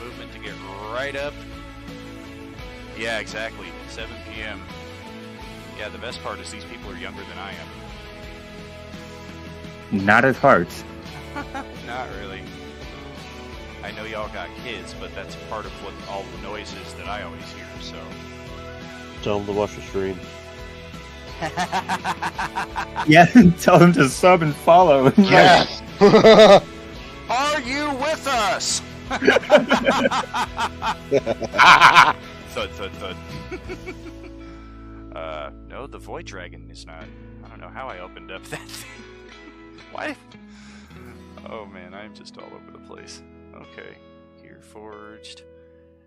movement to get right up. Yeah, exactly. 7 p.m. Yeah, the best part is these people are younger than I am. Not at heart. Not really. I know y'all got kids, but that's part of what all the noises that I always hear, so. Tell them to watch the stream. Yeah, tell them to sub and follow. Yes! Are you with us? Thud, thud, thud. No, the Void Dragon is not. I don't know how I opened up that thing. Why? Oh man, I'm just all over the place. Okay, Gear Forged.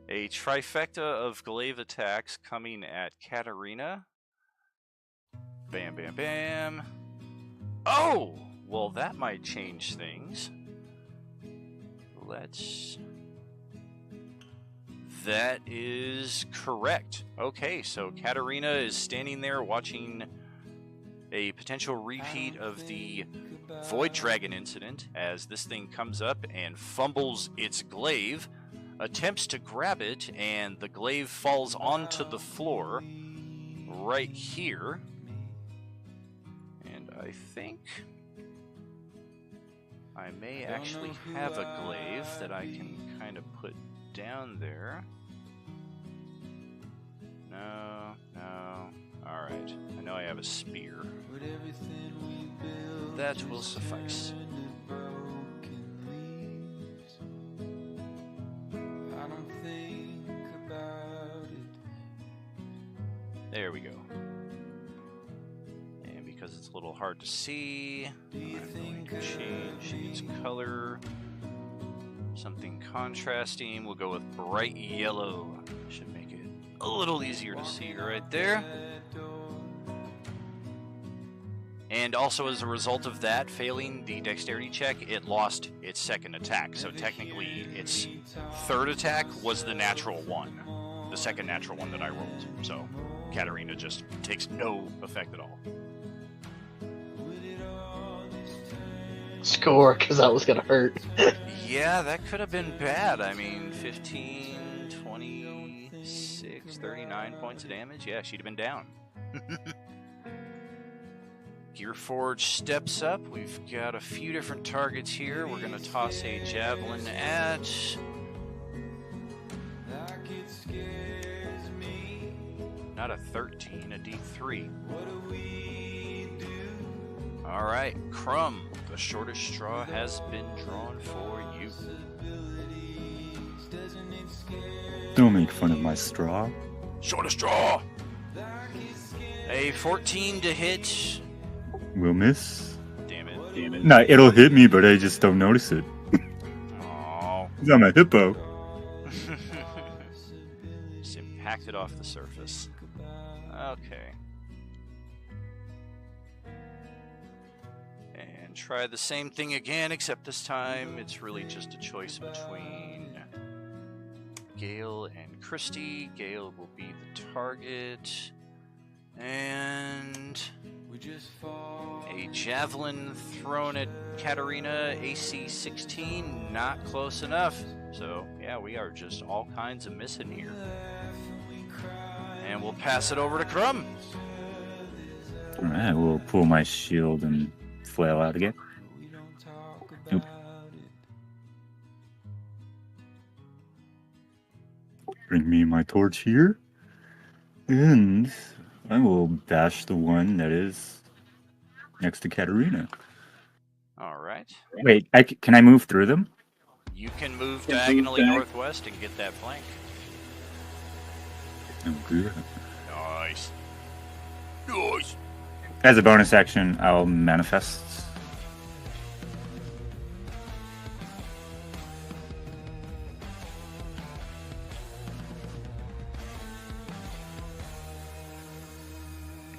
A trifecta of glaive attacks coming at Katarina. Bam, bam, bam. Oh! Well, that might change things. That is correct. Okay, so Katarina is standing there watching a potential repeat of the Void Dragon incident as this thing comes up and fumbles its glaive, attempts to grab it, and the glaive falls onto the floor right here. And I think I may actually have a glaive that I can kind of put down there. No. Alright, I know I have a spear. That will suffice. There we go. And because it's a little hard to see, I'm going to change its color. Something contrasting. We'll go with bright yellow. Should make it a little easier to see right there. And also as a result of that, failing the dexterity check, it lost its second attack. So technically, its third attack was the natural one. The second natural one that I rolled. So Katarina just takes no effect at all. Score, because that was going to hurt. Yeah, that could have been bad. I mean, 15, 26, 39 points of damage. Yeah, she'd have been down. Gearforge steps up. We've got a few different targets here. We're going to toss a javelin at... Not a 13, a D3. Alright, Crumb. The shortest straw has been drawn for you. Don't make fun of my straw. Shortest straw! A 14 to hit. Will miss. Damn it. No, it'll hit me, but I just don't notice it. Aww. It's on my hippo. Just impacted off the surface. Okay. And try the same thing again, except this time it's really just a choice between Gale and Christy. Gale will be the target. And a javelin thrown at Katarina, AC 16, not close enough. So, yeah, we are just all kinds of missing here. And we'll pass it over to Crumb. Alright, we'll pull my shield and flail out again. Nope. Bring me my torch here. And I will bash the one that is next to Katarina. Alright. Wait, can I move through them? You can move diagonally northwest and get that flank. Oh, good. Nice. Nice. As a bonus action, I'll manifest.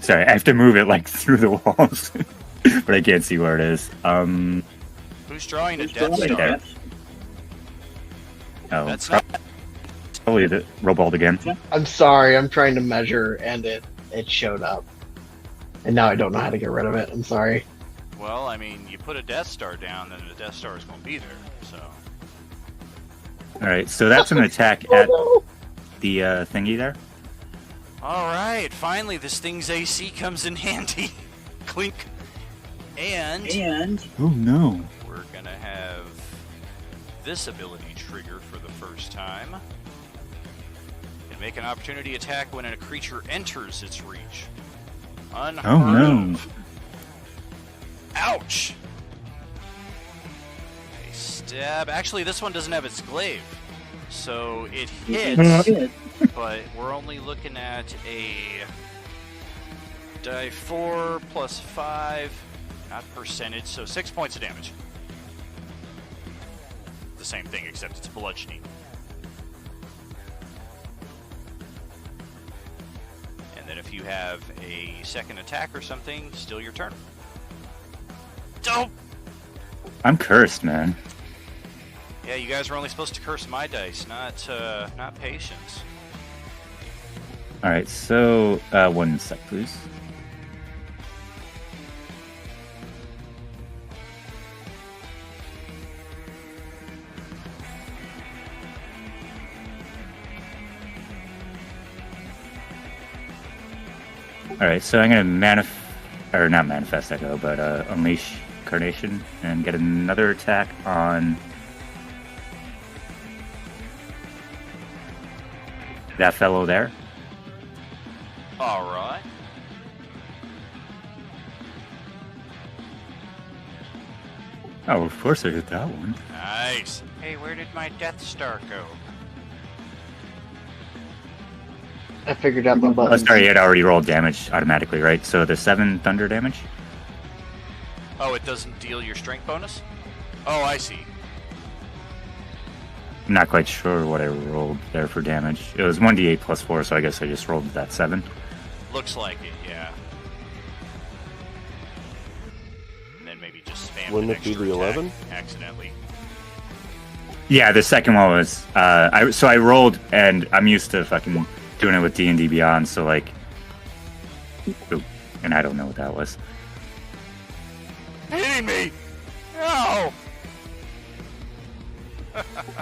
Sorry, I have to move it like through the walls, but I can't see where it is. Who's drawing a Death Star? There. Oh, That's not... probably the Robald again. I'm sorry, I'm trying to measure, and it showed up. And now I don't know how to get rid of it. I'm sorry. Well, I mean, you put a Death Star down, then the Death Star is going to be there, so... All right, so that's an attack at the thingy there. Alright, finally this thing's AC comes in handy. Clink. And Oh no! we're gonna have this ability trigger for the first time. Can make an opportunity attack when a creature enters its reach. Unheard Oh no! of. Ouch! A stab. Actually, this one doesn't have its glaive. So it hits, but we're only looking at a die 4 plus 5, not percentage, so 6 points of damage. The same thing, except it's bludgeoning. And then if you have a second attack or something, still your turn. Dope! I'm cursed, man. Yeah, you guys were only supposed to curse my dice, not patience. All right, so 1 sec, please. All right, so I'm gonna not manifest echo, but unleash Carnation and get another attack on that fellow there. Alright. Oh, of course I hit that one. Nice. Hey, where did my Death Star go? I figured out the Oh, button. sorry, it already rolled damage automatically, right? So the 7 thunder damage? Oh, it doesn't deal your strength bonus? Oh, I see. I'm not quite sure what I rolled there for damage. It was 1d8 plus 4, so I guess I just rolled that 7. Looks like it, yeah. And then maybe just spam Wouldn't an it be extra the attack 11? accidentally. Yeah, the second one was I rolled, and I'm used to fucking doing it with D&D Beyond, so like, ooh, and I don't know what that was. Hitting me! No!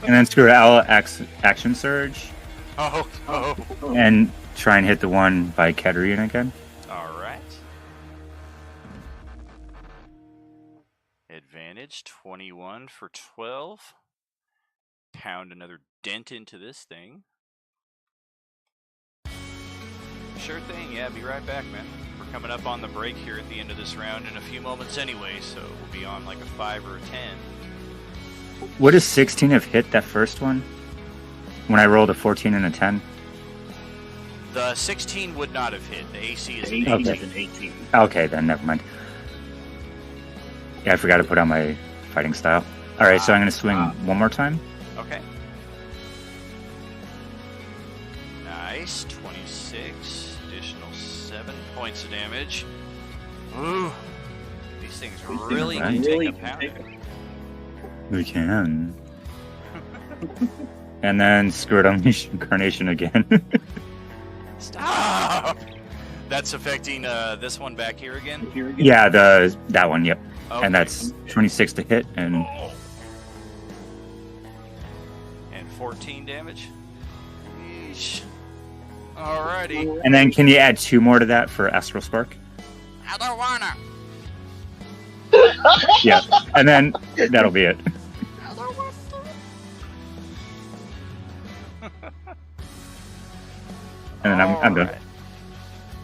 And then screw L action surge Oh, oh. and try and hit the one by Katarina again. Alright. Advantage 21 for 12. Pound another dent into this thing. Sure thing, yeah, be right back, man. We're coming up on the break here at the end of this round in a few moments anyway, so we'll be on like a 5 or a 10. Would a 16 have hit that first one? When I rolled a 14 and a 10? The 16 would not have hit. The AC is an Okay. 18. Okay, then never mind. Yeah, I forgot to put on my fighting style. Alright, so I'm going to swing one more time. Okay. Nice. 26. Additional 7 points of damage. Ooh. These things really can take a pounding. We can. And then screw it, unleash Incarnation again. Stop! That's affecting this one back here again? Yeah, that one, yep. Okay. And that's 26 to hit, and Oh. And 14 damage? Yeesh. Alrighty. and then can you add 2 more to that for Astral Spark? I don't wanna. Yeah, and then that'll be it. And then I'm done. Alright.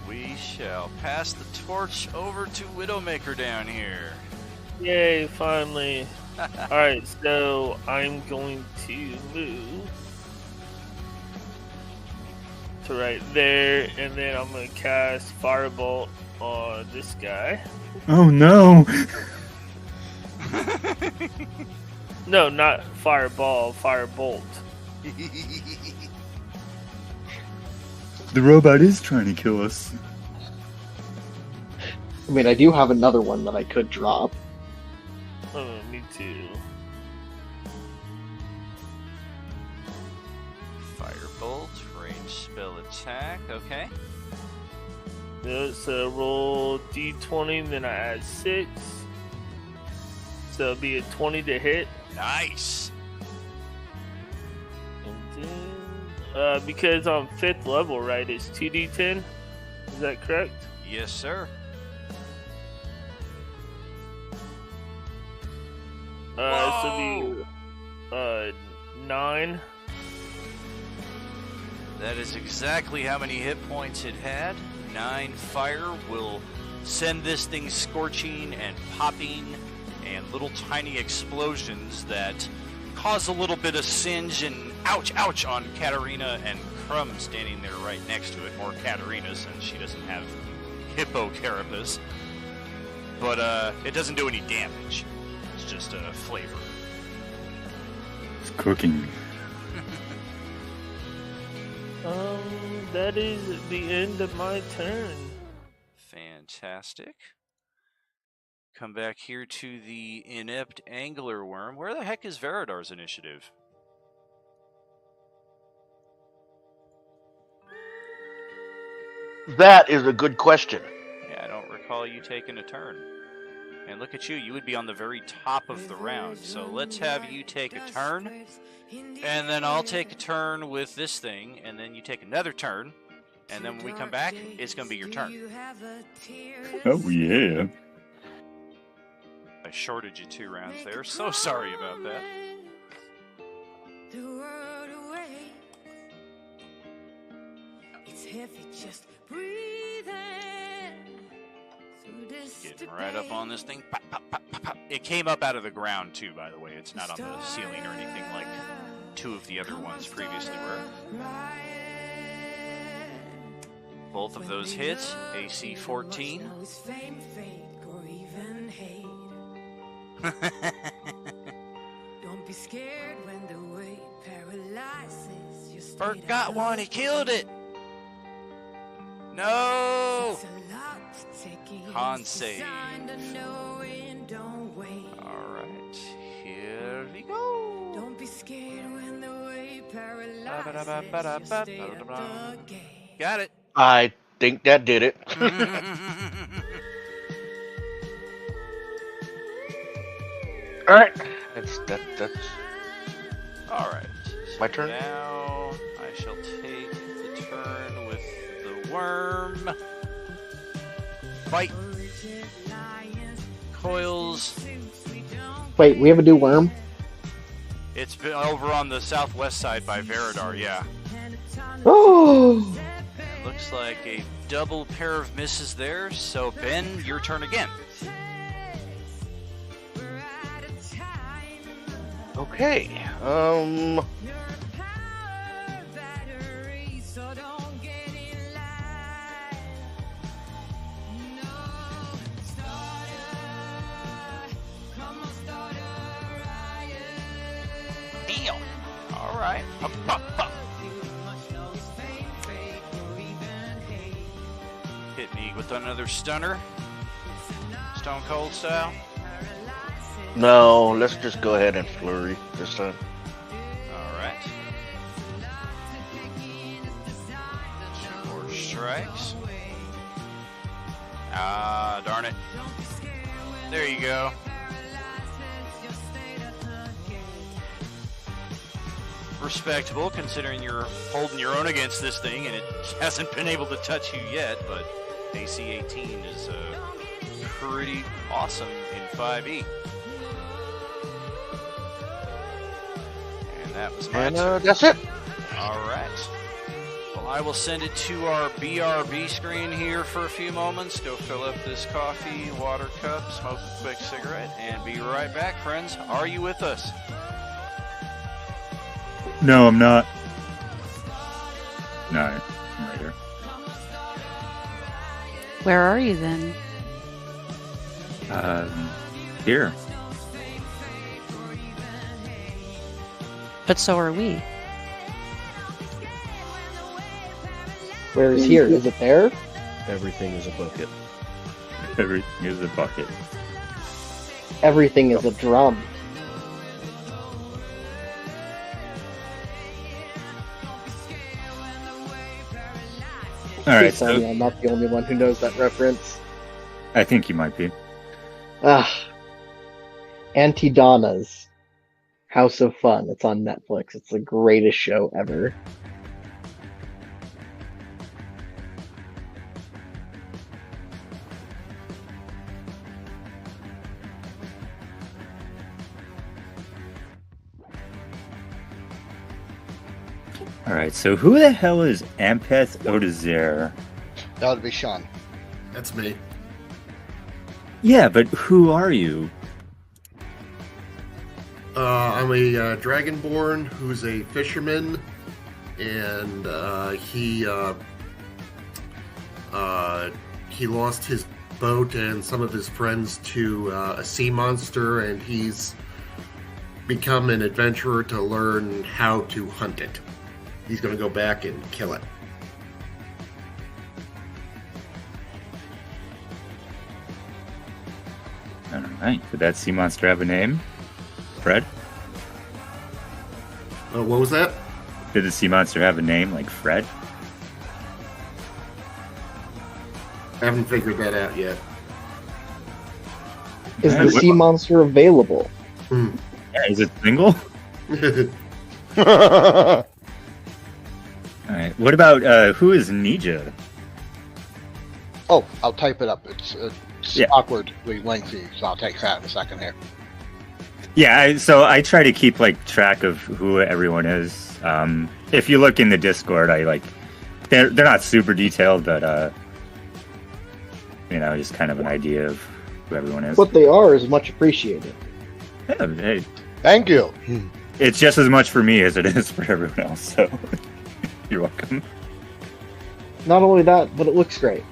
We shall pass the torch over to Widowmaker down here. Yay, finally. Alright, so I'm going to move to right there, and then I'm going to cast Firebolt on this guy. Oh no! No, not Fireball, Firebolt. The robot is trying to kill us. I mean, I do have another one that I could drop. Oh, me too. Firebolt, range spell attack, okay. So roll d20, then I add 6. So it'll be a 20 to hit. Nice. Because on 5th level, right, it's 2d10. Is that correct? Yes, sir. So the 9. That is exactly how many hit points it had. 9 fire will send this thing scorching and popping and little tiny explosions that cause a little bit of singe and ouch on Katarina and Crumb standing there right next to it. More Katarina since she doesn't have hippo carapace. But it doesn't do any damage. It's just a flavor. It's cooking. That is the end of my turn. Fantastic. Come back here to the inept angler worm. Where the heck is Veridar's initiative? That is a good question. Yeah, I don't recall you taking a turn. And look at you, you would be on the very top of the round. So let's have you take a turn, and then I'll take a turn with this thing, and then you take another turn, and then when we come back, it's going to be your turn. Oh, yeah. I shorted you 2 rounds there. So sorry about that. Getting right up on this thing. Pop, pop, pop, pop, pop. It came up out of the ground too, by the way. It's not on the ceiling or anything like 2 of the other ones previously were. Both of those hits, AC 14. Bert got one, he killed it! No! Con save. Alright, here we go. Don't be scared when the way paralyzes. Got it. I think that did it. All right, that's. All right. My turn? Now I shall take the turn with the worm. Fight. Coils. Wait, we have a new worm? It's been over on the southwest side by Veridar, yeah. Oh! It looks like a double pair of misses there, so Ben, your turn again. Okay. Deal. All right. Up, up, up. Hit me with another stunner. Stone Cold style. No, let's just go ahead and flurry this time. All right. 2 more strikes. Ah, darn it. There you go. Respectable, considering you're holding your own against this thing and it hasn't been able to touch you yet, but AC 18 is pretty awesome in 5e. And that was my turn. That's it. All right. Well, I will send it to our BRB screen here for a few moments. Go fill up this coffee, water cup, smoke a quick cigarette, and be right back, friends. Are you with us? No, I'm not. No, I'm right here. Where are you then? Here. But so are we. Where is here? Is it there? Everything is a bucket. Everything is a bucket. Everything is a drum. All right, Please tell me I'm not the only one who knows that reference. I think you might be. Ah. Antidonnas. House of Fun. It's on Netflix. It's the greatest show ever. All right, so who the hell is Ampeth Odozer? That would be Sean. That's me. Yeah, but who are you? I'm a dragonborn who's a fisherman, and he lost his boat and some of his friends to a sea monster, and he's become an adventurer to learn how to hunt it. He's going to go back and kill it. All right, did that sea monster have a name? Fred? What was that? Did the sea monster have a name like Fred? I haven't figured that out yet. Is the sea monster available? Yeah, is it single? All right. What about who is Nija? Oh, I'll type it up. It's Yeah. awkwardly lengthy, so I'll take that in a second here. Yeah, so I try to keep like track of who everyone is. If you look in the Discord, they're not super detailed, but just kind of an idea of who everyone is. What they are is much appreciated. Yeah, hey, Thank you. it's just as much for me as it is for everyone else. So you're welcome. Not only that, but it looks great.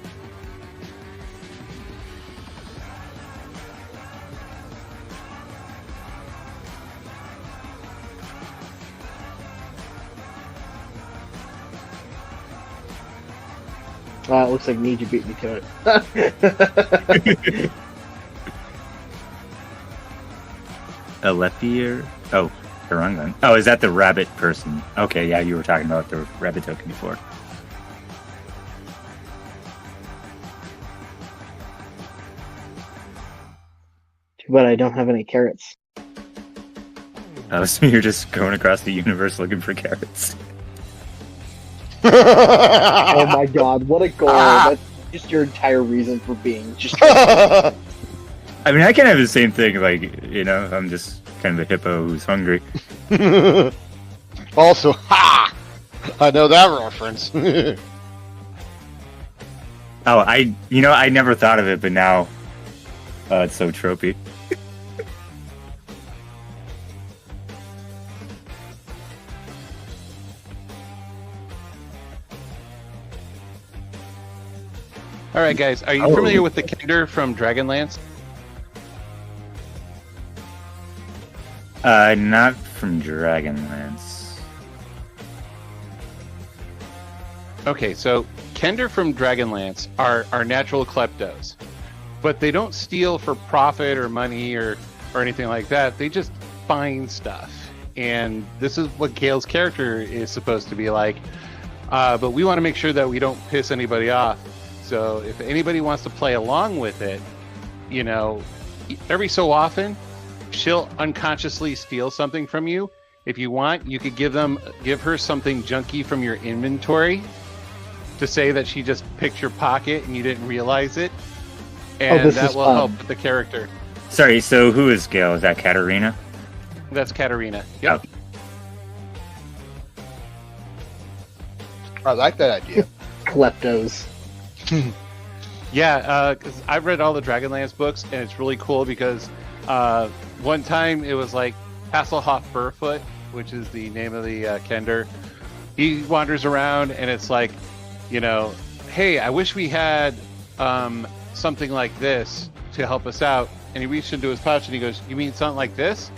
It looks like Nija beat me to it. Alepier? Oh, Karungan. Oh, is that the rabbit person? Okay, yeah, you were talking about the rabbit token before. Too bad I don't have any carrots. Oh, so you're just going across the universe looking for carrots. Oh my god, what a goal. That's just your entire reason for being just I mean, I can have the same thing, I'm just kind of a hippo who's hungry. Also, ha! I know that reference. Oh, I never thought of it, but now it's so tropey. All right, guys, are you familiar with the Kender from Dragonlance? Not from Dragonlance. Okay, so Kender from Dragonlance are natural kleptos, but they don't steal for profit or money or anything like that. They just find stuff, and this is what Gale's character is supposed to be like. But we want to make sure that we don't piss anybody off. So if anybody wants to play along with it, every so often, she'll unconsciously steal something from you. If you want, you could give her something junky from your inventory to say that she just picked your pocket and you didn't realize it. And that will help with the character. Sorry, so who is Gale? Is that Katarina? That's Katarina. Yep. I like that idea. Kleptos. Yeah, because I've read all the Dragonlance books, and it's really cool because one time it was like Hasselhoff Burrfoot, which is the name of the Kender. He wanders around, and it's like, hey, I wish we had something like this to help us out. And he reached into his pouch, and he goes, you mean something like this?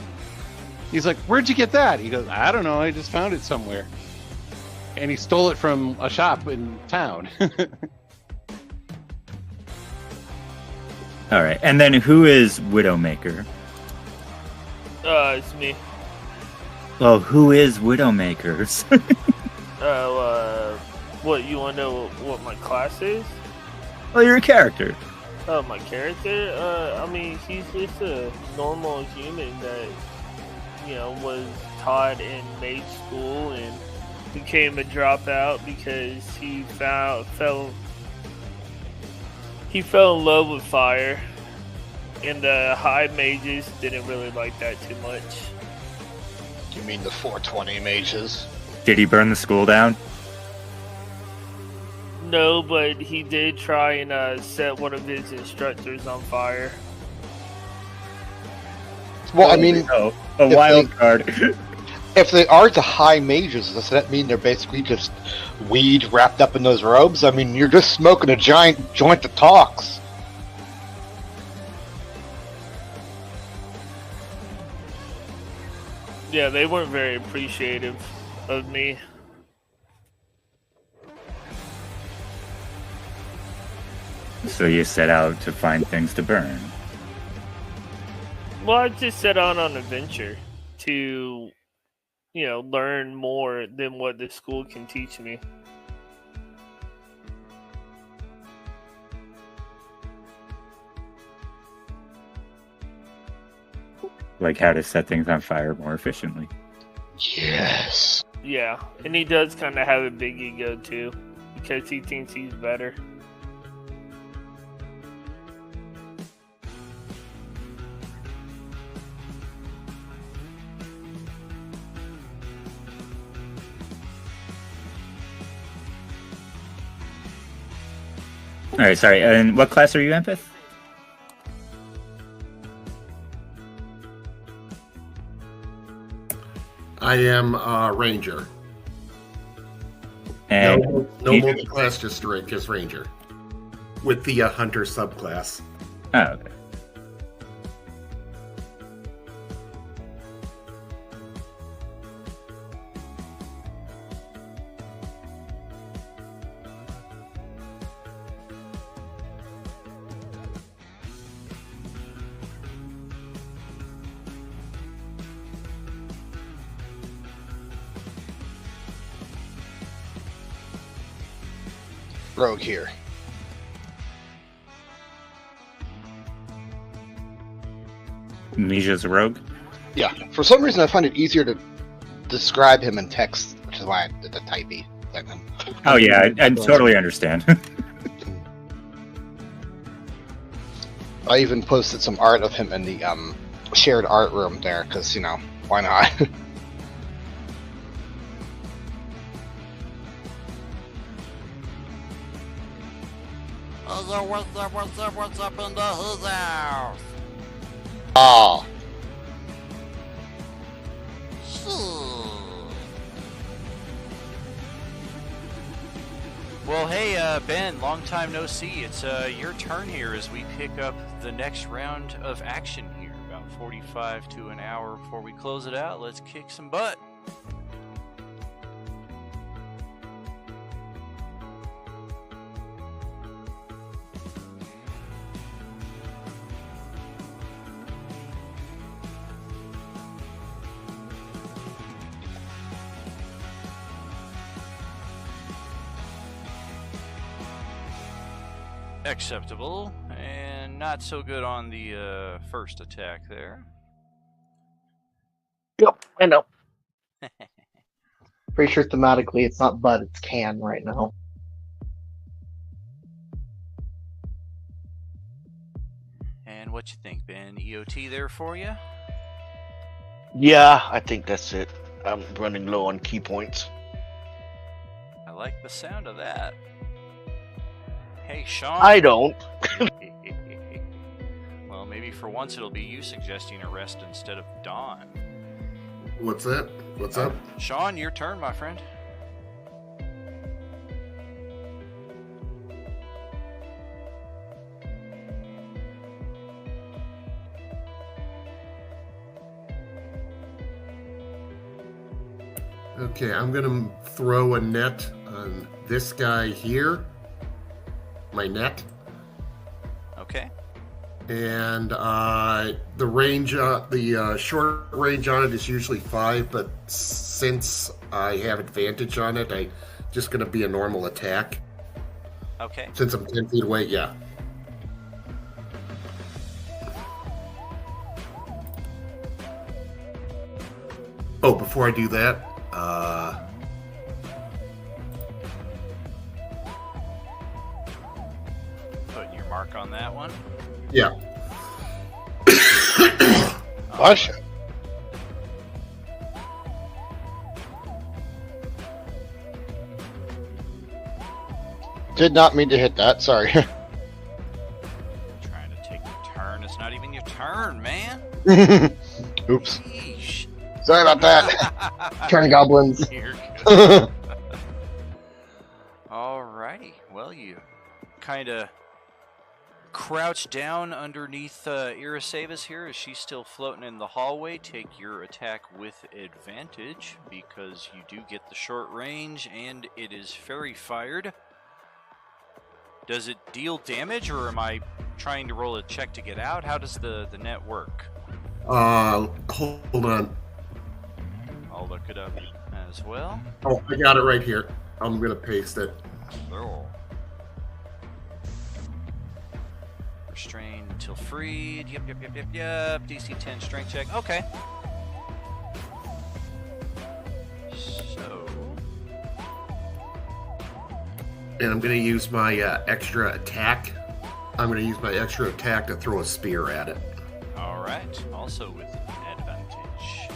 He's like, where'd you get that? He goes, I don't know, I just found it somewhere. And he stole it from a shop in town. All right, and then who is Widowmaker? It's me. Well, who is Widowmakers? What, you want to know what my class is? Well, you're a character. Oh, my character? I mean, he's just a normal human that was taught in mage school and became a dropout because he fell in love with fire, and the high mages didn't really like that too much. You mean the 420 mages? Did he burn the school down? No, but he did try and set one of his instructors on fire. Well, I mean, Oh, a wild card. if they are the high mages, does that mean they're basically just weed wrapped up in those robes? I mean, you're just smoking a giant joint that talks. Yeah, they weren't very appreciative of me. So you set out to find things to burn. Well, I just set out on an adventure to, learn more than what the school can teach me. Like how to set things on fire more efficiently. Yes. Yeah, and he does kind of have a big ego too, because he thinks he's better. Alright, sorry. And what class are you, Empath? I am Ranger. And No multi-class, just Ranger. With the Hunter subclass. Oh, okay. Rogue here. Misha's a rogue? Yeah. For some reason, I find it easier to describe him in text, which is why I did the typey thing. Oh yeah, I totally understand. I even posted some art of him in the shared art room there, because, why not? What's up in the his house? Oh. Well, hey, Ben, long time no see. It's your turn here as we pick up the next round of action here. About 45 to an hour before we close it out. Let's kick some butt. Acceptable, and not so good on the first attack there. Yep, I know. Pretty sure thematically it's not bud, it's can right now. And what you think, Ben? EOT there for you? Yeah, I think that's it. I'm running low on key points. I like the sound of that. Hey, Sean. I don't. Well, maybe for once it'll be you suggesting a rest instead of Dawn. What's that? What's up? Sean, your turn, my friend. Okay, I'm gonna throw a net on this guy here. My net. Okay. And the range, the short range on it is usually 5, but since I have advantage on it, I just gonna be a normal attack. Okay. Since I'm 10 feet away, yeah. Oh, before I do that, Putting your mark on that one. yeah. Gosh. Did not mean to hit that. Sorry. Trying to take your turn. It's not even your turn, man. Oops. Sheesh. Sorry about that. Turn goblins. You're good. Alrighty. Well, you kind of crouch down underneath Irasavis here as she's still floating in the hallway. Take your attack with advantage because you do get the short range and it is fairy fired. Does it deal damage, or am I trying to roll a check to get out? How does the net work? Hold on. I'll look it up as well. Oh, I got it right here. I'm gonna paste it. Oh. Restrained until freed. Yep. DC 10 strength check. Okay. So. And I'm gonna use my extra attack. I'm gonna use my extra attack to throw a spear at it. Alright. Also with advantage.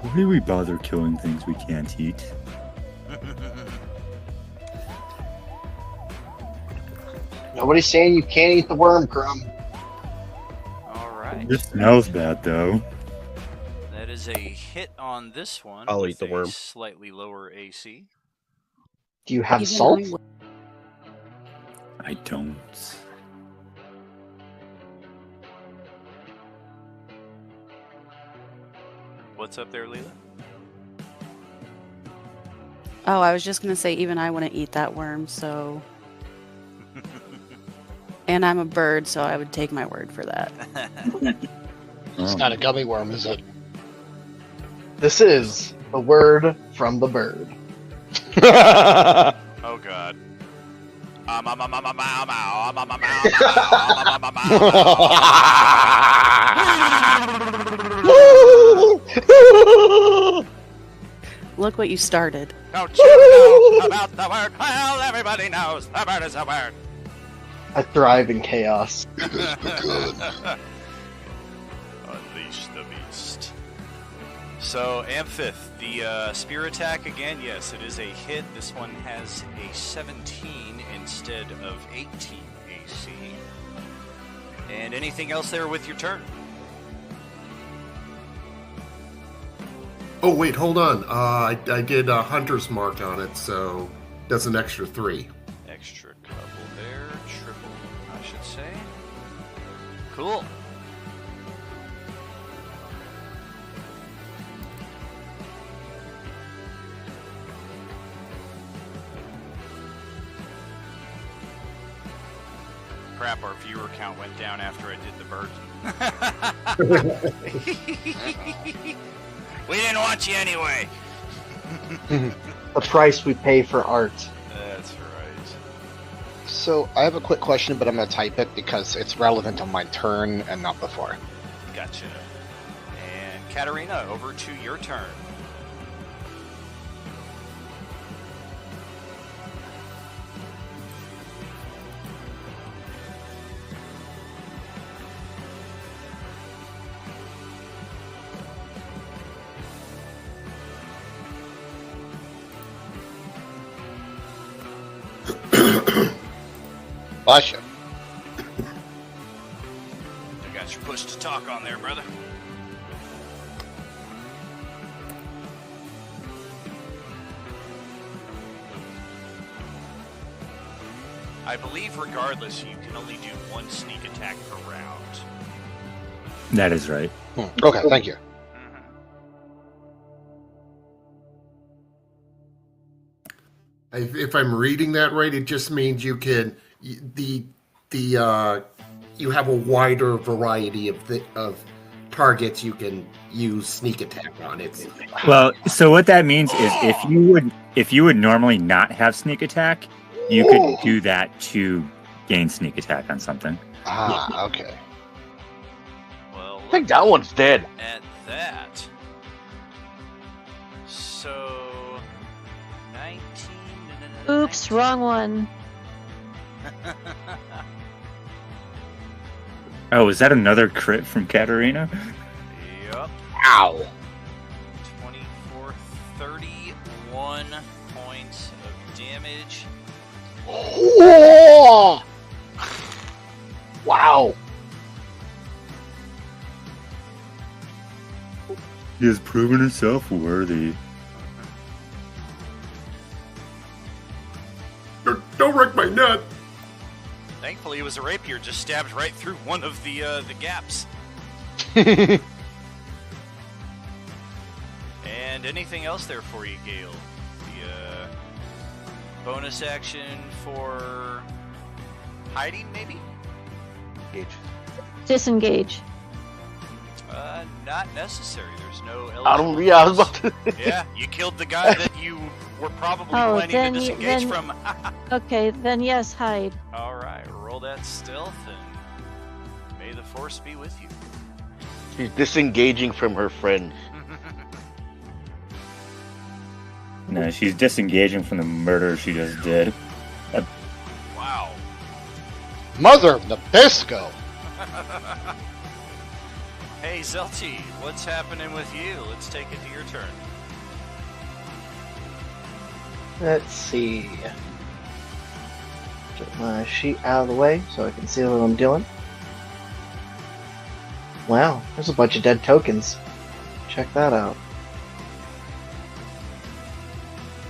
Why do we bother killing things we can't eat? Nobody's saying you can't eat the worm, Crumb. Alright. It smells bad though. That is a hit on this one. I'll with eat the a worm. Slightly lower AC. Do you have Even salt? I would- I don't. What's up there, Leela? Oh, I was just gonna say even I wouldn't eat that worm, so. And I'm a bird, so I would take my word for that. It's not a gummy worm, is it? This is the word from the bird. Oh god. Look what you started. Don't you know about the word? Well, everybody knows the word is a word. I thrive in chaos. Unleash the beast. So, Amphith, the spear attack again, yes, it is a hit. This one has a 17 instead of 18 AC. And anything else there with your turn? Oh wait, hold on. I did a hunter's mark on it, so that's an extra 3. Extra couple there, triple, I should say. Cool. Crap, our viewer count went down after I did the bird. We didn't want you anyway. The price we pay for art. That's right. So I have a quick question, but I'm going to type it because it's relevant on my turn and not before. Gotcha. And Katarina, over to your turn. Bless you. I got your push to talk on there, brother. I believe regardless, you can only do one sneak attack per round. That is right. Okay, thank you. If I'm reading that right, it just means you can you have a wider variety of targets you can use sneak attack on. It's Well, so what that means is if you would normally not have sneak attack, you could do that to gain sneak attack on something. Ah, okay. Well, I think that one's dead. at that. So 19. Oops, wrong one. Oh, is that another crit from Katarina? Yup. Ow. 24, 31 points of damage. Oh! Wow. He has proven himself worthy. Don't wreck my nut. Thankfully, it was a rapier, just stabbed right through one of the gaps. And anything else there for you, Gale? The bonus action for hiding, maybe? Disengage. Not necessary. There's no. I don't. Yeah, I was about to. Yeah, you killed the guy that you were probably planning to disengage from. Okay, then yes, hide. All right, roll that stealth, and may the force be with you. She's disengaging from her friend. No, she's disengaging from the murder she just did. Wow. Mother of Nabisco. Hey, Zelty, what's happening with you? Let's take it to your turn. Let's see. Get my sheet out of the way so I can see what I'm doing. Wow, there's a bunch of dead tokens. Check that out.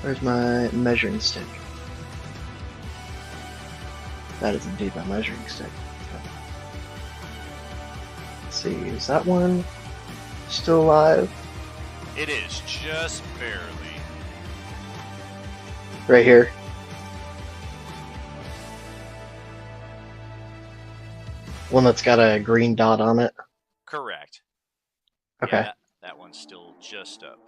Where's my measuring stick? That is indeed my measuring stick. Let's see, is that one still alive? It is, just barely. Right here. One that's got a green dot on it. Correct. Okay. Yeah, that one's still just up.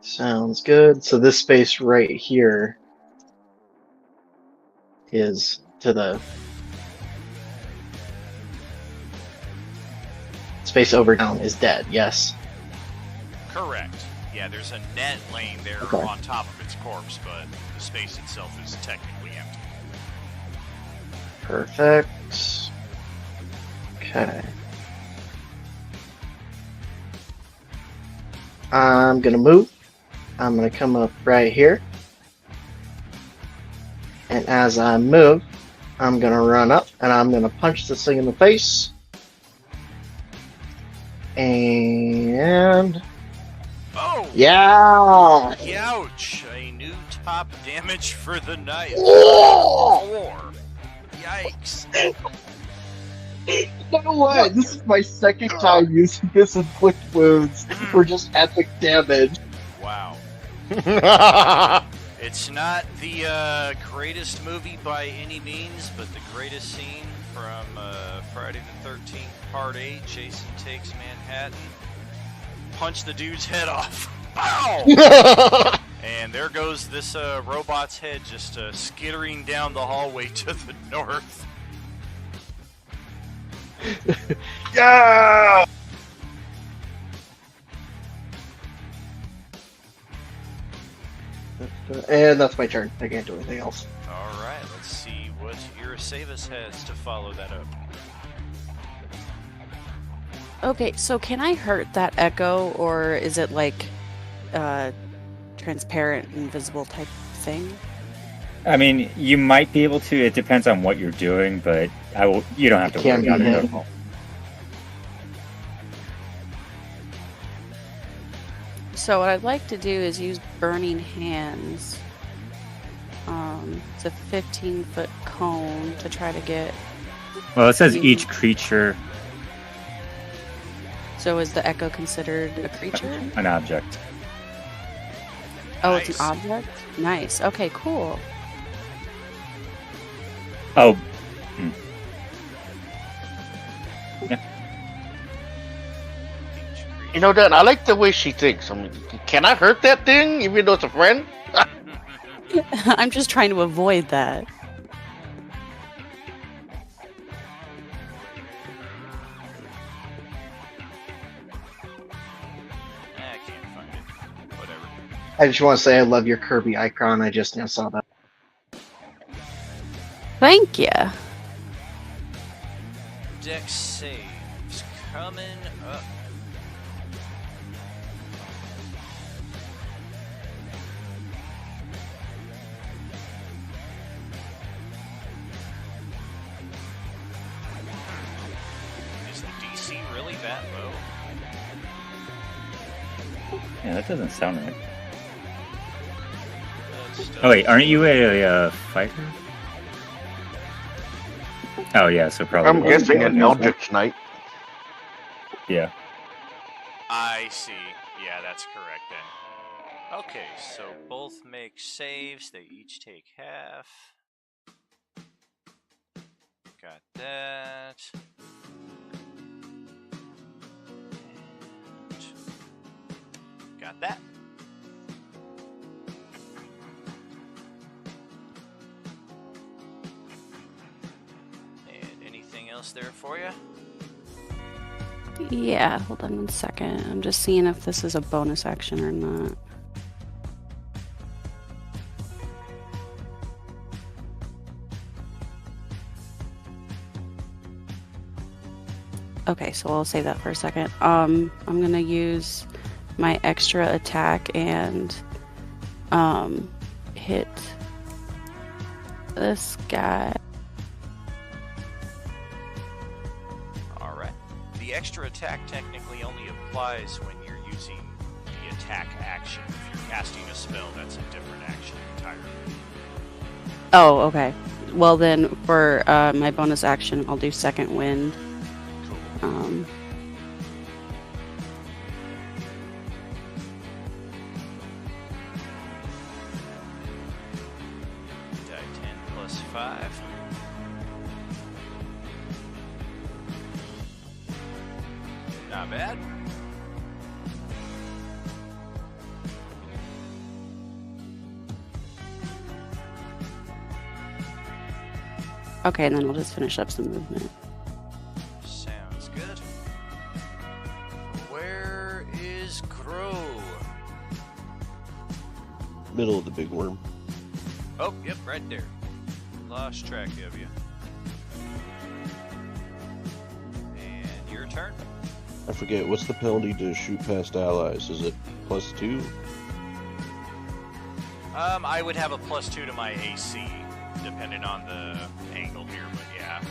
Sounds good. So this space right here is to the space over down is dead, yes. Correct. Yeah, there's a net laying there Okay. on top of its corpse, but the space itself is technically empty. Perfect. Okay. I'm gonna move. I'm gonna come up right here. And as I move, I'm gonna run up and I'm gonna punch this thing in the face. And Oh! yeah! Ouch! A new top damage for the night. Oh! 4. Yikes. You know what? This is my second time using this inflict wounds for just epic damage. Wow. It's not the greatest movie by any means, but the greatest scene from Friday the 13th, Part 8. Jason Takes Manhattan. Punch the dude's head off. Bow! And there goes this robot's head just skittering down the hallway to the north. Yeah! And that's my turn. I can't do anything else. Alright, let's see what Irasavis has to follow that up. Okay, so can I hurt that echo, or is it like transparent, invisible type thing? I mean, you might be able to. It depends on what you're doing, but you don't have to Can't worry be about hit. it. So what I'd like to do is use Burning Hands. It's a 15-foot cone to try to get... Well, it says each creature, So is the echo considered a creature? an object. Oh, it's an object? Nice. Okay, cool. Oh. You know, Dan, I like the way she thinks. I mean, can I hurt that thing even though it's a friend? I'm just trying to avoid that. I just want to say I love your Kirby icon. I just now saw that. Thank you. Dex saves coming up. Is the DC really that low? Yeah, that doesn't sound right. That's Oh wait, aren't you a fighter? Oh yeah, so probably. I'm guessing an Eldritch Knight. Yeah. I see. Yeah, that's correct then. Okay, so both make saves. They each take half. Got that. And got that. And anything else there for you? Yeah, hold on 1 second. I'm just seeing if this is a bonus action or not. Okay, so I'll save that for a second. I'm gonna use my extra attack and hit this guy. Alright. The extra attack technically only applies when you're using the attack action. If you're casting a spell, that's a different action entirely. Oh, okay. Well then, for my bonus action, I'll do Second Wind. Die 10 plus 5. Not bad. Okay, and then I'll just finish up some movement. Sounds good. Where is Crow? Middle of the big worm. Oh, yep, right there. Lost track of you. And your turn. I forget, what's the penalty to shoot past allies? Is it +2? I would have a +2 to my AC, depending on the angle here, but yeah.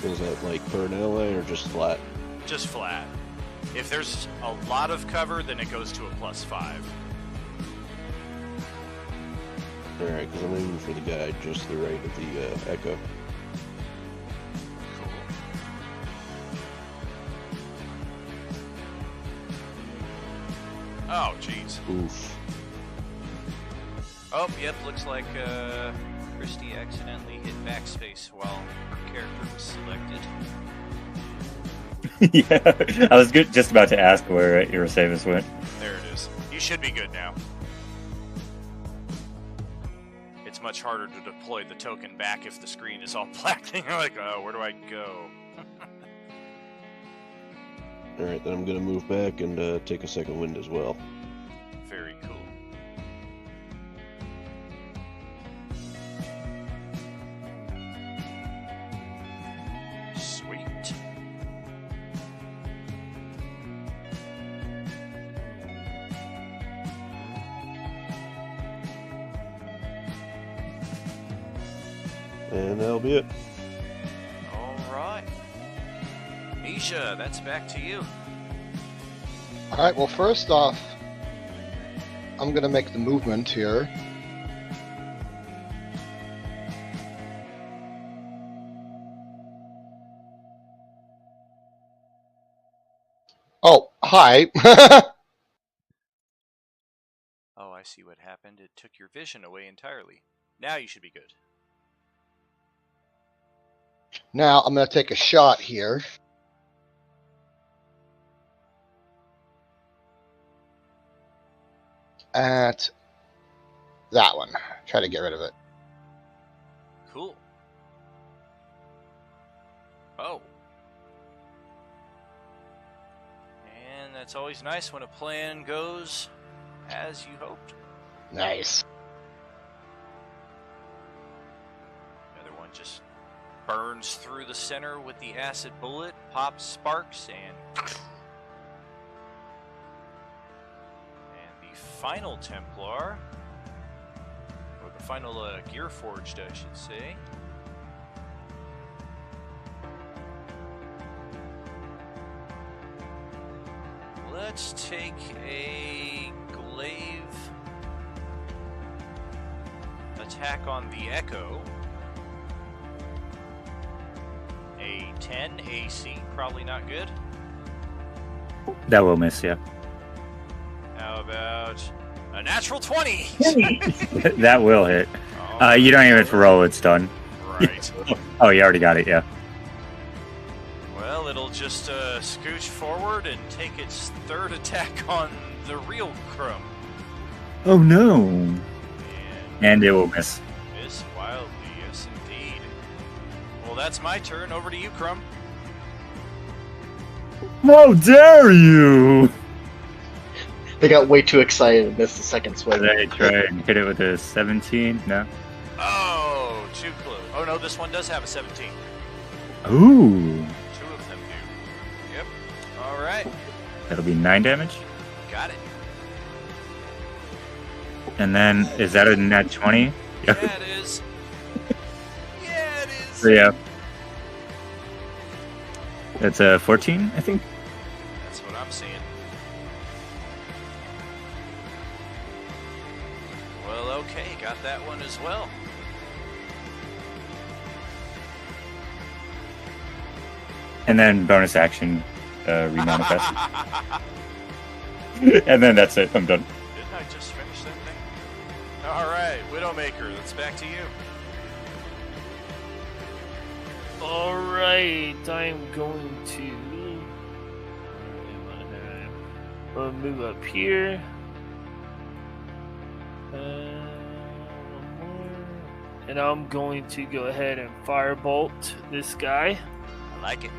Is that like per an ally or just flat? Just flat. If there's a lot of cover, then it goes to a +5. Alright, because I'm aiming for the guy just to the right of the Echo. Oh, jeez. Oof. Oh, yep, looks like Christy accidentally hit backspace while her character was selected. Yeah, I was just about to ask where your Savis went. There it is. You should be good now. It's much harder to deploy the token back if the screen is all black. You're like, oh, where do I go? Alright, then I'm gonna move back and take a second wind as well. Very cool. Sweet. And that'll be it. Alright. Misha, that's back to you. Alright, well, first off, I'm going to make the movement here. Oh, hi. Oh, I see what happened. It took your vision away entirely. Now you should be good. Now I'm going to take a shot here. At that one. Try to get rid of it. Cool. Oh. And that's always nice when a plan goes as you hoped. Nice. Another one just burns through the center with the acid bullet, pops sparks, and the final Templar, or the final Gear Forged, I should say. Let's take a glaive attack on the Echo. A 10 AC, probably not good. That will miss, yeah. How about a natural 20? That will hit. You don't even have to roll, it's done. Right. Oh, you already got it, yeah. Well, it'll just scooch forward and take its third attack on the real Crumb. Oh no! And it will miss. Miss wildly, yes indeed. Well, that's my turn. Over to you, Crumb. How dare you! They got way too excited and missed the second swing. They try and hit it with a 17? No? Oh, too close. Oh no, this one does have a 17. Ooh! Two of them do. Yep. Alright. That'll be 9 damage. Got it. And then, is that a net 20? Yeah, it is. Yeah, it is. So, yeah. That's a 14, I think? That's what I'm seeing. Well, okay, got that one as well. And then bonus action, remanifest. And then that's it, I'm done. Didn't I just finish that thing? Alright, Widowmaker, that's back to you. Alright, I'm going to... I'll move up here. One more. And I'm going to go ahead and firebolt this guy. I like it.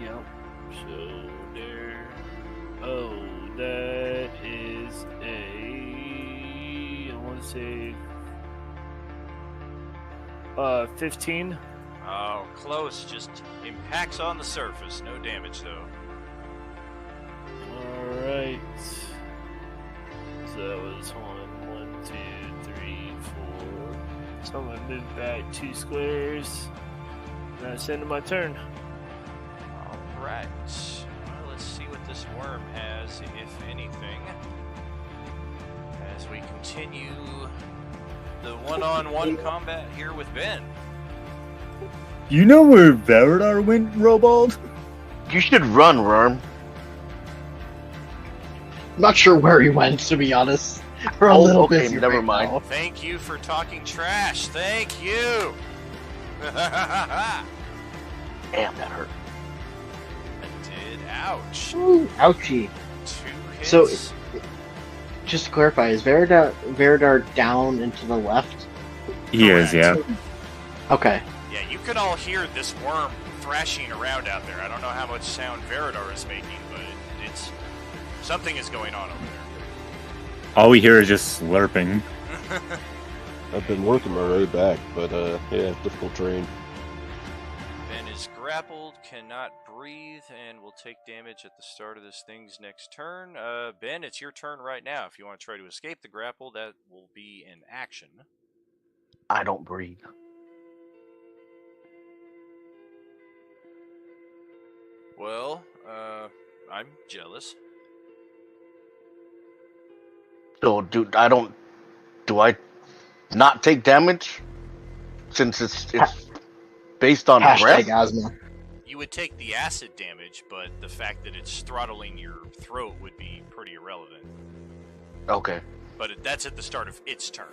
Yep. So there. Oh, that is a. I want to say. 15. Oh, close. Just impacts on the surface. No damage, though. Alright. So that was 1, 2, 3, 4. So I'm going to move back 2 squares. And that's the end of my turn. Alright. Well, let's see what this worm has, if anything. As we continue the one-on-one combat here with Ben. You know where Veridar went, Robald? You should run, Worm. I'm not sure where he went, to be honest. We're a little okay, busy never right mind. now. Thank you for talking trash. Thank you. Damn, that hurt. That did. Ouch. Ooh, ouchie. 2 hits. So, just to clarify, is Veridar down and to the left? He is, yeah. Okay. Yeah, you can all hear this worm thrashing around out there. I don't know how much sound Veridar is making, but it's something is going on over there. All we hear is just slurping. I've been working my way back, but yeah, difficult terrain. Ben is grappled, cannot breathe, and will take damage at the start of this thing's next turn. Ben, it's your turn right now. If you want to try to escape the grapple, that will be an action. I don't breathe. Well, I'm jealous. So, do I not take damage? Since it's based on breath? Hashtag asthma. You would take the acid damage, but the fact that it's throttling your throat would be pretty irrelevant. Okay. But that's at the start of its turn.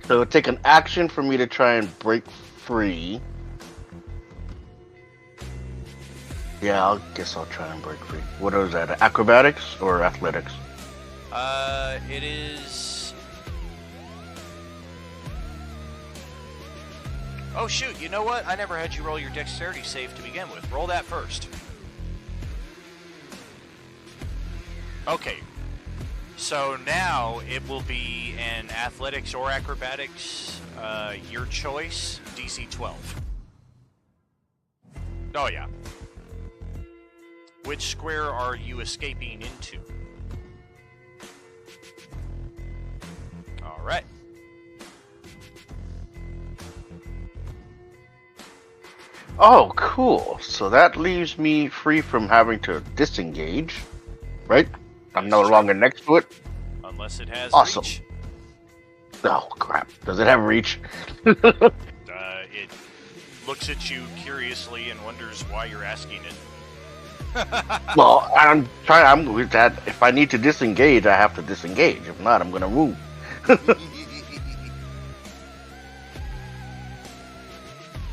So it would take an action for me to try and break free. Yeah, I guess I'll try and break free. What is that? Acrobatics or athletics? It is... Oh shoot, you know what? I never had you roll your dexterity save to begin with. Roll that first. Okay. So now it will be an athletics or acrobatics, your choice, DC 12. Oh yeah. Which square are you escaping into? Alright. Oh, cool. So that leaves me free from having to disengage, right? I'm no longer next to it. Unless it has Awesome. reach. Oh, crap. Does it have reach? It looks at you curiously and wonders why you're asking it. Well, I'm with that. If I need to disengage, I have to disengage. If not, I'm gonna move.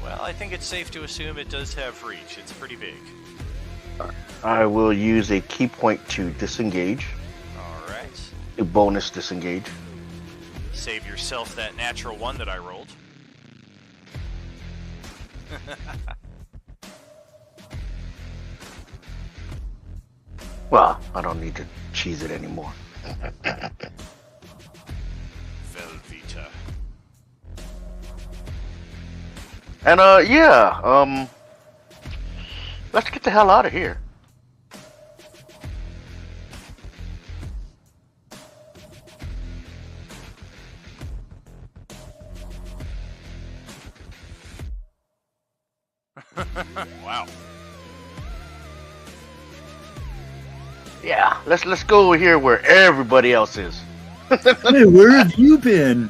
Well, I think it's safe to assume it does have reach. It's pretty big. I will use a key point to disengage. Alright. A bonus disengage. Save yourself that natural one that I rolled. Well, I don't need to cheese it anymore. Velveeta. And let's get the hell out of here. Wow. Yeah, let's go over here where everybody else is. Hey, where have you been?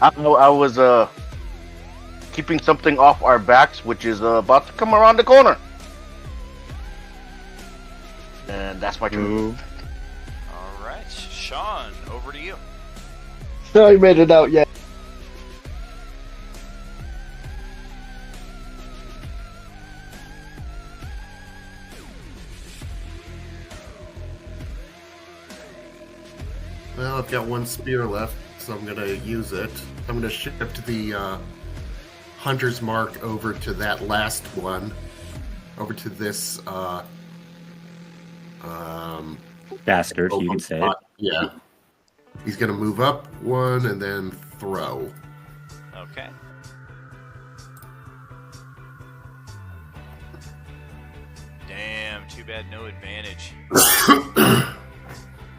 I was keeping something off our backs, which is about to come around the corner. And that's my turn. Alright. Sean, over to you. No, I made it out yet. Well, I've got one spear left, so I'm going to use it. I'm going to shift the Hunter's Mark over to that last one. Over to this... Bastard, you can say it. Yeah. He's going to move up one and then throw. Okay. Damn, too bad no advantage.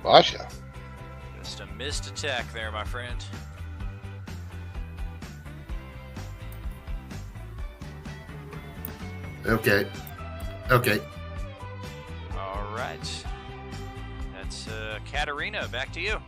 Gotcha. Just a missed attack there, my friend. Okay. Okay. Alright. That's Katarina, back to you.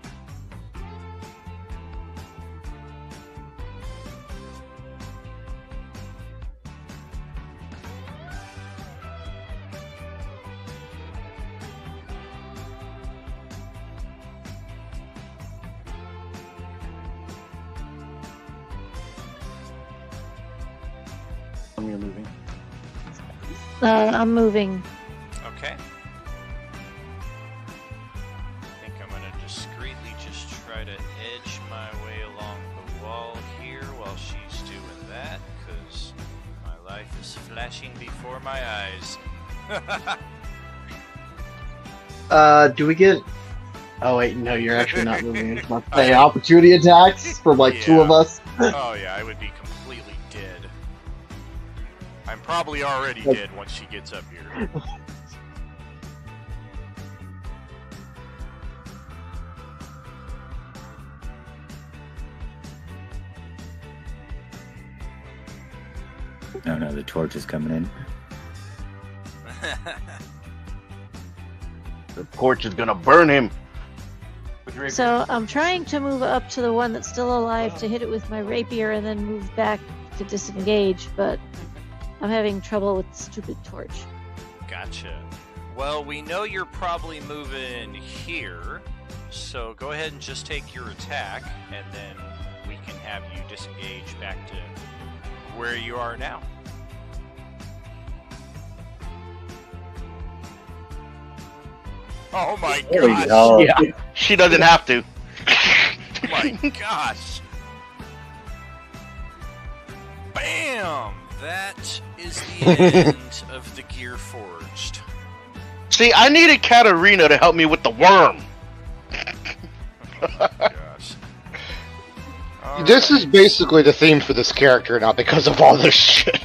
You're moving. I'm moving. Okay. I think I'm gonna discreetly just try to edge my way along the wall here while she's doing that, because my life is flashing before my eyes. Do we get... Oh wait, no, you're actually not moving. It's my play opportunity attacks from like two of us. Oh yeah, I would be completely dead. I'm probably already dead once she gets up here. No, the torch is coming in. The torch is gonna burn him. So I'm trying to move up to the one that's still alive to hit it with my rapier and then move back to disengage, but I'm having trouble with the stupid torch. Gotcha. Well, we know you're probably moving here, so go ahead and just take your attack, and then we can have you disengage back to where you are now. Oh my gosh! Yeah, she doesn't have to. My gosh! Bam! That is the end of the Gear Forged. See, I needed Katarina to help me with the worm. Gosh. This is basically the theme for this character now because of all this shit.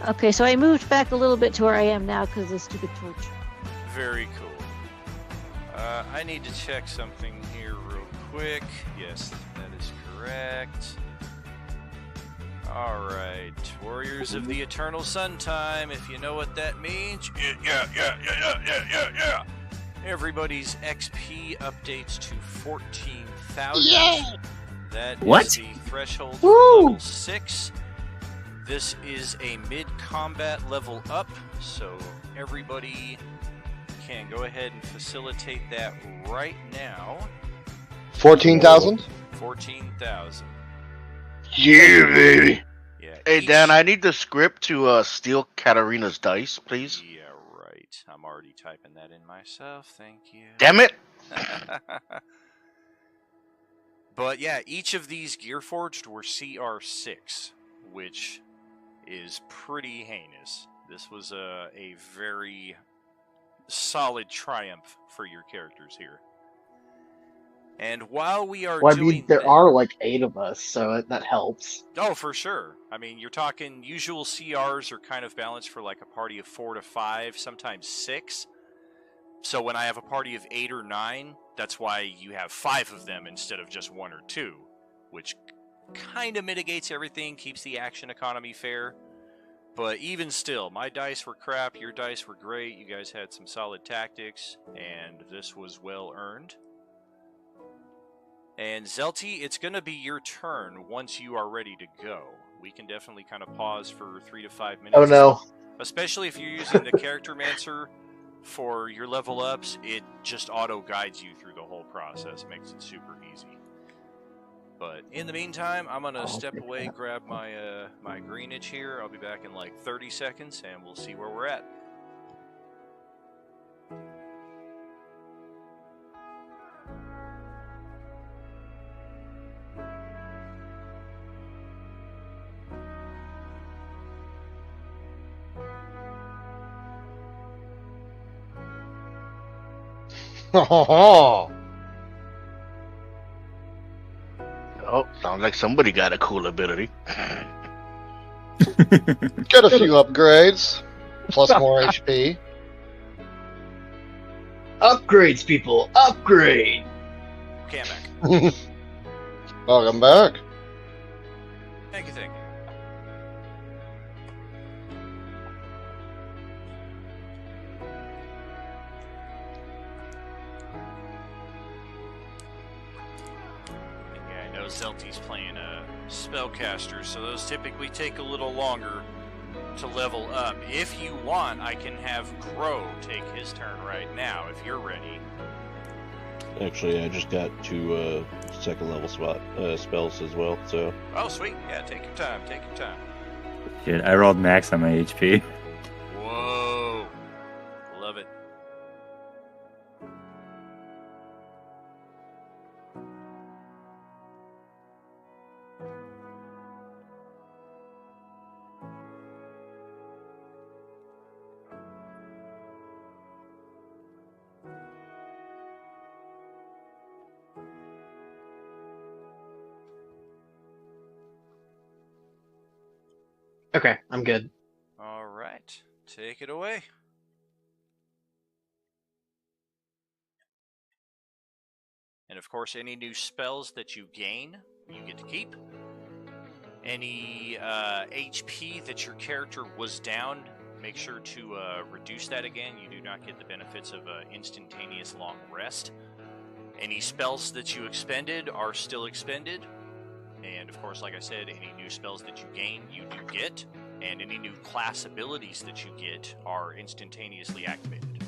Okay, so I moved back a little bit to where I am now because of the stupid torch. Very cool. I need to check something here real quick. Yes, that is correct. Alright, Warriors of the Eternal Sun time, if you know what that means. Yeah. Everybody's XP updates to 14,000. Yay! That What? is the threshold Woo! for level 6. This is a mid-combat level up, so everybody can go ahead and facilitate that right now. 14,000? 14,000. Yeah, baby. Yeah. Hey, Dan, I need the script to steal Katarina's dice, please. Yeah, right. I'm already typing that in myself. Thank you. Damn it! But yeah, each of these Gearforged were CR6, which is pretty heinous. This was a very solid triumph for your characters here. And while we are Well, I doing mean, there that- are like 8 of us, so that helps. Oh, for sure. I mean, you're talking usual CRs are kind of balanced for like a party of 4 to 5, sometimes 6. So when I have a party of 8 or 9, that's why you have 5 of them instead of just 1 or 2, which kind of mitigates everything, keeps the action economy fair. But even still, my dice were crap, your dice were great, you guys had some solid tactics, and this was well earned. And Zelty, it's going to be your turn once you are ready to go. We can definitely kind of pause for 3 to 5 minutes. Oh no. Especially if you're using the Character Mancer for your level ups, it just auto guides you through the whole process, makes it super easy. But in the meantime, I'm going to step away, grab my my greenage here. I'll be back in like 30 seconds, and we'll see where we're at. Oh, sounds like somebody got a cool ability. Get a few upgrades, plus more HP. Upgrades, people! Upgrade! Okay, I'm back. Welcome back. Thank you, thank you. Yeah, I know Zelty's playing a spellcaster, so those typically take a little longer to level up. If you want, I can have Crow take his turn right now, if you're ready. Actually, I just got 2 second level spells as well, so. Oh, sweet. Yeah, take your time, take your time. Shit, I rolled max on my HP. Whoa. Love it. Okay, I'm good. All right, take it away. And of course, any new spells that you gain, you get to keep. Any HP that your character was down, make sure to reduce that again. You do not get the benefits of instantaneous long rest. Any spells that you expended are still expended. And of course, like I said, any new spells that you gain, you do get. And any new class abilities that you get are instantaneously activated.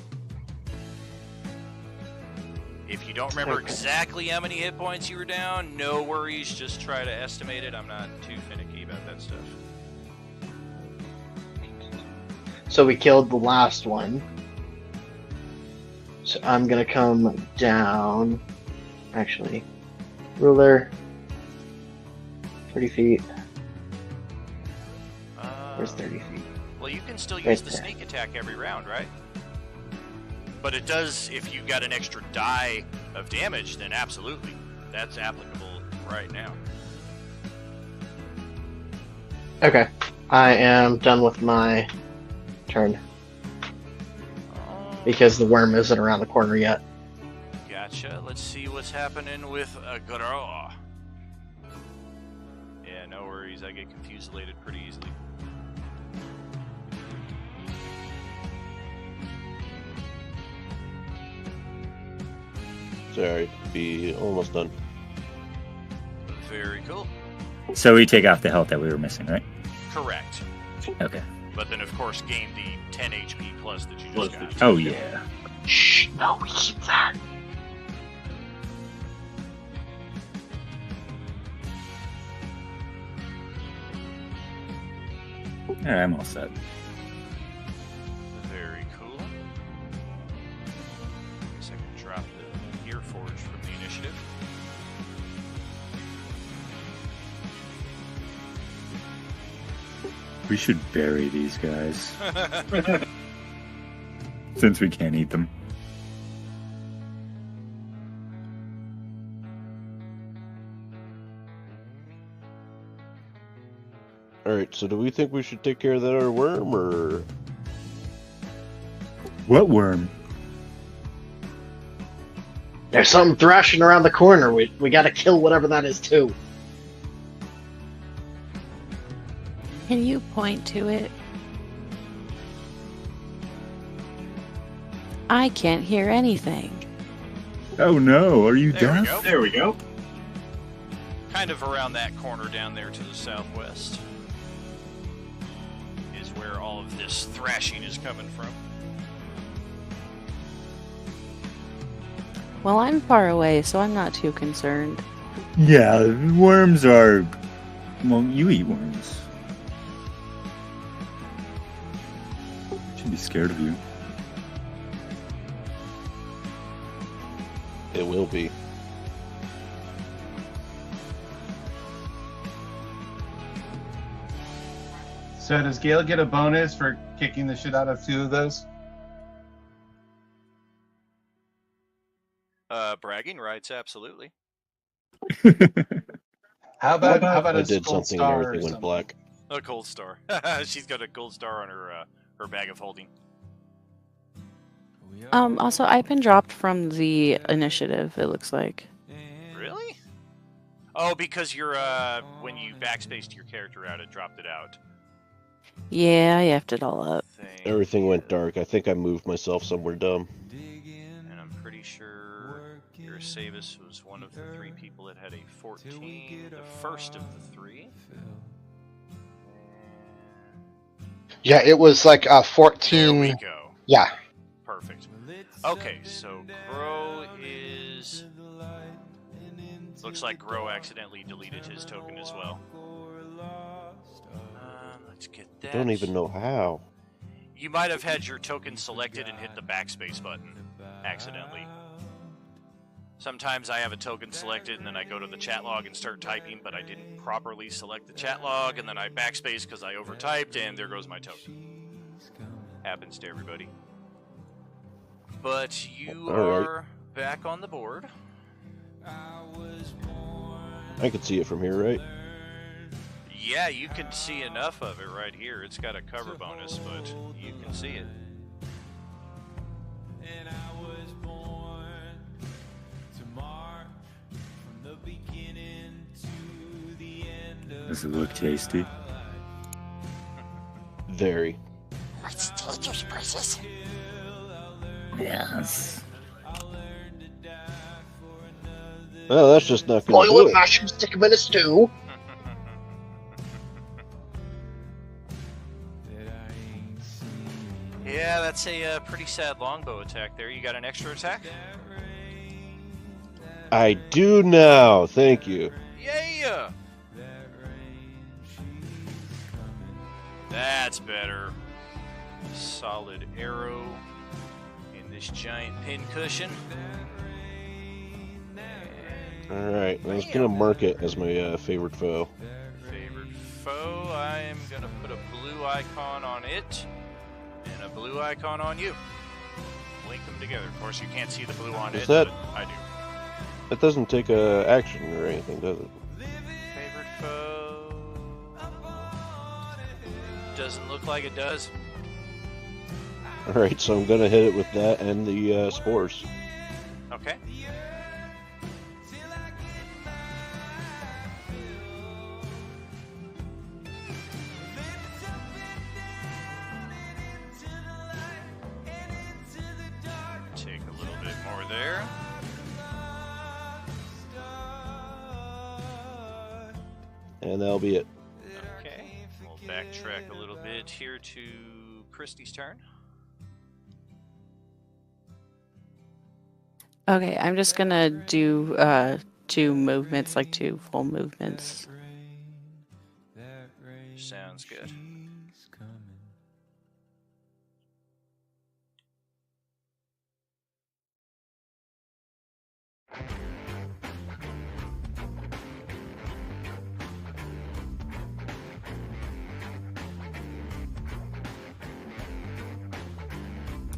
If you don't remember exactly how many hit points you were down, no worries, just try to estimate it. I'm not too finicky about that stuff. So we killed the last one. So I'm gonna come down. Actually, ruler. 30 feet. Where's 30 feet? Well, you can still Right use the there. sneak attack every round, right? But it does, if you got an extra die of damage, then absolutely. That's applicable right now. Okay. I am done with my turn. Because the worm isn't around the corner yet. Gotcha. Let's see what's happening with Grow. Yeah, no worries. I get confused-lated pretty easily. Sorry, be almost done. Very cool. So we take off the health that we were missing, right? Correct. Okay. But then, of course, gain the 10 HP plus that you just got. Oh yeah. Shh, no, we keep that. Alright, I'm all set. Very cool. Guess I can drop the Gear Forge from the initiative. We should bury these guys. Since we can't eat them. Alright, so do we think we should take care of that other worm, or... What worm? There's something thrashing around the corner. We gotta kill whatever that is too. Can you point to it? I can't hear anything. Oh no, are you There we deaf? go. There we go. Kind of around that corner down there to the southwest is where all of this thrashing is coming from. Well, I'm far away, so I'm not too concerned. Yeah, worms are... Well, you eat worms. Should be scared of you. It will be. So does Gale get a bonus for kicking the shit out of 2 of those? Bragging rights, absolutely. How about I a did gold something and star or everything went something? black. A gold star. She's got a gold star on her bag of holding. Also, I've been dropped from the initiative, it looks like. Really? Oh, because you're when you backspaced your character out, it dropped it out. Yeah, I effed it all up. Everything went dark. I think I moved myself somewhere dumb. And I'm pretty sure Irasavis was one of the 3 people that had a 14, the first of the 3. Yeah, it was like 14. There we go. Yeah. Perfect. Okay, so Grow is... Looks like Grow accidentally deleted his token as well. Let's get that. Don't even know how. You might have had your token selected and hit the backspace button accidentally. Sometimes I have a token selected and then I go to the chat log and start typing, but I didn't properly select the chat log, and then I backspace because I overtyped, and there goes my token. Happens to everybody. But you are back on the board. I can see it from here, right? Yeah, you can see enough of it right here. It's got a cover bonus, but you can see it. Does it look tasty? Very. Let's take your precious. Yes. Oh, that's just not gonna Boil do and it. mash 'em, stick 'em in a stew. Yeah, that's a pretty sad longbow attack there. You got an extra attack? I do now. Thank you. Yeah! That's better. Solid arrow in this giant pin cushion. All right, I was gonna mark it as my favorite foe. Favorite foe, I I'm gonna put a blue icon on it and a blue icon on you. Link them together. Of course, you can't see the blue on Is it, that- but I do. That doesn't take a action or anything, does it? Favorite foe. Doesn't look like it does. Alright, so I'm gonna hit it with that and the spores. Okay. Take a little bit more there. And that'll be it. Okay. We'll backtrack a little bit here to Christy's turn. Okay, I'm just gonna do 2 movements, like 2 full movements. Sounds good.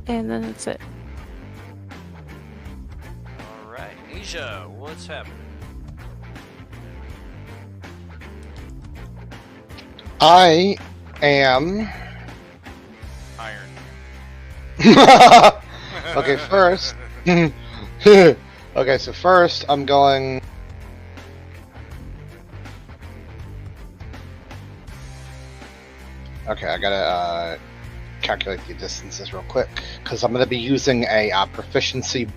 And then that's it. Alright, Asia, what's happening? I am. Iron. Okay, first. Okay, so first I'm going. Okay, I gotta calculate the distances real quick because I'm gonna be using a proficiency.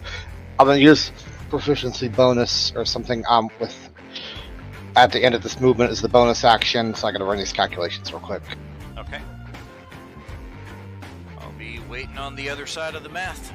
I'm gonna use proficiency bonus or something with at the end of this movement is the bonus action, so I gotta run these calculations real quick. Okay. I'll be waiting on the other side of the math.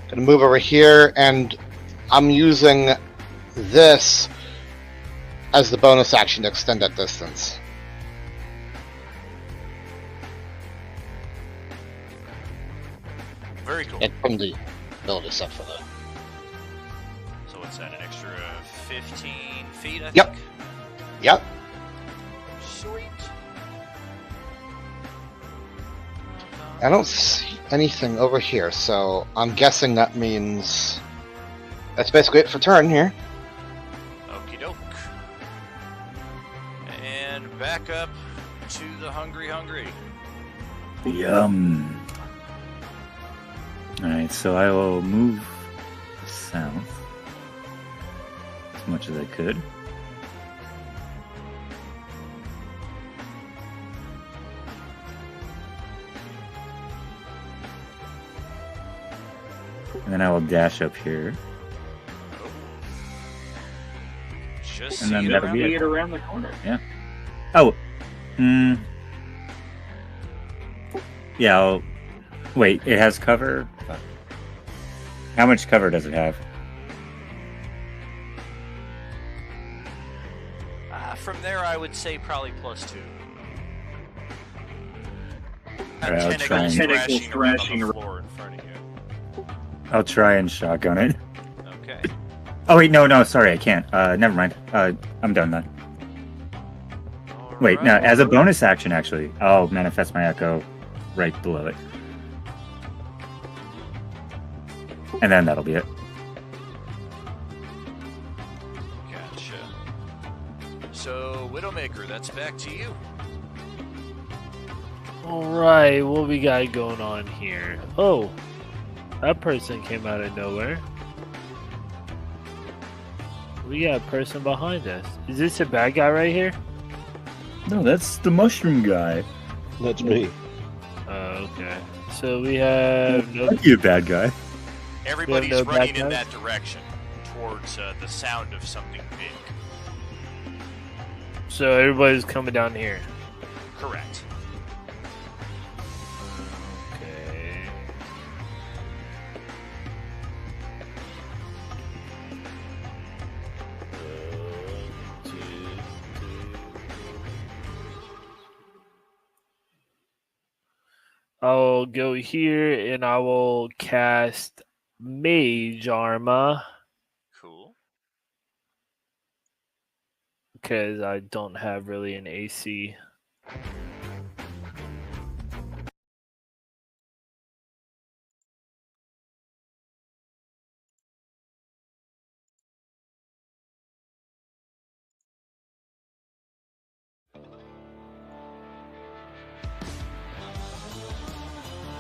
Gonna move over here, and I'm using this as the bonus action to extend that distance. Very cool. And from the ability set for that. So what's that, an extra 15 feet, I Yep. think? Yep. Sweet. I don't see anything over here, so I'm guessing that means that's basically it for turn here. Okie doke. And back up to the Hungry. Yum. Alright, so I will move south as much as I could. And then I will dash up here. Just And then see it that'll around be the it. around the corner. Yeah. Oh. Yeah, I'll... Wait, it has cover? How much cover does it have? From there, I would say probably +2. Alright, I'll try and... Tentacles thrashing around the floor in front of you. I'll try and shotgun it. Okay. Oh wait, no, sorry, I can't. Never mind. I'm done then. Wait, no, as a bonus action, actually, I'll manifest my echo right below it. And then that'll be it. Gotcha. So, Widowmaker, that's back to you. Alright, what we got going on here? Oh, that person came out of nowhere. We got a person behind us. Is this a bad guy right here? No, that's the mushroom guy. That's me. Oh, okay. So we have no... You bad guy. Everybody's no bad running in guys? that direction, towards the sound of something big. So everybody's coming down here. Correct. Okay. I'll go here and I will cast Mage Armor. Cool. Because I don't have really an AC.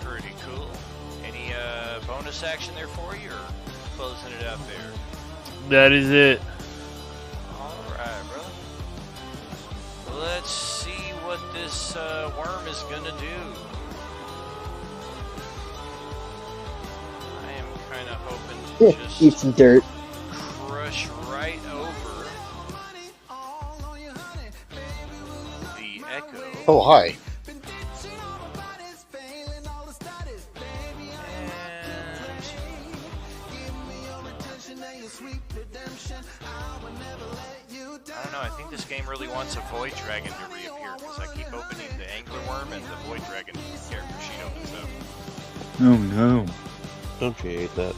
Pretty cool. Any bonus action there for you, or closing it out there? That is it. Alright, brother. Let's see what this worm is gonna do. I am kind of hoping to just Eat some dirt. crush right over the echo. Oh, hi. I don't know, I think this game really wants a Void Dragon to reappear, because I keep opening the Angler Worm and the Void Dragon character sheet opens up. Oh no. Don't you hate that?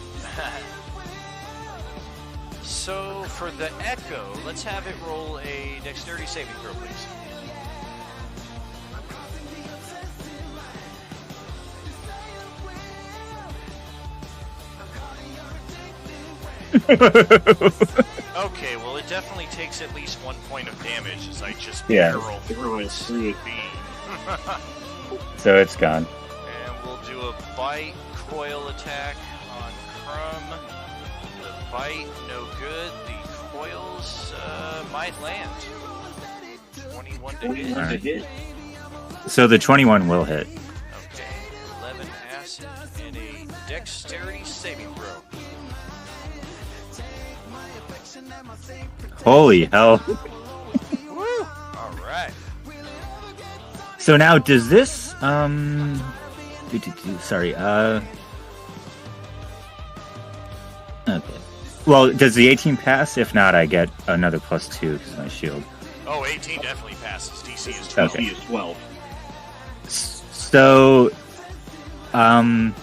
So, for the Echo, let's have it roll a Dexterity saving throw, please. Okay, well, it definitely takes at least 1 point of damage as I just barrel through its beam. So it's gone. And we'll do a bite coil attack on Crumb. The bite, no good. The coils might land. 21 to hit. Alright. So the 21 will hit. Okay, 11 acid and a Dexterity saving throw. Holy hell. Woo! Alright. So now does this sorry, okay. Well, does the 18 pass? If not, I get another +2 because my shield. Oh, 18 definitely passes. DC is 12. Okay. He is 12. So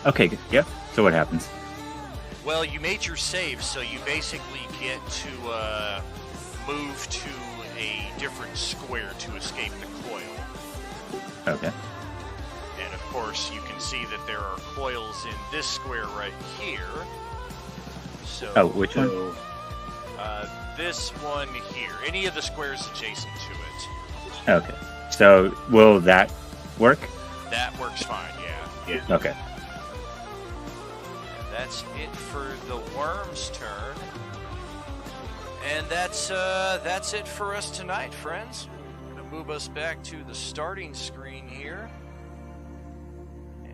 okay, yep. So what happens? Well, you made your save, so you basically get to move to a different square to escape the coil. Okay. And of course, you can see that there are coils in this square right here. So, Oh, which one? This one here. Any of the squares adjacent to it. Okay. So will that work? That works fine, yeah. Okay. That's it for the worm's turn. And that's it for us tonight, friends. Gonna move us back to the starting screen here.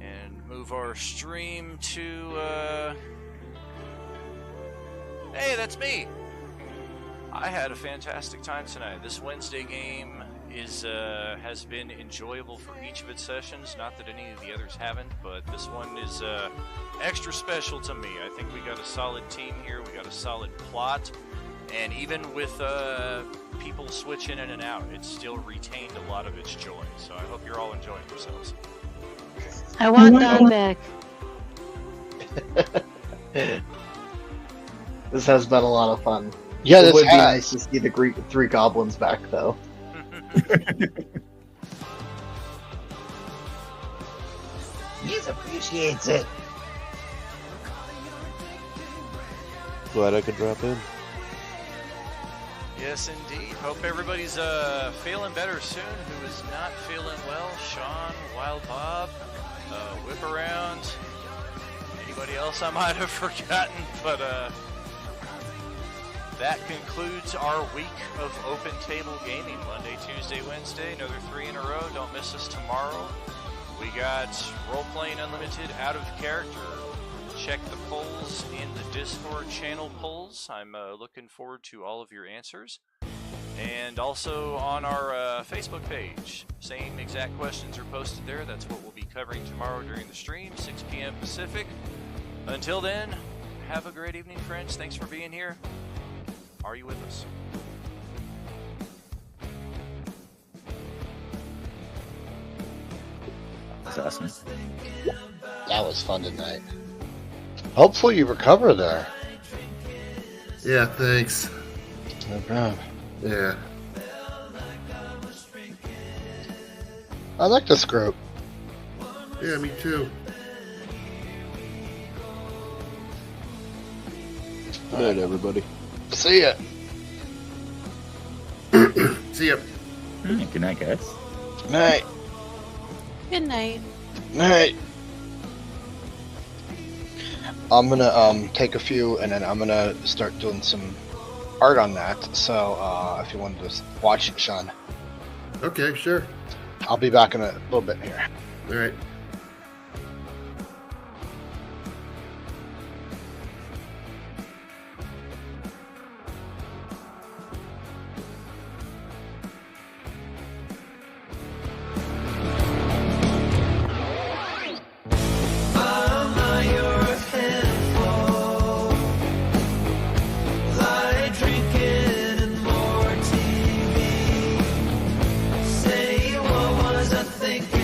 And move our stream to hey, that's me! I had a fantastic time tonight. This Wednesday game has been enjoyable for each of its sessions. Not that any of the others haven't, but this one is extra special to me. I think we got a solid team here. We got a solid plot, and even with people switching in and out, it still retained a lot of its joy. So I hope you're all enjoying yourselves. I want Don back. This has been a lot of fun. Yeah, It this would be has. nice to see the three goblins back, though. He appreciates it. Glad I could drop in. Yes, indeed. Hope everybody's feeling better soon. Who is not feeling well? Sean, Wild Bob, Whip Around. Anybody else I might have forgotten? But that concludes our week of Open Table Gaming. Monday, Tuesday, Wednesday. Another 3 in a row. Don't miss us tomorrow. We got Role Playing Unlimited Out of Character. Check the polls in the Discord channel polls. I'm looking forward to all of your answers. And also on our Facebook page. Same exact questions are posted there. That's what we'll be covering tomorrow during the stream, 6 p.m. Pacific. Until then, have a great evening, friends. Thanks for being here. Are you with us? was awesome. That was fun tonight. Hopefully you recover there. Yeah, thanks. No problem. Yeah. I like this group. Yeah, me too. Good night, everybody. See ya. See ya. Good night, guys. Night. Good night. Night. I'm gonna take a few, and then I'm gonna start doing some art on that. So if you wanted to watch it, Sean. Okay, sure. I'll be back in a little bit here. All right. Say, what was I thinking?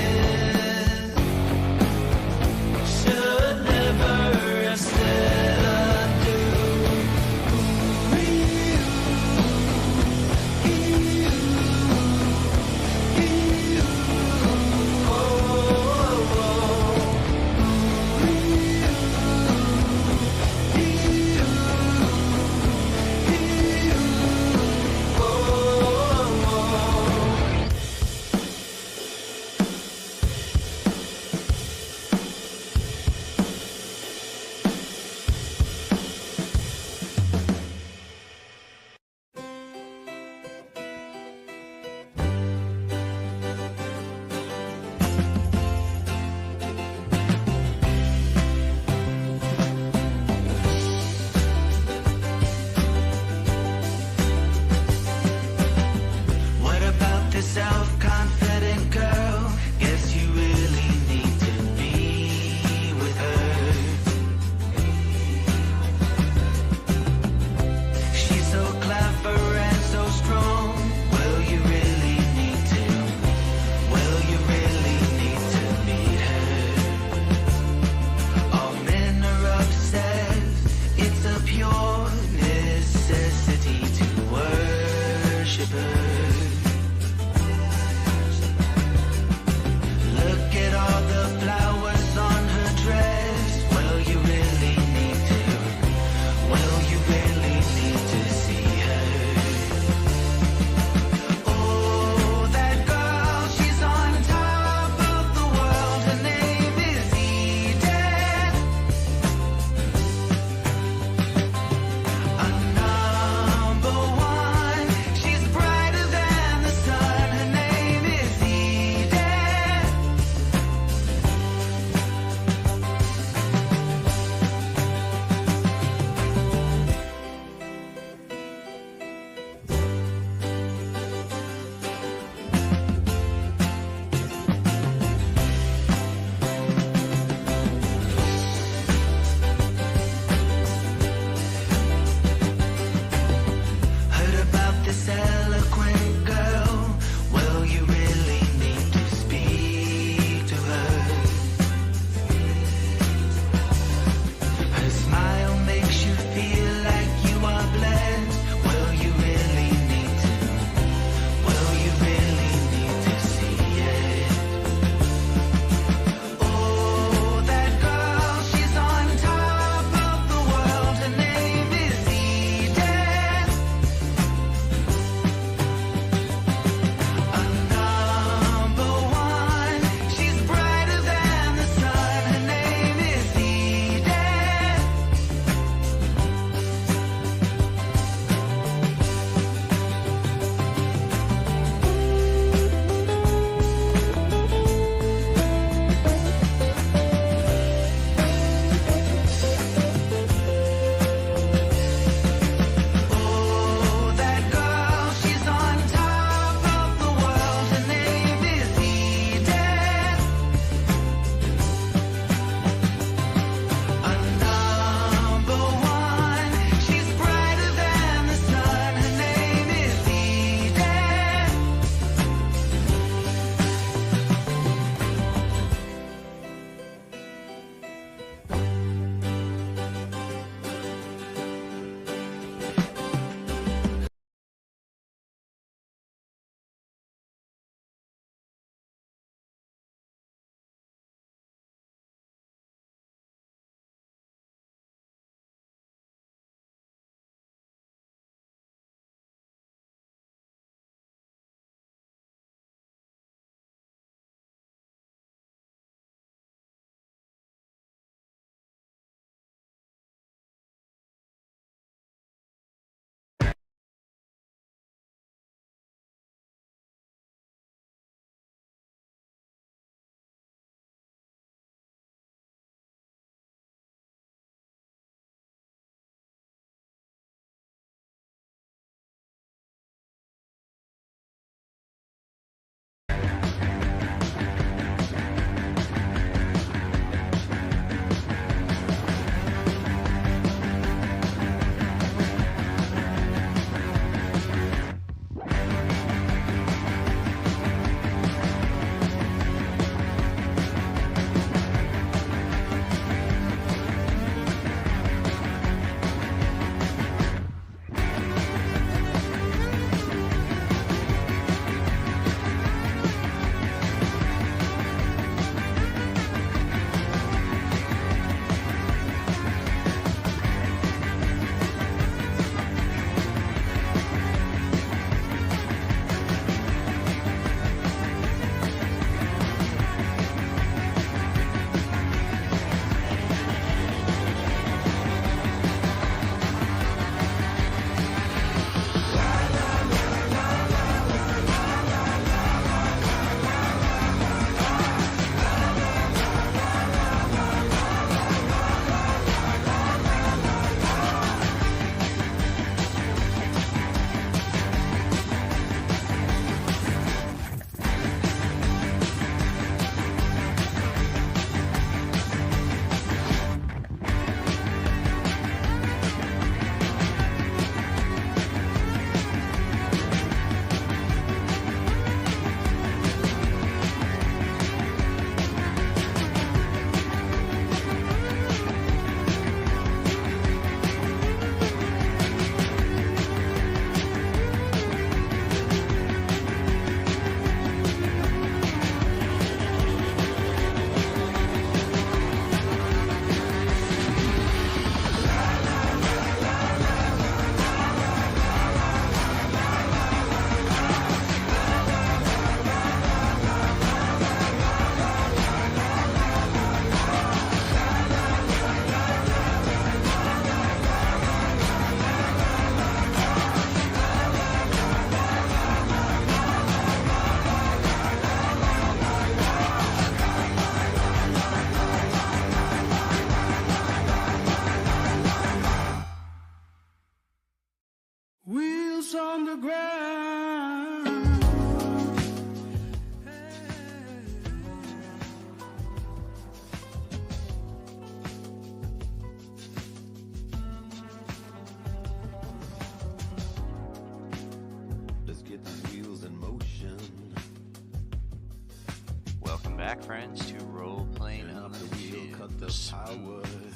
back, friends, to Role Playing Unlimited, the smooth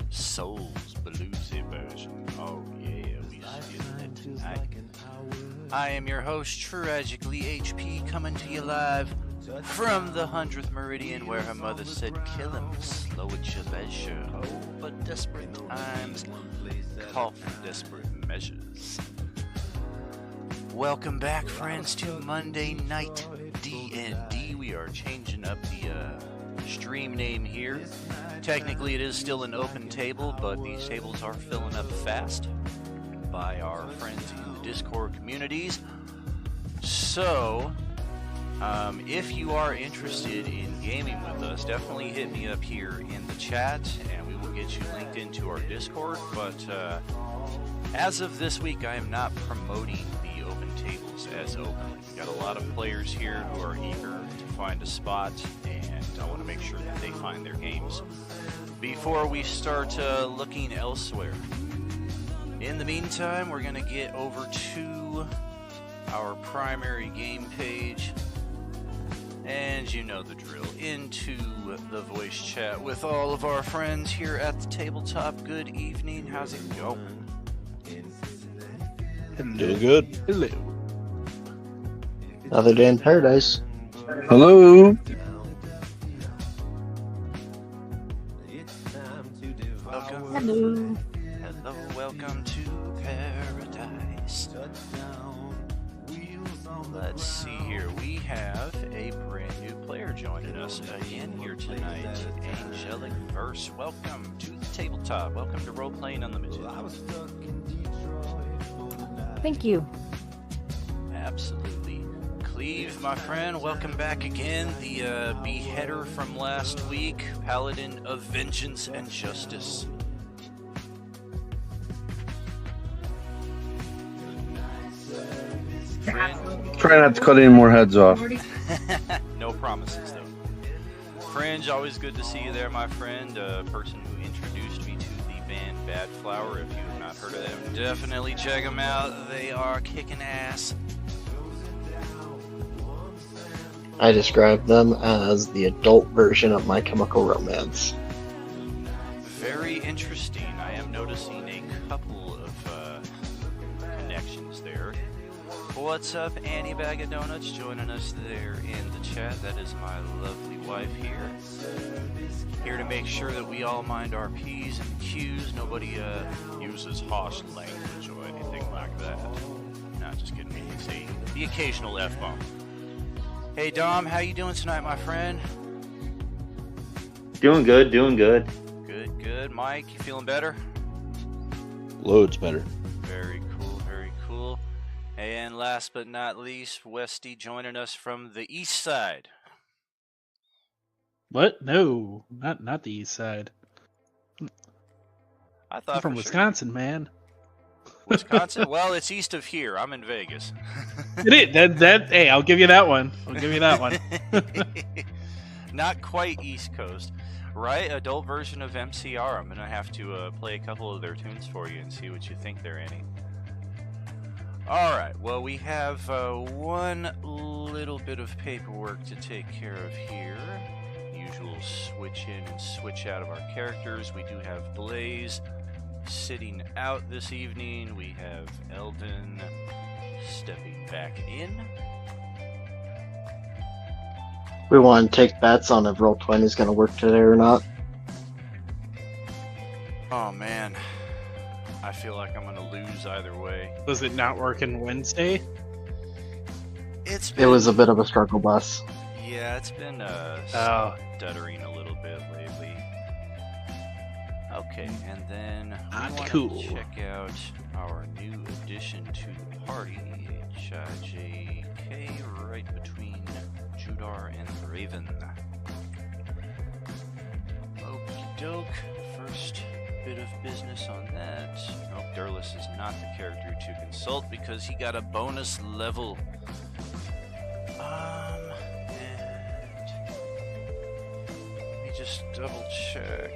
Souls Bluesy version. Oh yeah, we feeling it tonight. I am your host, Tragically HP, coming to you live from the 100th Meridian, where her mother said, kill him, slow at your leisure. Oh, but desperate times call for desperate measures. Welcome back, friends, to Monday Night D&D. We are changing up the stream name here. Technically, it is still an open table, but these tables are filling up fast by our friends in the Discord communities. So, if you are interested in gaming with us, definitely hit me up here in the chat, and we will get you linked into our Discord. But as of this week, I am not promoting the open tables as open. We've got a lot of players here who are eager to find a spot, and I want to make sure that they find their games before we start looking elsewhere. In the meantime, we're going to get over to our primary game page, and you know the drill, into the voice chat with all of our friends here at the tabletop. Good evening, how's it going? Doing good. Hello. Another day in paradise. Hello. Welcome. Hello. Hello, welcome to paradise. Let's see here. We have a brand new player joining us again here tonight. Angelic Verse. Welcome to the tabletop. Welcome to Role Playing Unlimited. Thank you. Absolutely. Cleve, my friend, welcome back again. The beheader from last week, Paladin of Vengeance and Justice. Try not to cut any more heads off. No promises, though. Fringe, always good to see you there, my friend. A person who introduced me to the band Bad Flower. If you have not heard of them, definitely check them out. They are kicking ass. I describe them as the adult version of My Chemical Romance. Very interesting. I am noticing a couple of connections there. What's up, Annie Bag of Donuts, joining us there in the chat. That is my lovely wife here. Here to make sure that we all mind our P's and Q's. Nobody uses harsh language or anything like that. Nah, just kidding. We can say the occasional F-bomb. Hey, Dom, how you doing tonight, my friend? Doing good, doing good. Good, good. Mike, you feeling better? Loads better. Very cool, very cool. And last but not least, Westy joining us from the east side. What? No, not the east side. I thought I'm from Wisconsin, man. Wisconsin? Well, it's east of here. I'm in Vegas. It is. Hey, I'll give you that one. I'll give you that one. Not quite East Coast. Right? Adult version of MCR. I'm going to have to play a couple of their tunes for you and see what you think there, Annie. Alright, well, we have one little bit of paperwork to take care of here. Usual switch in and switch out of our characters. We do have Blaze sitting out this evening. We have Eldon stepping back in. We want to take bets on if Roll20 is going to work today or not. Oh man, I feel like I'm going to lose either way. Was it not working Wednesday? It was a bit of a struggle bus. Yeah, it's been stuttering a little bit lately. Okay, and then we want to check out our new addition to the party, HIJK, right between Judar and Raven. Okie doke, first bit of business on that. Nope, Durlus is not the character to consult because he got a bonus level. And let me just double check.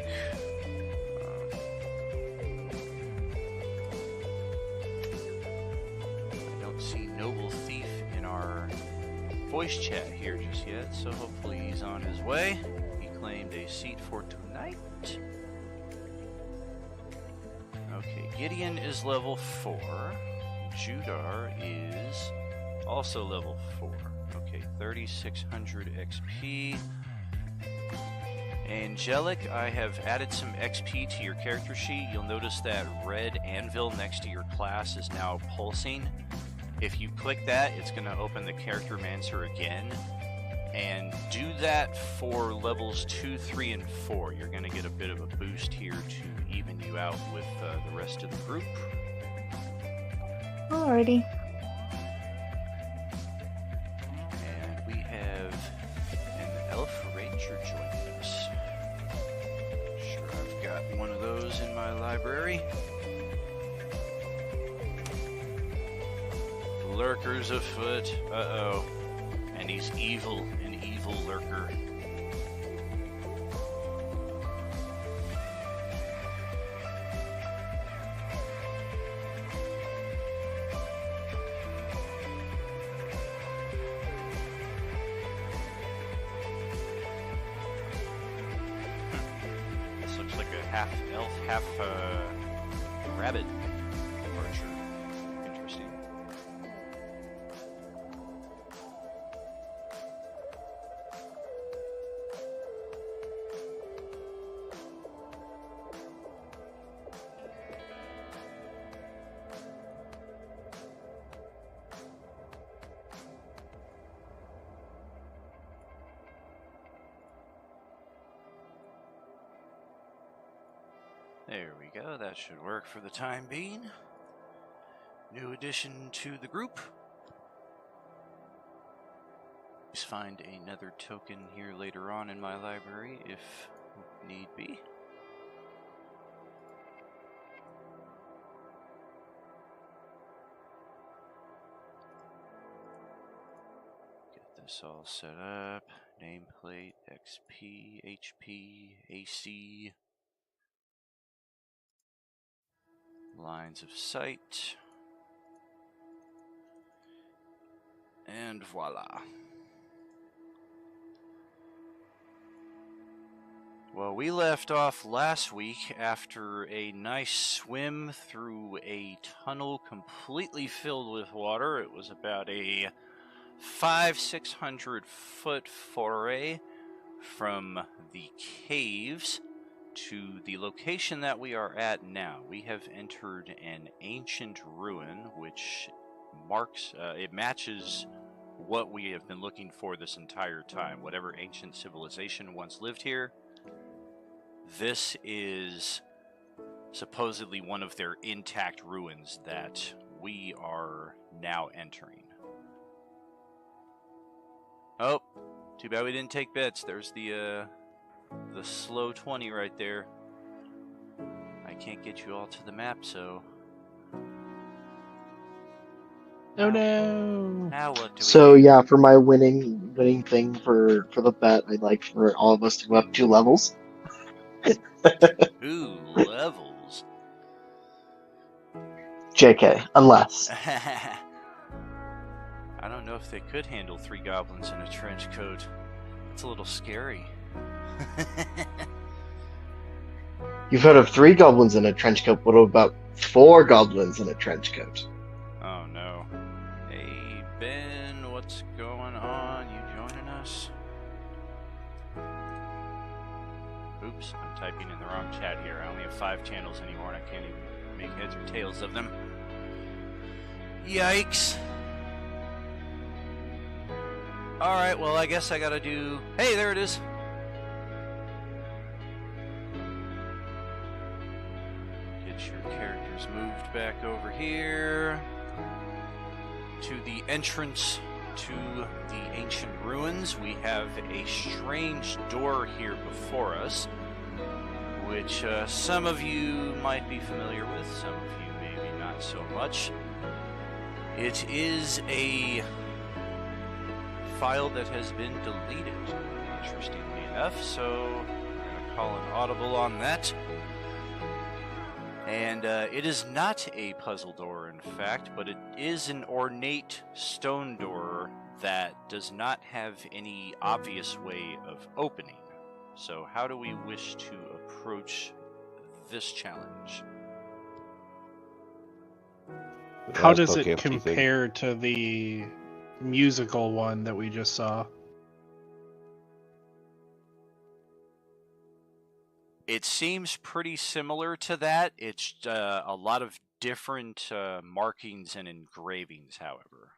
voice chat here just yet, so hopefully he's on his way. He claimed a seat for tonight. Okay, Gideon is level 4. Judar is also level 4. Okay, 3600 XP. Angelic, I have added some XP to your character sheet. You'll notice that red anvil next to your class is now pulsing. If you click that, it's going to open the Character Mancer again. And do that for levels 2, 3, and 4. You're going to get a bit of a boost here to even you out with the rest of the group. Alrighty. And we have an Elf Ranger joining us. Sure, I've got one of those in my library. Lurkers afoot. Uh-oh. And he's evil, an evil lurker. This looks like a half elf, half rabbit archer. Interesting. There we go, that should work for the time being. New addition to the group. Please find another token here later on in my library if need be. Get this all set up. Nameplate, XP, HP, AC. Lines of sight. And voila. Well, we left off last week after a nice swim through a tunnel completely filled with water. It was about a 500-600 foot foray from the caves to the location that we are at now. We have entered an ancient ruin, which marks, it matches what we have been looking for this entire time. Whatever ancient civilization once lived here, this is supposedly one of their intact ruins that we are now entering. Oh, too bad we didn't take bets. There's the slow 20 right there. I can't get you all to the map, so... Oh no! Now what do we So yeah, for my winning thing for the bet, I'd like for all of us to go up 2 levels. Ooh, levels. JK, unless. I don't know if they could handle 3 goblins in a trench coat. It's a little scary. You've heard of 3 goblins in a trench coat. What about 4 goblins in a trench coat? Oh no. Hey Ben, what's going on? You joining us? Oops, I'm typing in the wrong chat here. I only have 5 channels anymore and I can't even make heads or tails of them. Yikes. Alright, well I guess I gotta do... Hey, there it is! Get your characters moved back over here to the entrance to the ancient ruins. We have a strange door here before us, which some of you might be familiar with, some of you maybe not so much. It is a file that has been deleted, interestingly enough, so we're going to call an audible on that. And it is not a puzzle door, in fact, but it is an ornate stone door that does not have any obvious way of opening. So how do we wish to approach this challenge? How does it compare to the musical one that we just saw? It seems pretty similar to that. It's a lot of different markings and engravings, however.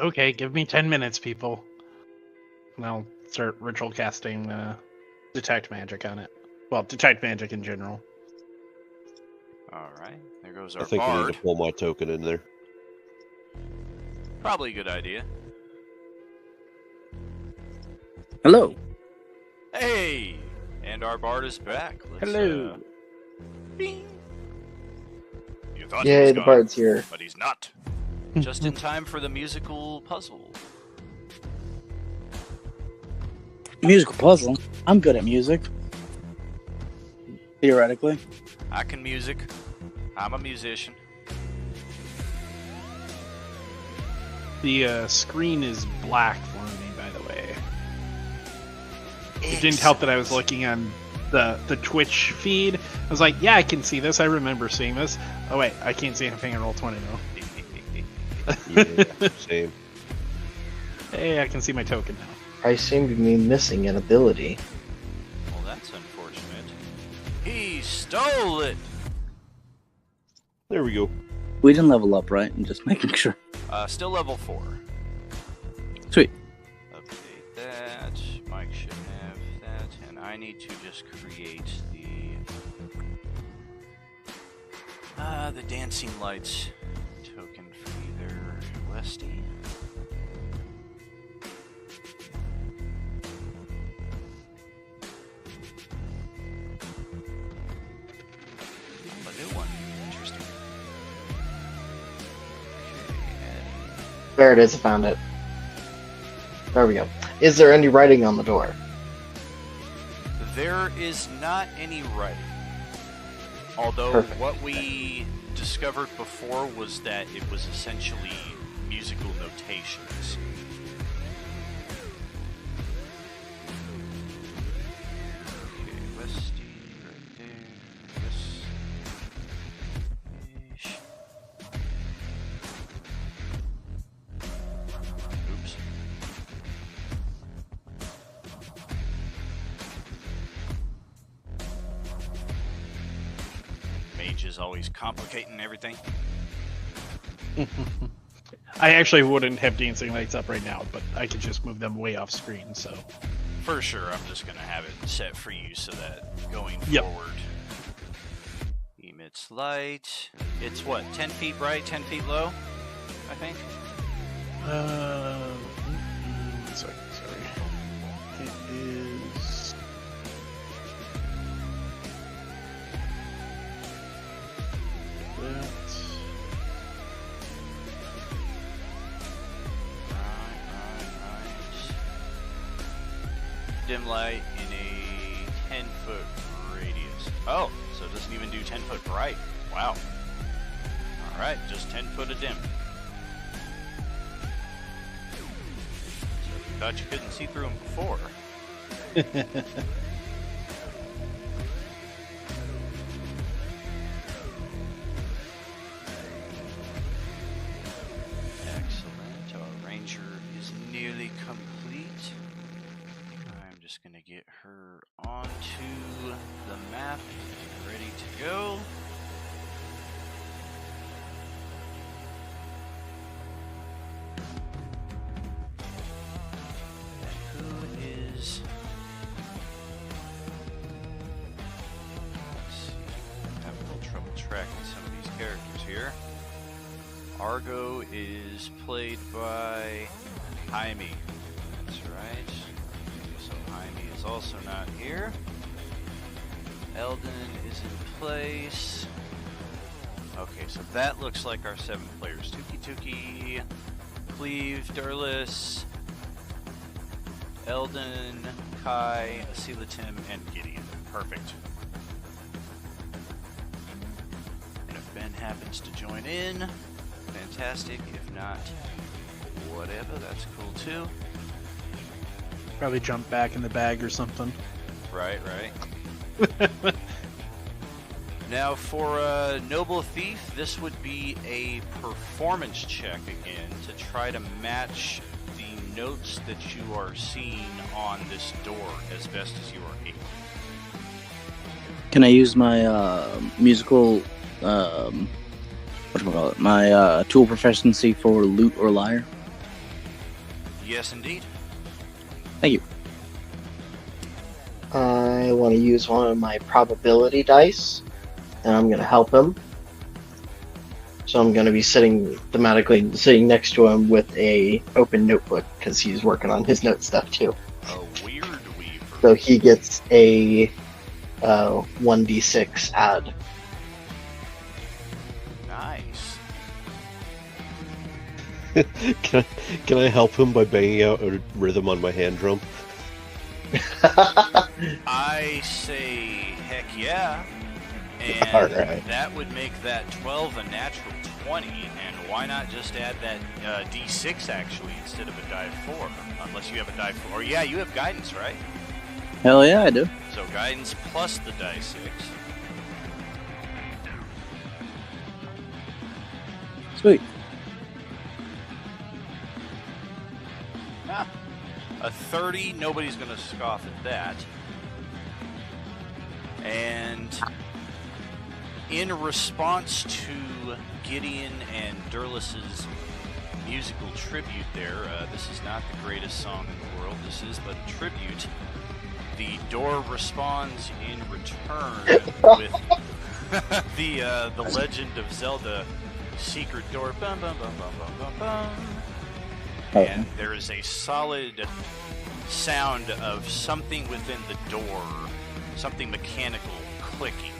Okay, give me 10 minutes, people. And I'll start ritual casting Detect Magic on it. Well, Detect Magic in general. Alright, there goes I our think I need bard. to pull my token in there. Probably a good idea. Hello. Hey! And our bard is back. Let's, Hello. Bing. You thought Yay, he was the gone, bard's here. but he's not. Just in time for the musical puzzle. Musical puzzle. I'm good at music. Theoretically. I can music. I'm a musician. The screen is black for me, by the way. It didn't help that I was looking on the Twitch feed. I was like, yeah, I can see this. I remember seeing this. Oh, wait, I can't see anything in Roll20 though. Yeah, same. Hey, I can see my token now. I seem to be missing an ability. Well, that's unfortunate. He stole it! There we go. We didn't level up, right? I'm just making sure. Still level 4. Sweet. Update that. Mike should have that. And I need to just create the dancing lights token for either Westy. A new one. Interesting. There it is, I found it. There we go. Is there any writing on the door? There is not any writing. Although Perfect. what we discovered before was that it was essentially musical notations. Okay, Westy right there. Yes. Oops. Mage is always complicating everything. I actually wouldn't have dancing lights up right now, but I could just move them way off screen, so. For sure, I'm just going to have it set for you so that going Yep. forward, emits light. It's what, 10 feet bright, 10 feet low, I think? Sorry. It is. That. Dim light in a 10-foot radius. Oh, so it doesn't even do 10-foot bright. Wow. Alright, just 10 foot of dim. So if you thought you couldn't see through them before. Excellent. Our ranger is nearly complete. I'm just going to get her onto the map, ready to go. Who is... Let's see. I have a little trouble tracking some of these characters here. Argo is played by Jaime. That's right. So Jaime is also not here. Eldon is in place. Okay, so that looks like our 7 players. Tuki, Cleve, Durlis, Eldon, Kai, Asila Tim, and Gideon. Perfect. And if Ben happens to join in, fantastic. If not, whatever, that's cool too. Probably jump back in the bag or something. Right. Now for Noble Thief, this would be a performance check again to try to match the notes that you are seeing on this door as best as you are able. Can I use my musical, whatchamacallit, my tool proficiency for lute or lyre? Yes, indeed. Thank you. I want to use one of my probability dice, and I'm going to help him. So I'm going to be thematically sitting next to him with a open notebook, because he's working on his note stuff too. A weird weaver. So he gets a 1d6 add. Nice. Can I help him by banging out a rhythm on my hand drum? I say heck yeah. And Alright. that would make that 12 a natural 20, and why not just add that D6 actually instead of a die 4? Unless you have a die 4. Or yeah, you have guidance, right? Hell yeah, I do. So guidance plus the die 6. Sweet. Ah, a 30, nobody's going to scoff at that. And in response to Gideon and Durlis's musical tribute there, this is not the greatest song in the world, this is but a tribute. The door responds in return with the Legend of Zelda secret door. Bum, bum, bum, bum, bum, bum, bum. And there is a solid sound of something within the door, something mechanical clicking.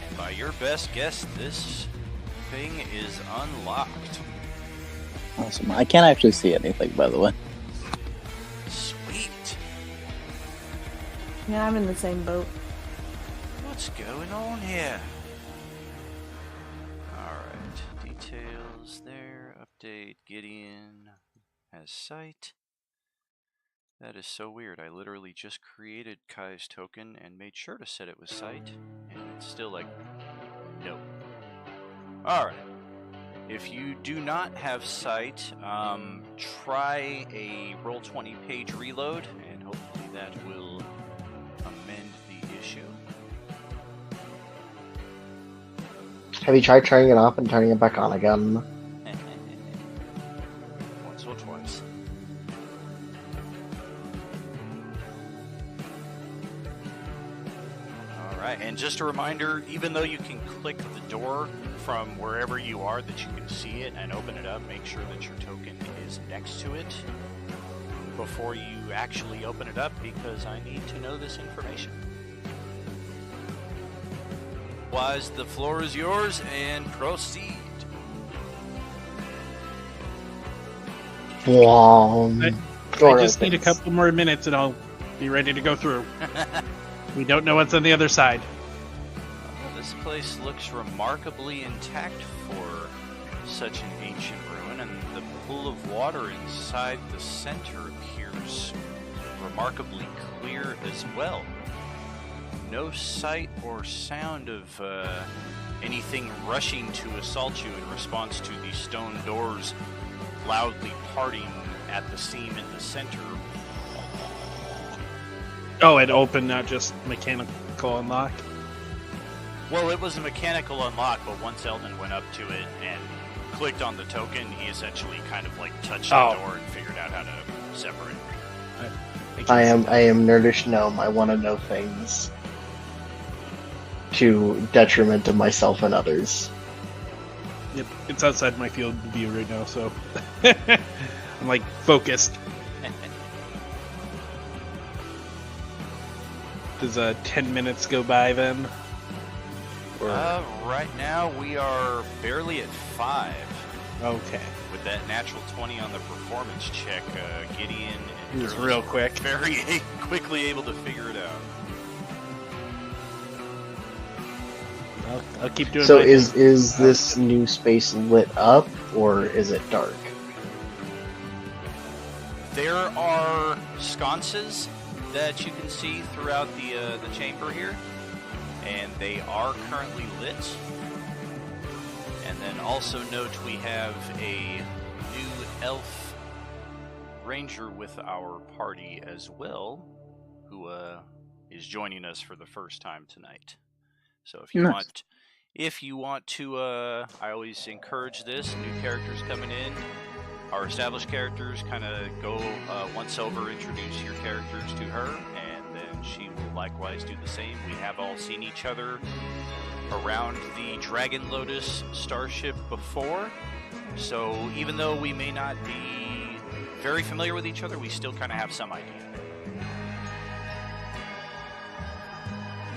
And by your best guess, this thing is unlocked. Awesome. I can't actually see anything, by the way. Sweet. Yeah, I'm in the same boat. What's going on here? Alright, details there. Update, Gideon has sight. That is so weird. I literally just created Kai's token and made sure to set it with sight, and it's still like, nope. Alright. If you do not have sight, try a Roll20 page reload, and hopefully that will amend the issue. Have you tried turning it off and turning it back on again? Once or twice. Alright, and just a reminder, even though you can click the door from wherever you are that you can see it and open it up, make sure that your token is next to it before you actually open it up, because I need to know this information. Otherwise, the floor is yours, and proceed. I just need a couple more minutes and I'll be ready to go through. We don't know what's on the other side. This place looks remarkably intact for such an ancient ruin, and the pool of water inside the center appears remarkably clear as well. No sight or sound of anything rushing to assault you in response to the stone doors loudly parting at the seam in the center. Oh, it opened, not just mechanical unlock? Well, it was a mechanical unlock, but once Eldon went up to it and clicked on the token, he essentially kind of like touched the door and figured out how to separate. I am nerdish gnome. I want to know things to detriment of myself and others. Yep, it's outside my field of view right now, so I'm like focused. Does 10 minutes go by then? Or... right now we are barely at 5. Okay. with that natural 20 on the performance check, Gideon and He was Durlus real were quick. very quickly able to figure it out. I'll keep doing. So my is thing. this new space lit up or is it dark? There are sconces that you can see throughout the chamber here, and they are currently lit. And then also note we have a new elf ranger with our party as well, who is joining us for the first time tonight. So if you Nice. want to, I always encourage this. New characters coming in. Our established characters kind of go once over, introduce your characters to her, and then she will likewise do the same. We have all seen each other around the Dragon Lotus starship before, so even though we may not be very familiar with each other, we still kind of have some idea.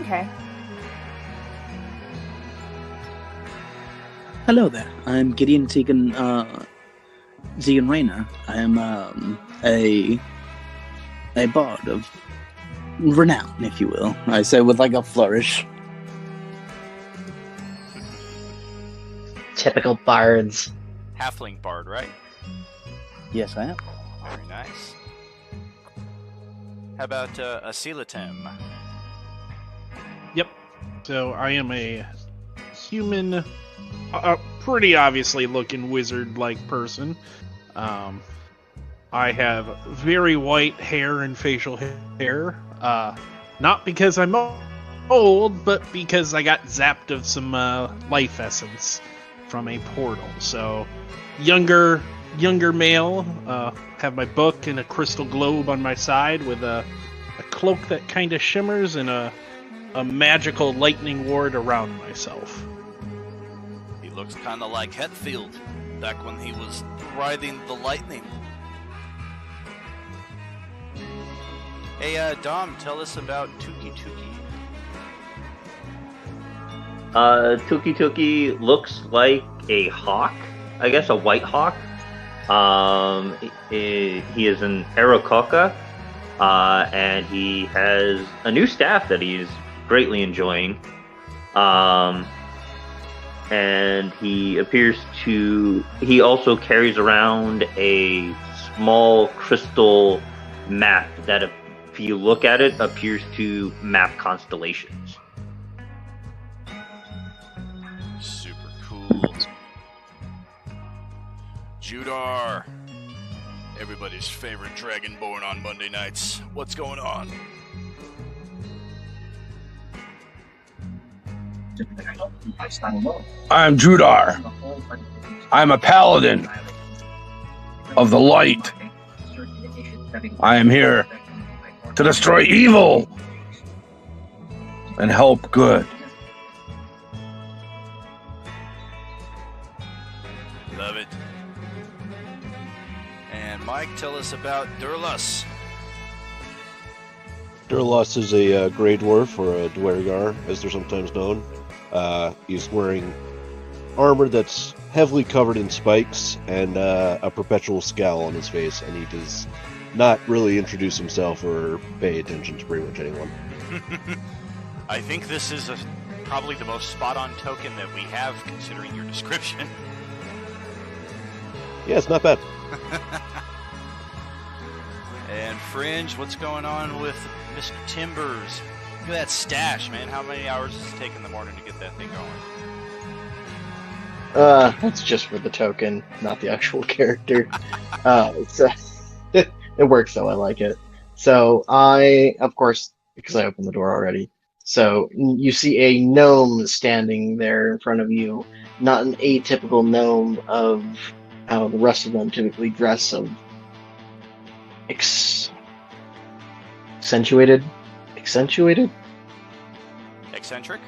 Okay. Hello there. I'm Gideon Tegan Rayner. I am a bard of renown, if you will. I say with like a flourish. Typical bards. Halfling bard, right? Yes, I am. Very nice. How about Asilatem? Yep. So I am a human, pretty obviously looking wizard-like person. I have very white hair and facial hair. Not because I'm old, but because I got zapped of some life essence from a portal. So younger male. Have my book and a crystal globe on my side with a cloak that kind of shimmers and a magical lightning ward around myself. He looks kind of like Hetfield back when he was riding the lightning. Hey, Dom, tell us about Tuki Tuki. Tuki Tuki looks like a hawk, I guess a white hawk. He is an Aarakocra, and he has a new staff that he's greatly enjoying. And he also carries around a small crystal map that, if you look at it, appears to map constellations. Super cool. Judar, everybody's favorite dragonborn on Monday nights. What's going on? I'm Judar. I'm a paladin of the light. I am here to destroy evil and help good. Love it. And Mike, tell us about Durlus. Durlus is a Grey Dwarf, or a Dwergar, as they're sometimes known. He's wearing armor that's heavily covered in spikes and a perpetual scowl on his face, and he does not really introduce himself or pay attention to pretty much anyone. I think this is probably the most spot-on token that we have, considering your description. Yeah, it's not bad. And Fringe, what's going on with Mr. Timbers? Look at that stash, man. How many hours does it take in the morning to get that thing going? That's just for the token, not the actual character. It works though, I like it. So I, of course, because I opened the door already, so you see a gnome standing there in front of you, not an atypical gnome of how the rest of them typically dress, of accentuated? Eccentric? Eccentric,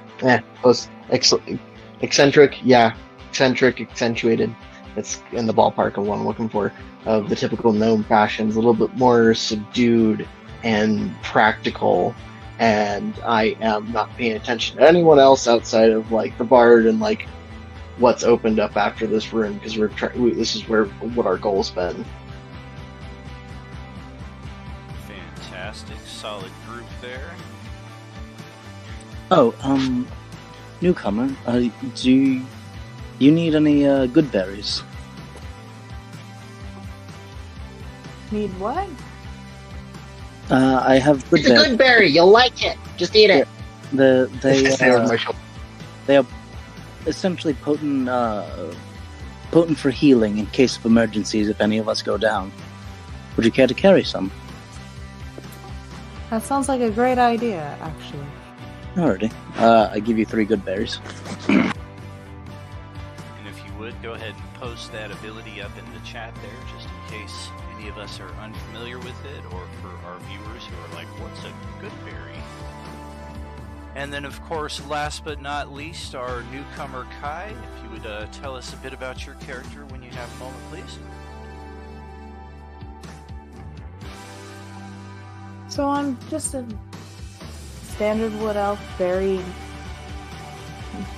yeah. Eccentric, accentuated. It's in the ballpark of what I'm looking for. Of the typical gnome fashions, a little bit more subdued and practical. And I am not paying attention to anyone else outside of like the bard and like what's opened up after this room because this is what our goal's been. Fantastic, solid group there. Oh, newcomer, do you need any good berries? Need what? I have good It's a good berry. You'll like it. Just eat it. They are essentially potent for healing in case of emergencies if any of us go down. Would you care to carry some? That sounds like a great idea, actually. Alrighty. I give you 3 good berries. And if you would, go ahead and post that ability up in the chat there, just in case any of us are unfamiliar with it, or for our viewers who are like, what's a good berry? And then, of course, last but not least, our newcomer Kai. If you would tell us a bit about your character when you have a moment, please. So I'm just a standard wood elf, very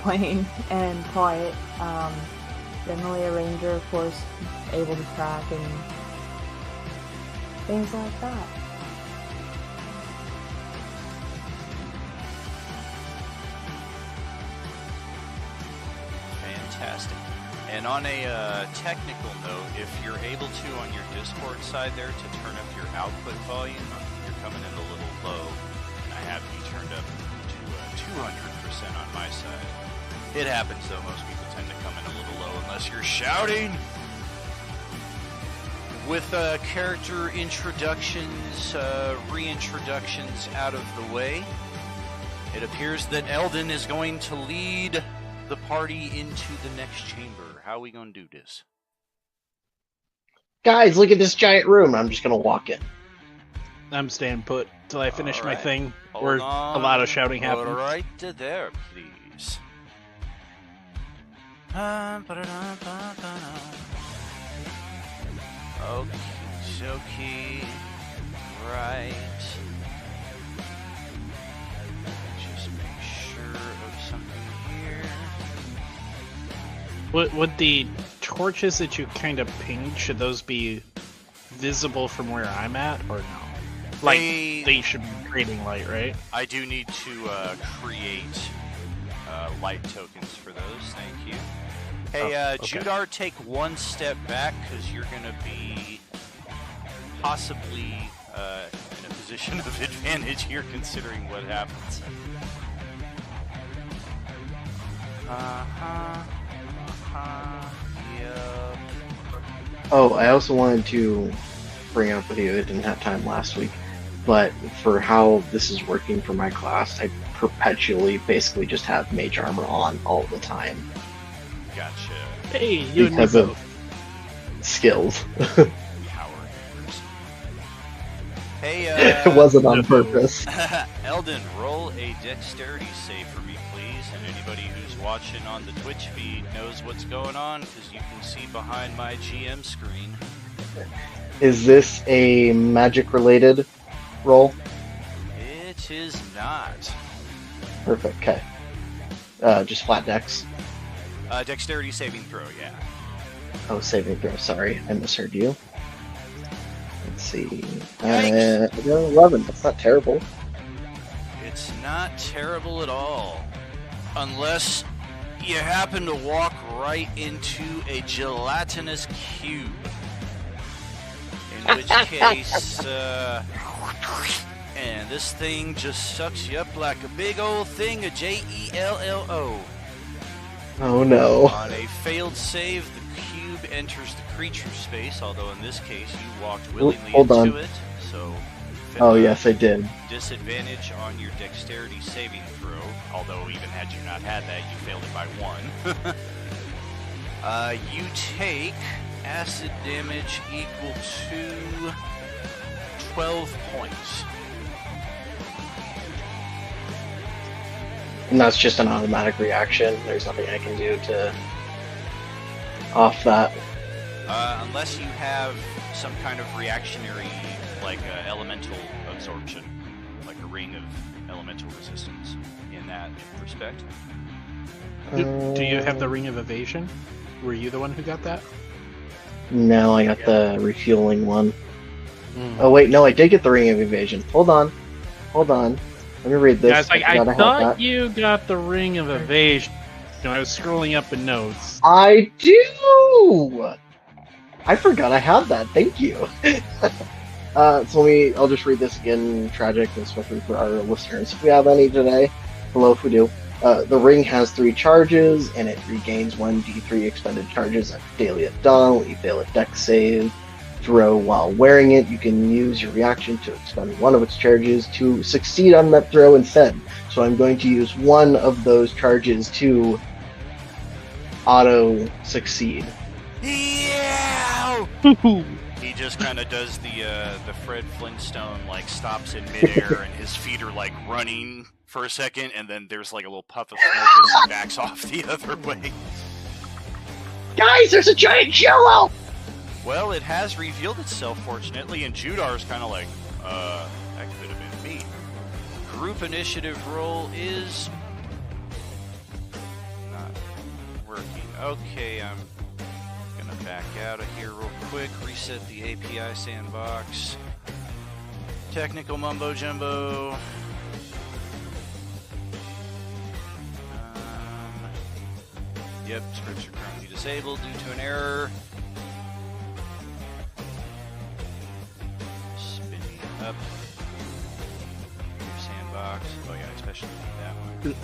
plain and quiet. Generally a ranger, of course, able to track and things like that. Fantastic. And on a technical note, if you're able to, on your Discord side there, to turn up your output volume, you're coming in a little low. I have you turned up to 200% on my side. It happens though, most people tend to come in a little low unless you're shouting. With character introductions, reintroductions out of the way, it appears that Eldon is going to lead the party into the next chamber. How are we going to do this? Guys, look at this giant room. I'm just going to walk in. I'm staying put till I finish my Alright. thing. Hold Where on. a lot of shouting happens. Right to there, please. Okie right. Just make sure of something here. Would the torches that you kind of pinged, should those be visible from where I'm at, or no? Like, they should be creating light, right? I do need to create light tokens for those, thank you. Hey, okay. Judar, take one step back, because you're going to be possibly in a position of advantage here, considering what happens. Yep. Oh, I also wanted to bring up with you, I didn't have time last week, but for how this is working for my class, I perpetually basically just have mage armor on all the time. Gotcha. Hey, you because of skills. Hey, It wasn't on purpose. Eldon, roll a dexterity save for me, please. And anybody who's watching on the Twitch feed knows what's going on, because you can see behind my GM screen. Is this a magic-related roll? It is not. Perfect, okay. Just flat dex. Dexterity saving throw, yeah. Oh, saving throw, sorry, I misheard you. Let's see. 11, that's not terrible. It's not terrible at all. Unless you happen to walk right into a gelatinous cube. In which case, and this thing just sucks you up like a big old thing of Jello. Oh no. On a failed save, the cube enters the creature space, although in this case you walked willingly hold into on. it. So, Oh, yes, I did. disadvantage on your dexterity saving throw, although even had you not had that, you failed it by 1. You take acid damage equal to 12 points. And that's just an automatic reaction. There's nothing I can do to off that. Unless you have some kind of reactionary, like elemental absorption, like a ring of elemental resistance in that respect. Do you have the Ring of Evasion? Were you the one who got that? No, I got the refueling one. Oh wait, no, I did get the Ring of Evasion. Hold on. Let me read this. Guys, like, I forgot thought had that. you got the Ring of Evasion. I was scrolling up in notes. I do! I forgot I had that. Thank you. I'll just read this again, tragic, especially for our listeners. If we have any today, hello if we do. The ring has 3 charges, and it regains 1d3 expended charges daily at dawn when you fail a dex save. Throw while wearing it, you can use your reaction to expend one of its charges to succeed on that throw instead. So I'm going to use one of those charges to auto succeed. Yeah! He just kind of does the Fred Flintstone, like stops in midair and his feet are like running for a second, and then there's like a little puff of smoke as he backs off the other way. Guys, there's a giant jello! Well, it has revealed itself, fortunately, and Judar's kind of like, that could have been me. Group initiative roll is not working. Okay, I'm gonna back out of here real quick, reset the API sandbox. Technical mumbo jumbo. Yep, scripts are currently disabled due to an error. Spinning up. Sandbox. Oh yeah, especially that one.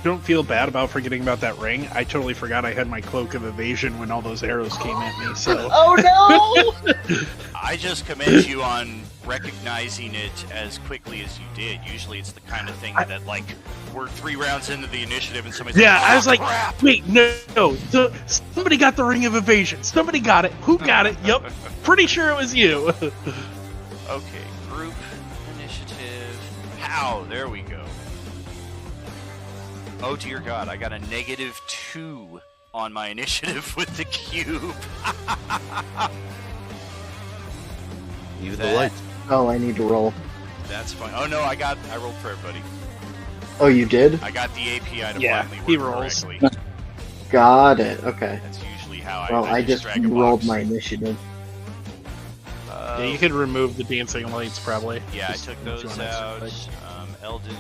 Don't feel bad about forgetting about that ring. I totally forgot I had my Cloak of Evasion when all those arrows came at me, so... Oh no! I just commend you on recognizing it as quickly as you did. Usually it's the kind of thing that, like, we're 3 rounds into the initiative and somebody's Yeah, like, I was like, crap! wait, no, somebody got the Ring of Evasion. Somebody got it. Who got it? Yep, pretty sure it was you. Okay, group initiative. Pow, there we go. Oh dear God, I got a -2 on my initiative with the cube. Use the lights. Oh, I need to roll. That's fine. Oh no, I rolled for everybody. Oh, you did? I got the API to Yeah, finally he work rolls. correctly. Got it. Okay. That's usually how Well, I use just Dragon rolled Box. my initiative. Yeah, you could remove the dancing lights, probably. Yeah, I Just took if you those want extra out. lights. Elden.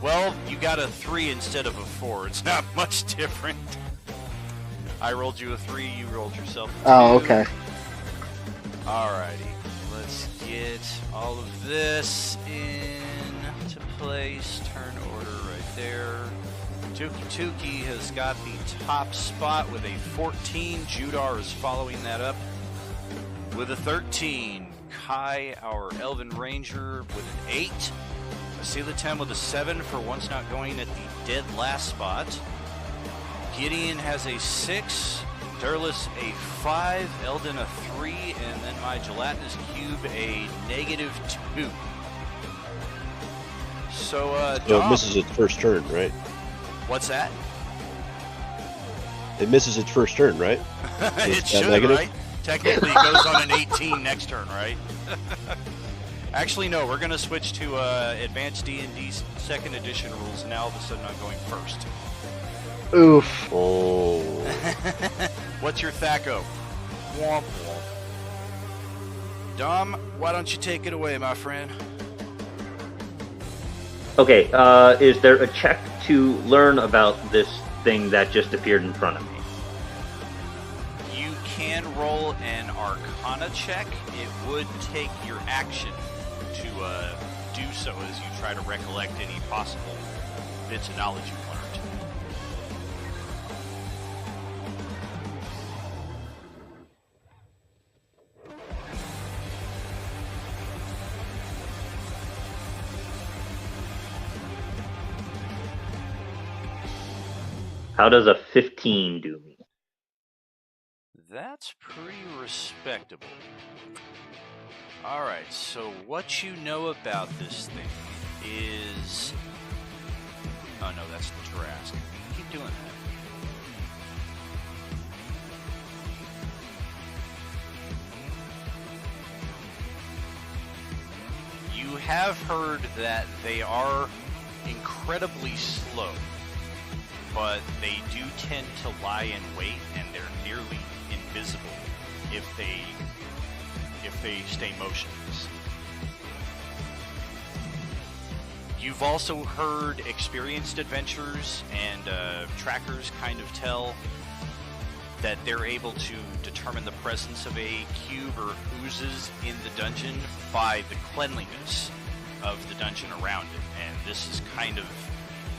Well, you got a 3 instead of a 4. It's not much different. I rolled you a 3, you rolled yourself a 2. Oh, okay. Alrighty. Let's get all of this into place. Turn order right there. Tuki has got the top spot with a 14. Judar is following that up with a 13. Kai, our Elven Ranger, with an 8. Asila 10 with a 7 for once not going at the dead last spot. Gideon has a 6. Durlus a 5. Eldon a 3. And then my gelatinous cube a -2. So, So it Dom, misses its first turn, right? what's that? It misses its first turn, right? It Is that should, negative? right? Technically, it goes on an 18 next turn, right? Actually, no. We're going to switch to Advanced D&D 2nd Edition rules. Now, all of a sudden, I'm going first. Oof. Oh. What's your Thaco? Womp womp. Dom, why don't you take it away, my friend? Okay, is there a check to learn about this thing that just appeared in front of me? You can roll an Arcana check. It would take your action to do so as you try to recollect any possible bits of knowledge you've learned. How does a 15 do me? That's pretty respectable. Alright, so what you know about this thing is... Oh no, that's the Trask. Keep doing that. You have heard that they are incredibly slow. but they do tend to lie in wait, and they're nearly invisible if they stay motionless. You've also heard experienced adventurers and trackers kind of tell that they're able to determine the presence of a cube or oozes in the dungeon by the cleanliness of the dungeon around it. And this is kind of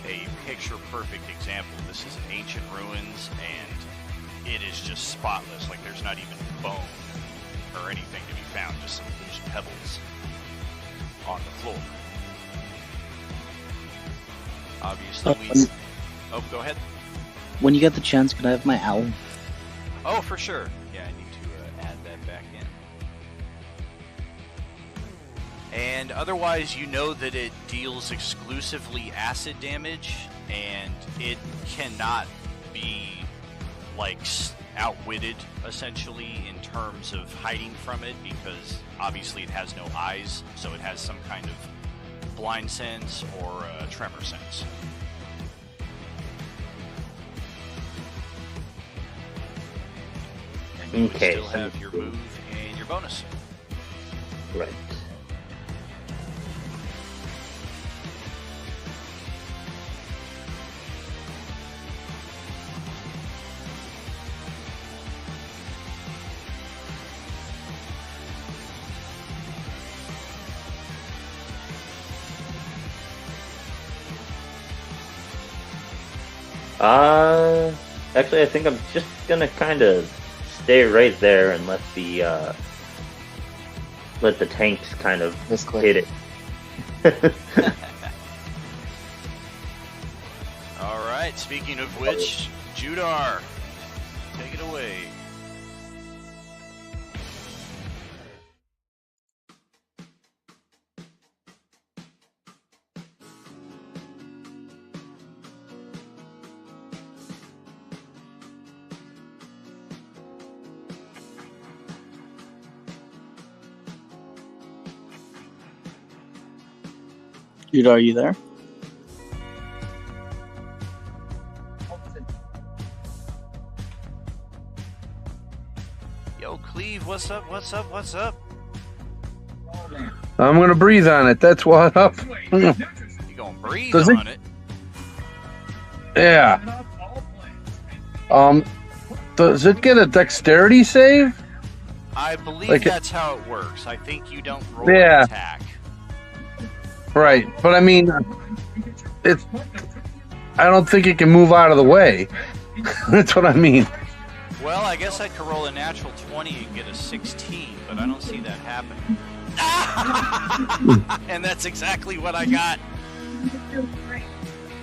a picture-perfect example. This is an ancient ruins, and it is just spotless. Like, there's not even bone or anything to be found, just some loose pebbles on the floor. Obviously, oh, go ahead. When you get the chance, could I have my owl? Oh, for sure. Yeah, I need to add that back in. And otherwise, you know that it deals exclusively acid damage, and it cannot be, like, outwitted, essentially, in terms of hiding from it, because obviously it has no eyes, so it has some kind of blind sense or tremor sense. And you Okay, still have your move and your bonus. Right. Actually, I think I'm just gonna kind of stay right there and let the tanks kind of hit it. All right. Speaking of which, Judar, take it away. Judah, are you there? Yo, Cleve, what's up? What's up? What's up? I'm gonna breathe on it. That's what up. You gonna breathe Does on it? it? Yeah. Does it get a dexterity save? I believe Like that's how it works. I think you don't roll Yeah. an attack. Right, but I mean, it's. I don't think it can move out of the way. That's what I mean. Well, I guess I could roll a natural 20 and get a 16, but I don't see that happening. And that's exactly what I got.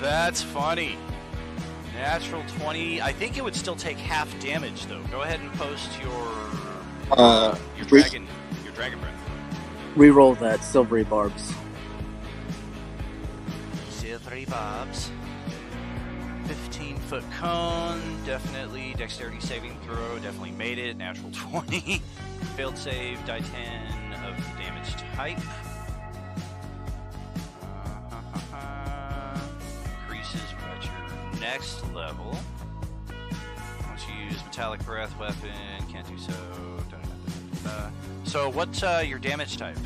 That's funny. Natural 20. I think it would still take half damage, though. Go ahead and post your dragon breath. Reroll that silvery barbs. Silvery bobs. 15-foot cone, definitely. Dexterity saving throw, definitely made it. Natural 20. Failed save, die 10 of damage type. Increases at your next level. Once you use metallic breath weapon, can't do so. So what's your damage type?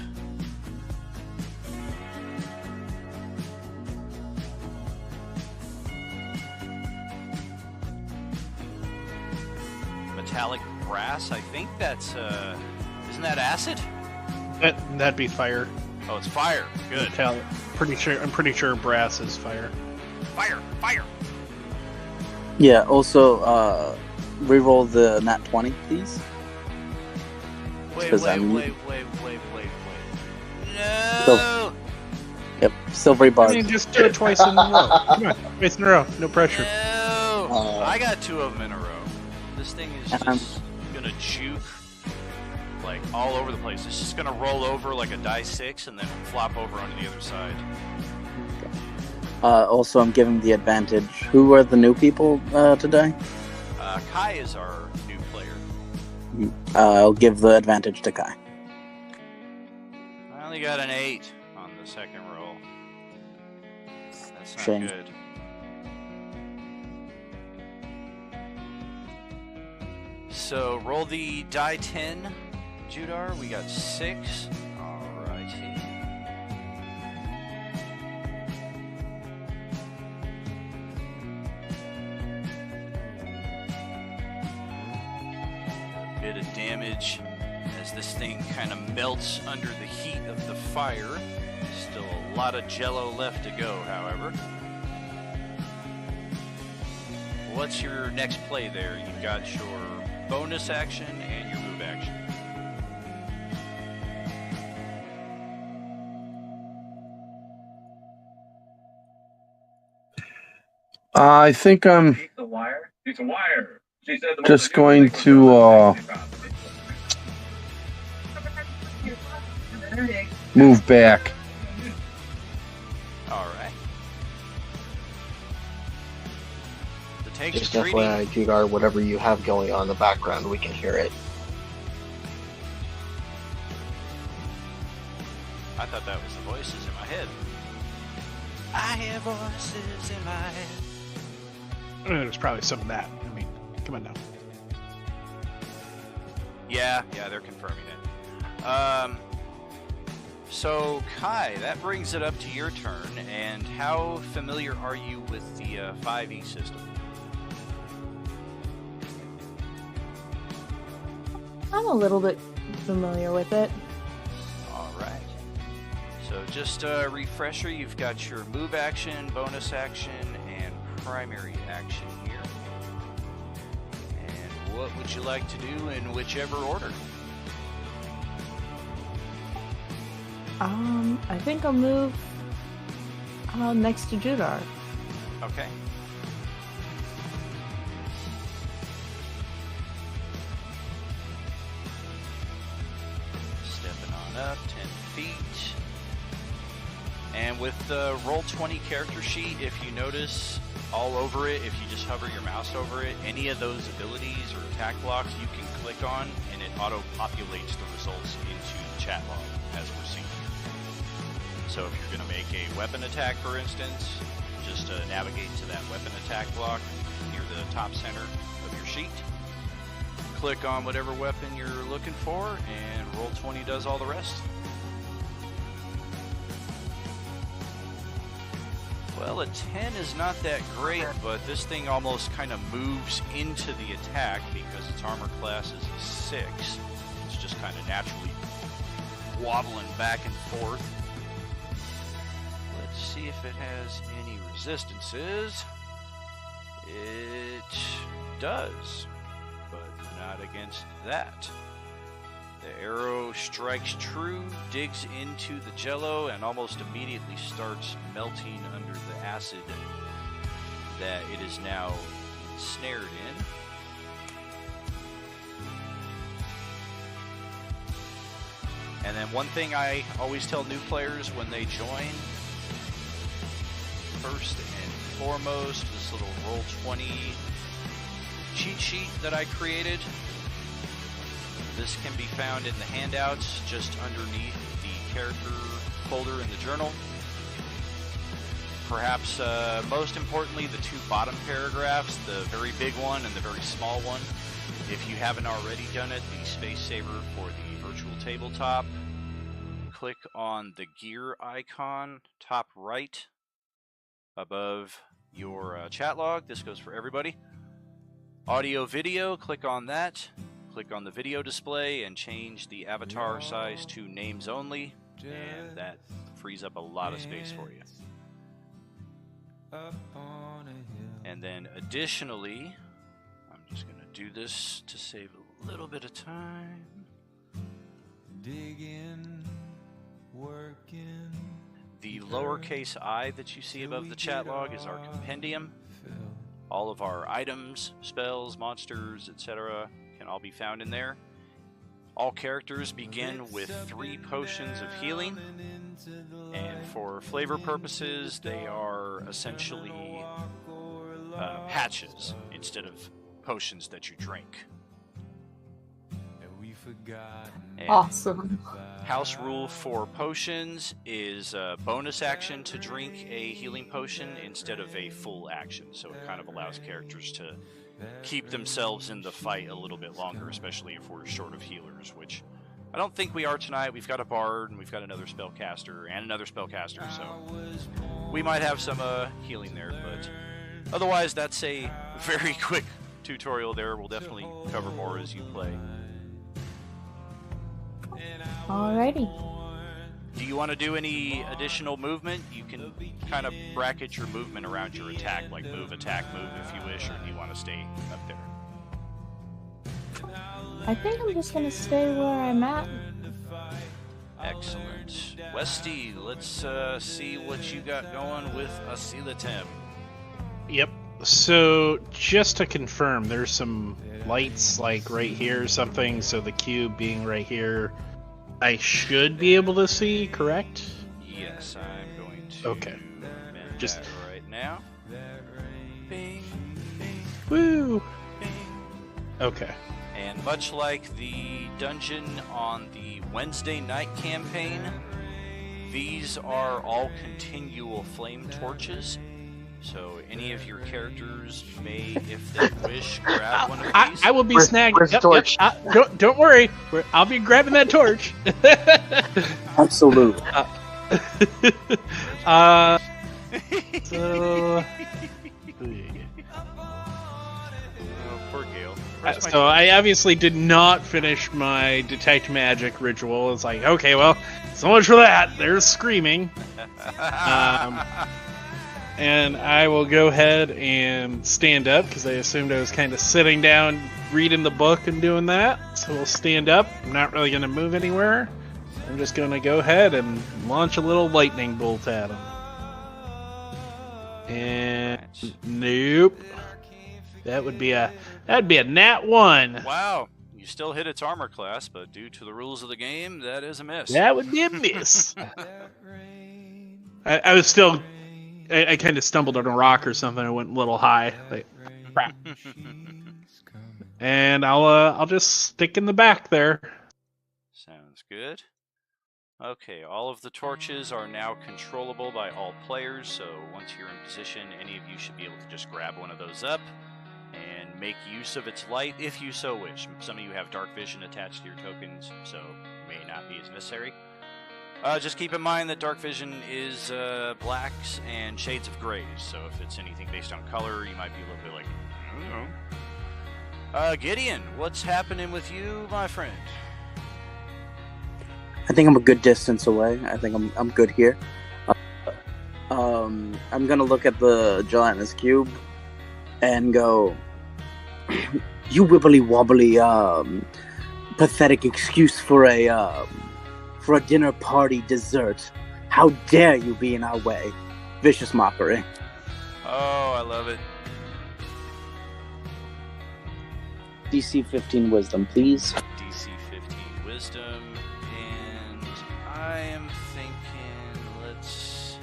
Metallic brass, I think that's isn't that acid? That'd be fire. Oh, it's fire. Good. I'm pretty sure brass is fire. Fire! Yeah, also, reroll the nat 20, please. Wait. No! Yep, silvery I barbs. mean, just do it twice in a row. Come on, twice in a row. No pressure. No! I got 2 of them in a row. This thing is just gonna juke like all over the place. It's just gonna roll over like a die 6 and then flop over onto the other side. Also, I'm giving the advantage. Who are the new people today? Kai is our new player. I'll give the advantage to Kai. I only got an 8 on the second roll. That's not Shame. good. So roll the die 10, Judar. We got 6. Alrighty. Bit of damage as this thing kind of melts under the heat of the fire. Still a lot of jello left to go, however. What's your next play there? You've got your bonus action and your move action. I think I'm just going to move back. All right. The tank's Just retreating. FYI, Jugar, whatever you have going on in the background, we can hear it. I thought that was the voices in my head. I hear voices in my head. There's probably some of that. I mean, come on now. Yeah, they're confirming it. So Kai, that brings it up to your turn. And how familiar are you with the 5e system? I'm a little bit familiar with it. All right. So just a refresher, you've got your move action, bonus action, and primary action here. And what would you like to do in whichever order? I think I'll move next to Judar. Okay. Stepping on up 10 feet. And with the Roll20 character sheet, if you notice all over it, if you just hover your mouse over it, any of those abilities or attack blocks you can click on, and it auto-populates the results into the chat log as we're seeing. So if you're going to make a weapon attack, for instance, just navigate to that weapon attack block near the top center of your sheet. Click on whatever weapon you're looking for, and Roll20 does all the rest. Well, a 10 is not that great, but this thing almost kind of moves into the attack because its armor class is a 6. It's just kind of naturally wobbling back and forth. Let's see if it has any resistances. It does, but not against that. The arrow strikes true, digs into the jello, and almost immediately starts melting under the acid that it is now snared in. And then one thing I always tell new players when they join, first and foremost, this little Roll20 cheat sheet that I created. This can be found in the handouts just underneath the character folder in the journal. Perhaps most importantly, the two bottom paragraphs, the very big one and the very small one. If you haven't already done it, the space saver for the virtual tabletop, click on the gear icon top right above your chat log. This goes for everybody. Audio video, click on that. Click on the video display and change the avatar size to names only, and that frees up a lot of space for you. And then additionally, I'm just going to do this to save a little bit of time. Digging, working. The lowercase I that you see above the chat log is our compendium. All of our items, spells, monsters, etc. can all be found in there. All characters begin with 3 potions of healing, and for flavor purposes, they are essentially patches instead of potions that you drink. And Awesome. house rule for potions is a bonus action to drink a healing potion instead of a full action, so it kind of allows characters to keep themselves in the fight a little bit longer, especially if we're short of healers, which I don't think we are tonight. We've got a bard, and we've got another spellcaster, and another spellcaster, so we might have some healing there, but otherwise that's a very quick tutorial there. We'll definitely cover more as you play. Alrighty. Do you want to do any additional movement? You can kind of bracket your movement around your attack, like move, attack, move if you wish, or do you want to stay up there? I think I'm just gonna stay where I'm at. Excellent. Westy, let's see what you got going with Asilatem. Yep. So just to confirm, there's some lights like right here or something, so the cube being right here, I should be able to see, correct? Yes, I'm going to Okay. Just that right now. Bing, bing, woo. Okay. And much like the dungeon on the Wednesday night campaign, these are all continual flame torches. So any of your characters may, if they wish, grab one of these. I will be snagged. Yep. Don't worry. I'll be grabbing that torch. Absolutely. So. Oh, poor Gale. So I obviously did not finish my detect magic ritual. It's like, okay, well, so much for that. There's screaming. And I will go ahead and stand up because I assumed I was kind of sitting down, reading the book and doing that. So we'll stand up. I'm not really going to move anywhere. I'm just going to go ahead and launch a little lightning bolt at him. And nope. That'd be a nat 1. Wow, you still hit its armor class, but due to the rules of the game, that is a miss. That would be a miss. I was still. I kind of stumbled on a rock or something. I went a little high, like crap. And I'll just stick in the back there. Sounds good. Okay, all of the torches are now controllable by all players, so once you're in position, any of you should be able to just grab one of those up and make use of its light if you so wish. Some of you have dark vision attached to your tokens, so it may not be as necessary. Just keep in mind that dark vision is blacks and shades of grays, so if it's anything based on color, you might be a little bit like, I don't know. Gideon, what's happening with you, my friend? I think I'm a good distance away. I think I'm good here. I'm gonna look at the gelatinous cube and go, you wibbly wobbly, pathetic excuse for a dinner party dessert. How dare you be in our way? Vicious mockery. Oh, I love it. DC 15 wisdom, please. DC 15 wisdom, and I am thinking let's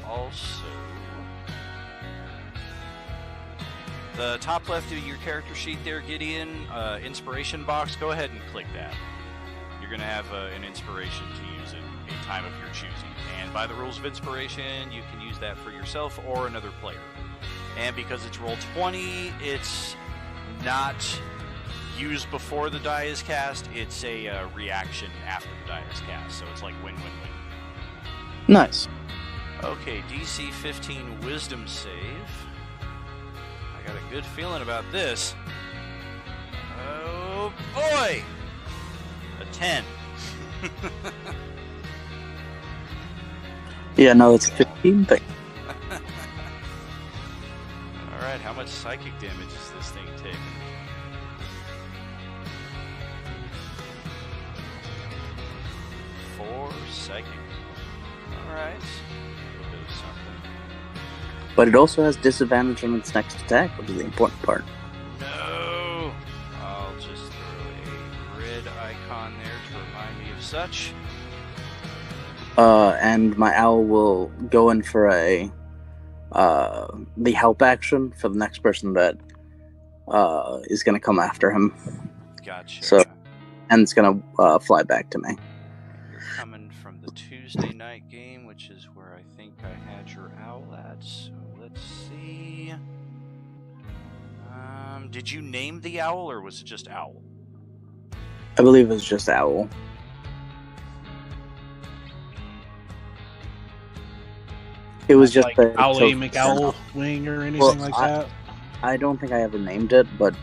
also the top left of your character sheet there, Gideon, inspiration box. Go ahead and click that. You're going to have an inspiration to use at a time of your choosing. And by the rules of inspiration, you can use that for yourself or another player. And because it's roll 20, it's not used before the die is cast. It's a reaction after the die is cast. So it's like win-win-win. Nice. Okay, DC 15 wisdom save. I got a good feeling about this. Oh boy! A 10. Yeah, no, it's 15, but... Alright, how much psychic damage is this thing taking? Four psychic. Alright. A little bit of something. But it also has disadvantage on its next attack, which is the important part. No! I'll just throw a red icon there to remind me of such. And my owl will go in for the help action for the next person that is going to come after him. Gotcha. So, and it's going to fly back to me. You're coming from the Tuesday night game, which is where I think I had your owl at. So let's see. Did you name the owl, or was it just owl? I believe it was just owl. It was just like the Owly McOwl wing or anything like that. I don't think I ever named it, but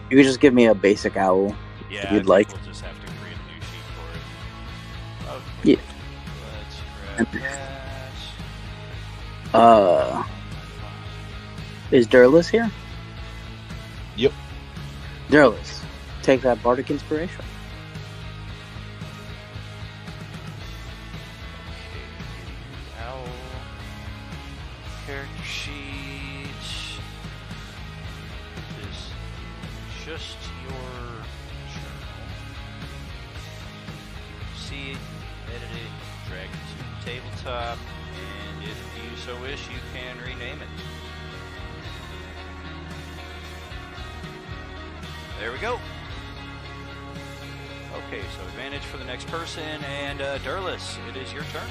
you could just give me a basic owl Yeah, if you'd like. We'll just have to create a new sheet for it. Okay. Yeah. Let's grab that. Is Durlus here? Yep. Durlus, take that bardic inspiration. Owl. Character sheet. This just your journal. See it, edit it, drag it to the tabletop, and if you so wish, you can rename it. There we go. Okay, so advantage for the next person, and Durlus, it is your turn.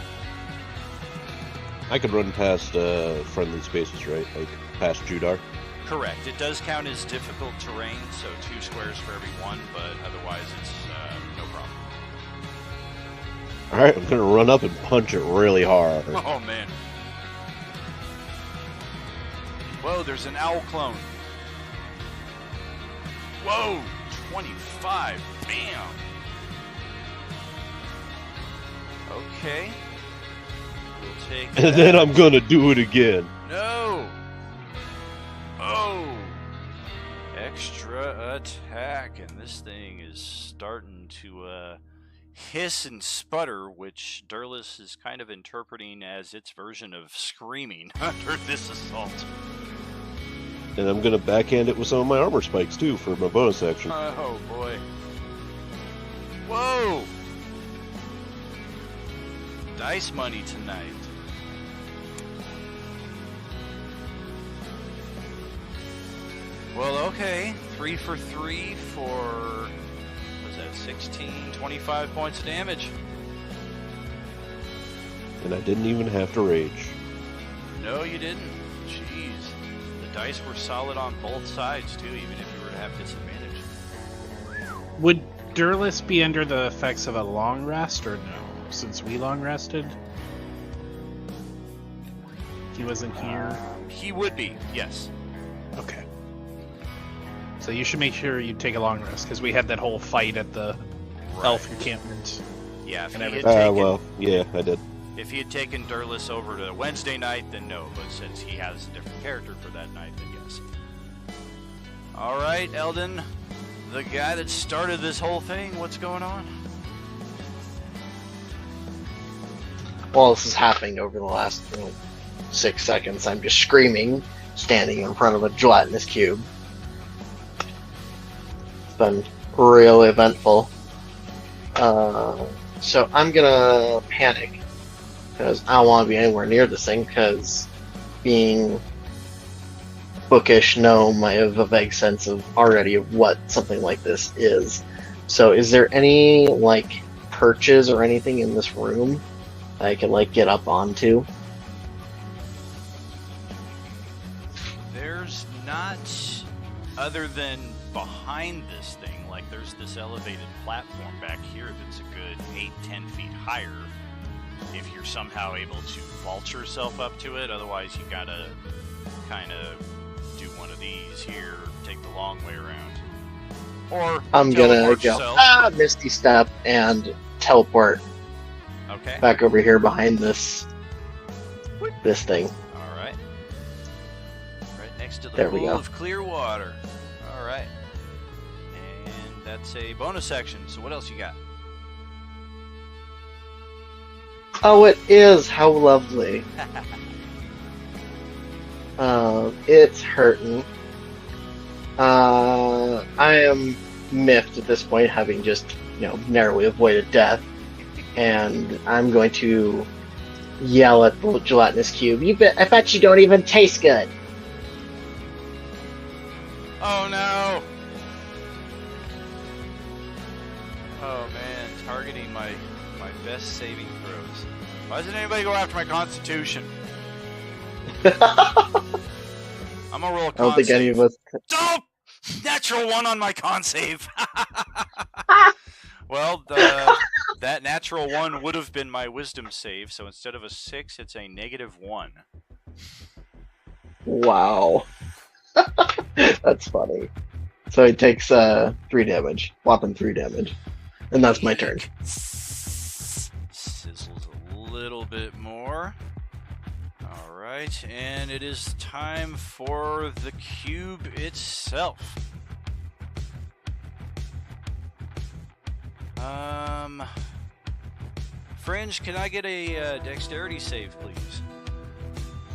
I could run past friendly spaces, right? Like past Judar. Correct. It does count as difficult terrain, so 2 squares for every one, but otherwise it's no problem. All right, I'm gonna run up and punch it really hard. Oh man. Whoa, there's an owl clone. Whoa, 25. Bam. Okay. We'll take And then I'm gonna do it again. No. Oh. Extra attack, and this thing is starting to hiss and sputter, which Durlus is kind of interpreting as its version of screaming under this assault. And I'm gonna backhand it with some of my armor spikes too for my bonus action. Oh boy. Whoa! Dice money tonight. Well, okay. 3 for 3 for, what was that, 16, 25 points of damage. And I didn't even have to rage. No, you didn't. Jeez. The dice were solid on both sides, too, even if you were to have disadvantage. Would Durlus be under the effects of a long rest or no? Since we long rested? He wasn't here? He would be, yes. Okay. So you should make sure you take a long rest, because we had that whole fight at the elf encampment. Yeah, if and he had everything. taken, Well, yeah, I did. if he had taken Durlus over to Wednesday night, then no. But since he has a different character for that night, then yes. Alright, Eldon. The guy that started this whole thing, what's going on? While this is happening over the last 6 seconds, I'm just screaming, standing in front of a gelatinous cube. It's been really eventful. So I'm gonna panic, because I don't want to be anywhere near this thing, because being bookish gnome, I have a vague sense of already of what something like this is. So is there any, like, perches or anything in this room I can, like, get up onto? There's not, other than behind this thing, like there's this elevated platform back here that's a good 8-10 feet higher. If you're somehow able to vault yourself up to it, otherwise you gotta kind of do one of these here, take the long way around. Or I'm gonna teleport go, yourself. Misty Step, and teleport Okay. back over here behind this thing. Alright. Right next to the There we pool go. of clear water. Alright. And that's a bonus action, so what else you got? Oh, it is! How lovely. It's hurting. I am miffed at this point, having just, narrowly avoided death. And I'm going to yell at the gelatinous cube. I bet you don't even taste good. Oh no! Oh man, targeting my best saving throws. Why doesn't anybody go after my constitution? I'm gonna roll a I don't con think any save. of us. Oh! Natural 1 on my con save. Well, that natural 1 would have been my wisdom save, so instead of a 6, it's a -1. Wow. That's funny. So he takes 3 damage. Whopping 3 damage. And that's my turn. Sizzles a little bit more. Alright, and it is time for the cube itself. Fringe, can I get a dexterity save, please?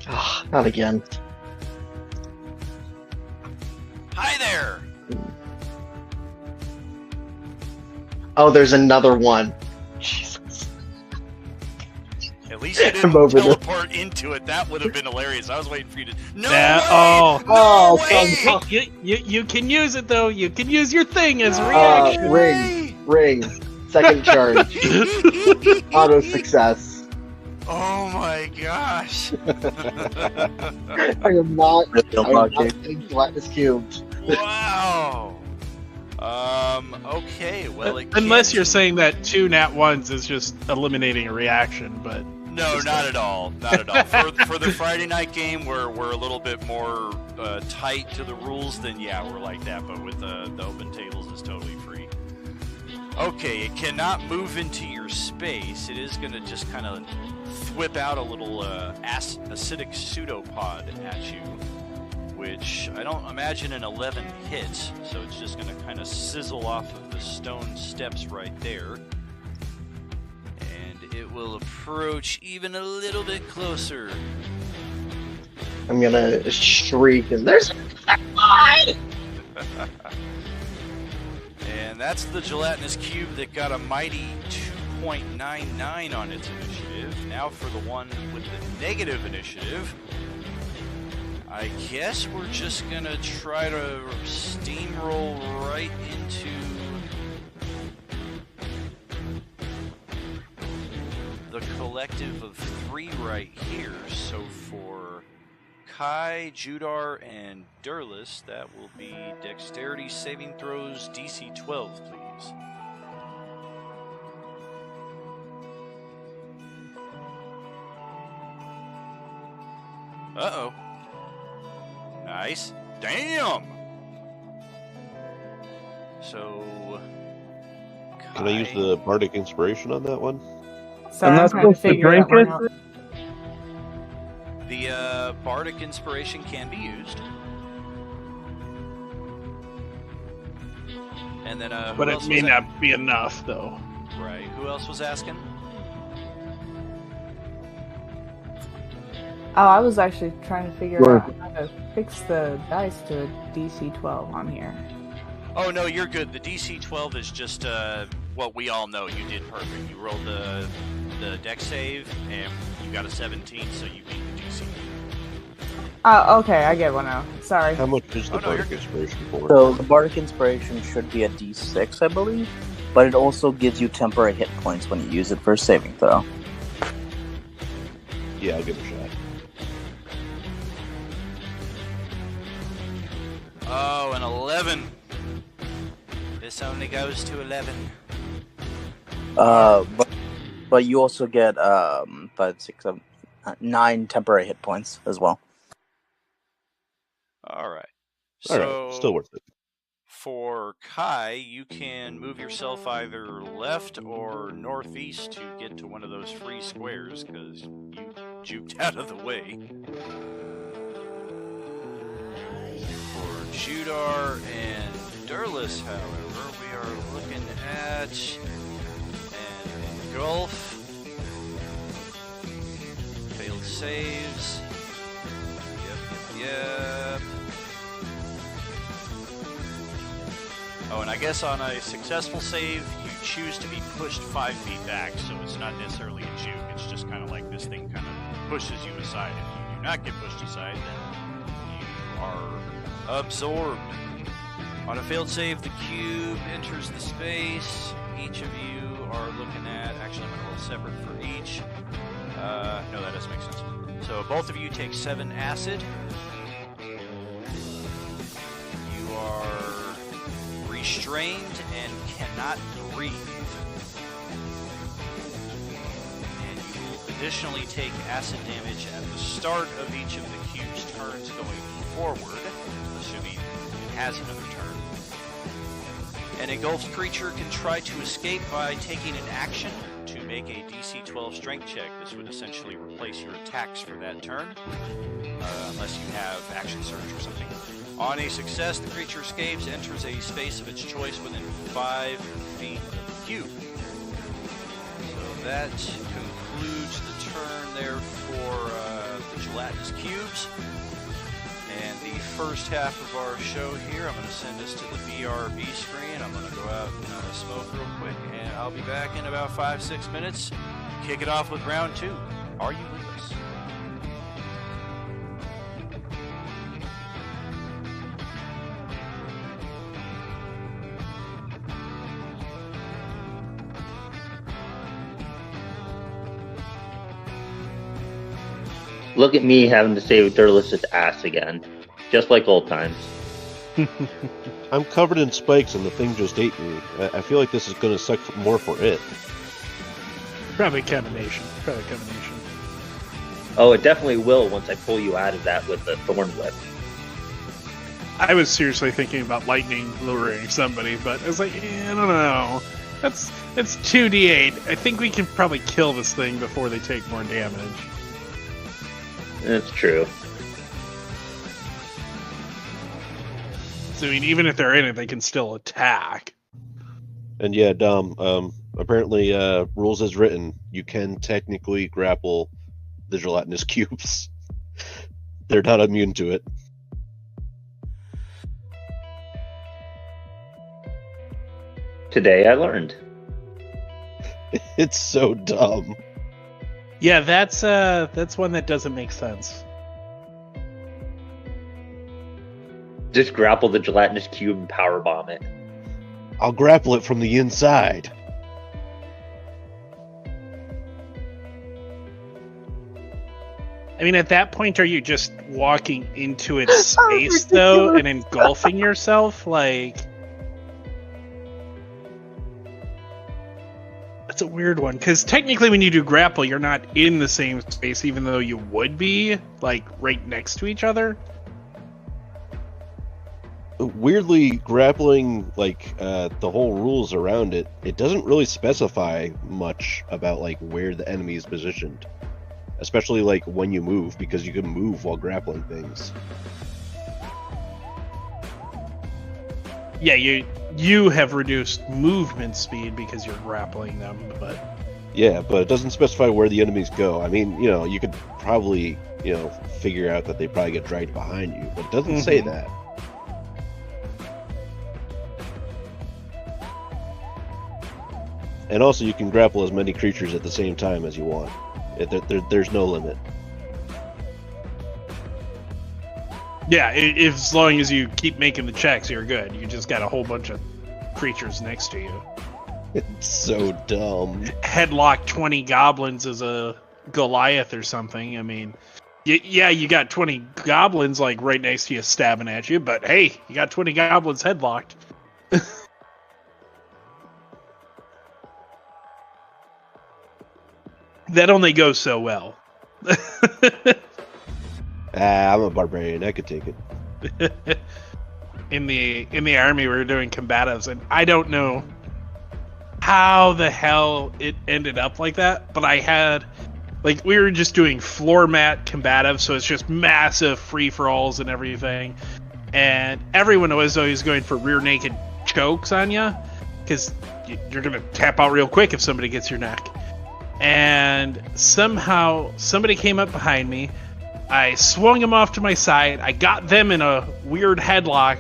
Oh, not again. Hi there! Oh, there's another one. Jesus. At least you didn't I'm over this. teleport into it. That would have been hilarious. I was waiting for you to. No! Oh, Oh, way! you can use it though. You can use your thing as a reaction. Ring. Second charge. Auto success. Oh my gosh! I am not. Really I am not unlucky. getting gelatinous cubed. Wow. Okay. Well, it Unless can't- you're saying that 2 nat 1s is just eliminating a reaction, but No, not at all. Not at all. For the Friday night game, we're a little bit more tight to the rules. Then yeah, we're like that. But with the open tables, it's totally free. Okay, it cannot move into your space. It is gonna just kind of whip out a little acidic pseudopod at you, which I don't imagine an 11 hits. So it's just gonna kind of sizzle off of the stone steps right there. It will approach even a little bit closer. I'm gonna shriek and there's a line! And that's the gelatinous cube that got a mighty 2.99 on its initiative. Now for the one with the negative initiative. I guess we're just gonna try to steamroll right into the collective of 3 right here. So for Kai, Judar, and Durlus, that will be dexterity saving throws DC 12, please. Uh-oh. Nice. Damn! So... Can I use the Bardic Inspiration on that one? So I'm trying to figure that one out. The Bardic Inspiration can be used. And then, who but it else may was not be enough though. Right. Who else was asking? Oh, I was actually trying to figure Sure. out how to fix the dice to a DC 12 on here. Oh no, you're good. The DC 12 is just what we all know. You did perfect. You rolled the dex save, and you got a 17, so you beat the DC. Oh, okay, I get one now. Sorry. How much is the Oh, no, you're Bardic good. Inspiration for? So the Bardic Inspiration should be a D6, I believe, but it also gives you temporary hit points when you use it for a saving throw. Yeah, I'll give it a shot. Oh, an 11. This only goes to 11. But you also get 5, 6, 7, 9 temporary hit points as well. All right. All So right, still worth it. for Kai, you can move yourself either left or northeast to get to one of those free squares because you juked out of the way. For Judar and Durlus, however, we are looking at an engulf, failed saves. Yep. Oh, and I guess on a successful save, you choose to be pushed 5 feet back, so it's not necessarily a juke. It's just kind of like this thing kind of pushes you aside. If you do not get pushed aside, then you are absorbed. On a failed save, the cube enters the space. Each of you are looking at... Actually, I'm going to roll separate for each. No, that doesn't make sense. So both of you take 7 acid. strained and cannot breathe. And you will additionally take acid damage at the start of each of the cube's turns going forward, assuming it has another turn. An engulfed creature can try to escape by taking an action to make a DC 12 strength check. This would essentially replace your attacks for that turn, unless you have action surge or something. On a success, the creature escapes, enters a space of its choice within 5 feet of the cube. So that concludes the turn there for the gelatinous cubes. And the first half of our show here, I'm going to send us to the BRB screen. I'm going to go out and smoke real quick, and I'll be back in about 5-6 minutes. Kick it off with round 2. Are you with us? Look at me having to save Durlus's ass again. Just like old times. I'm covered in spikes and the thing just ate me. I feel like this is going to suck more for it. Probably a combination. Oh, it definitely will once I pull you out of that with the Thorn Whip. I was seriously thinking about lightning luring somebody, but I was like, I don't know. That's 2d8. I think we can probably kill this thing before they take more damage. That's true. So, I mean, even if they're in it, they can still attack. And yeah, Dom, apparently, rules as written, you can technically grapple the gelatinous cubes. They're not immune to it. Today I learned. It's so dumb. Yeah, that's one that doesn't make sense. Just grapple the gelatinous cube and powerbomb it. I'll grapple it from the inside. I mean, at that point, are you just walking into its space, though, and engulfing yourself? Like... That's a weird one, because technically when you do grapple, you're not in the same space, even though you would be, like, right next to each other. Weirdly, grappling, like, the whole rules around it, it doesn't really specify much about, like, where the enemy is positioned. Especially, like, when you move, because you can move while grappling things. Yeah, you have reduced movement speed because you're grappling them, but... Yeah, but it doesn't specify where the enemies go. I mean, you know, you could probably, you know, figure out that they probably get dragged behind you, but it doesn't say that. And also, you can grapple as many creatures at the same time as you want. There's no limit. Yeah, as long as you keep making the checks, you're good. You just got a whole bunch of creatures next to you. It's so dumb. Headlock 20 goblins as a Goliath or something. I mean, yeah, you got 20 goblins like right next to you stabbing at you, but hey, you got 20 goblins headlocked. That only goes so well. I'm a barbarian. I could take it. In the army, we were doing combatives, and I don't know how the hell it ended up like that, but I had, like, we were just doing floor mat combatives, so it's just massive free-for-alls and everything, and everyone was always going for rear naked chokes on you, because you're going to tap out real quick if somebody gets your neck. And somehow somebody came up behind me. I swung them off to my side. I got them in a weird headlock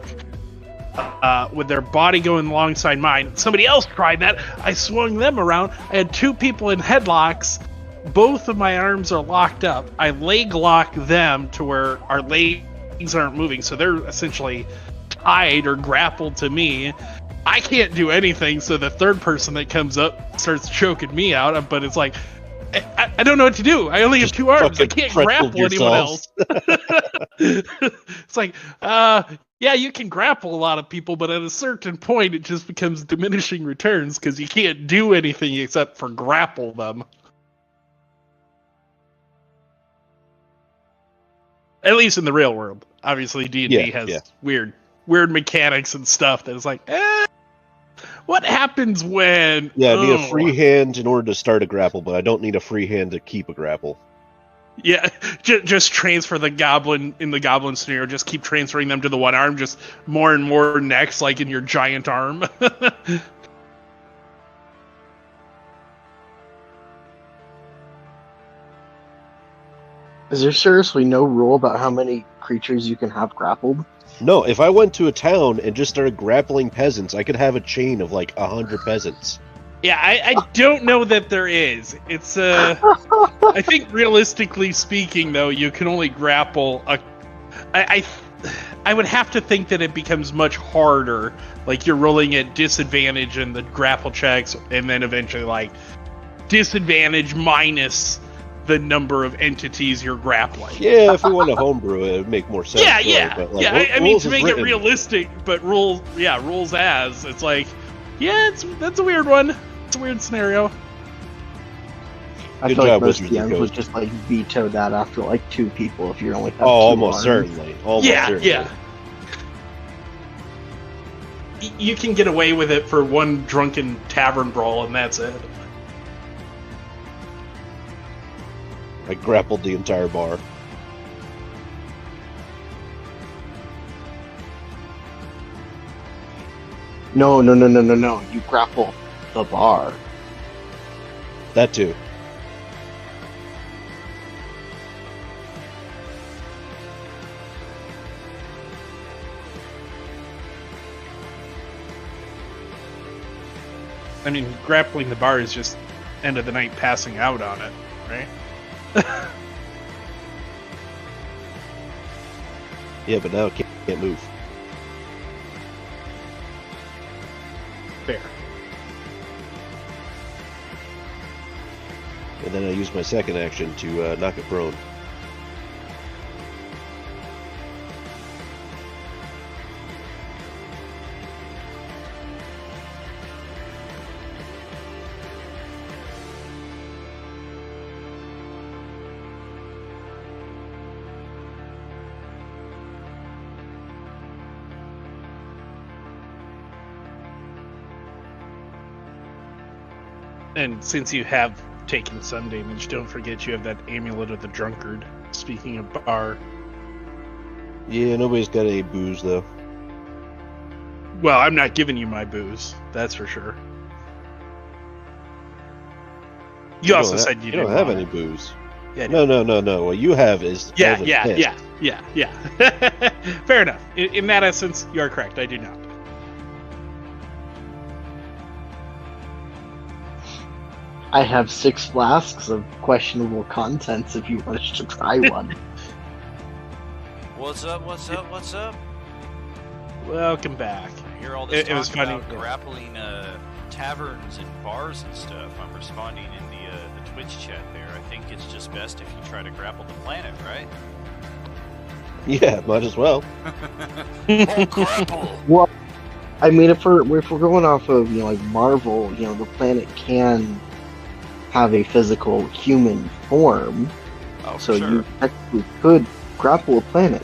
with their body going alongside mine. Somebody else tried that. I swung them around. I had two people in headlocks. Both of my arms are locked up. I leg lock them to where our legs aren't moving, so they're essentially tied or grappled to me. I can't do anything, so the third person that comes up starts choking me out, but it's like, I don't know what to do. I only have 2 arms. I can't grapple anyone else. It's like, yeah, you can grapple a lot of people, but at a certain point, it just becomes diminishing returns because you can't do anything except for grapple them. At least in the real world. Obviously, D&D has weird mechanics and stuff that is like, what happens when... Yeah, I need a free hand in order to start a grapple, but I don't need a free hand to keep a grapple. Yeah, just transfer the goblin in the goblin scenario. Just keep transferring them to the one arm. Just more and more necks, like in your giant arm. Is there seriously no rule about how many creatures you can have grappled? No, if I went to a town and just started grappling peasants, I could have a chain of like 100 peasants. Yeah, I don't know that there is. It's I think realistically speaking, though, you can only grapple I would have to think that it becomes much harder. Like you're rolling at disadvantage in the grapple checks, and then eventually like disadvantage minus the number of entities you're grappling. Yeah, if we want to homebrew it, it would make more sense. Yeah. I mean, to make it realistic, but rules as it's like, that's a weird one. It's a weird scenario. I feel like most DMs would just like veto that after like 2 people if you're only have 2 almost arms. certainly. Yeah. You can get away with it for one drunken tavern brawl, and that's it. I grappled the entire bar. No. You grapple the bar. That too. I mean, grappling the bar is just end of the night passing out on it, right? Yeah, but now it can't move. Fair. And then I use my second action to knock it prone. And since you have taken some damage, don't forget you have that Amulet of the Drunkard. Speaking of bar. Yeah, nobody's got any booze, though. Well, I'm not giving you my booze. That's for sure. You also said you don't have any booze. Yeah, no. What you have is... Yeah. Fair enough. In that essence, you are correct. I do not. I have 6 flasks of questionable contents if you wish to try one. What's up? Welcome back. I hear all this It was talk funny. about grappling taverns and bars and stuff. I'm responding in the Twitch chat there. I think it's just best if you try to grapple the planet, right? Yeah, might as well. Grapple! Well, I mean, if we're going off of like Marvel, the planet can have a physical human form, so sure. you technically could grapple a planet.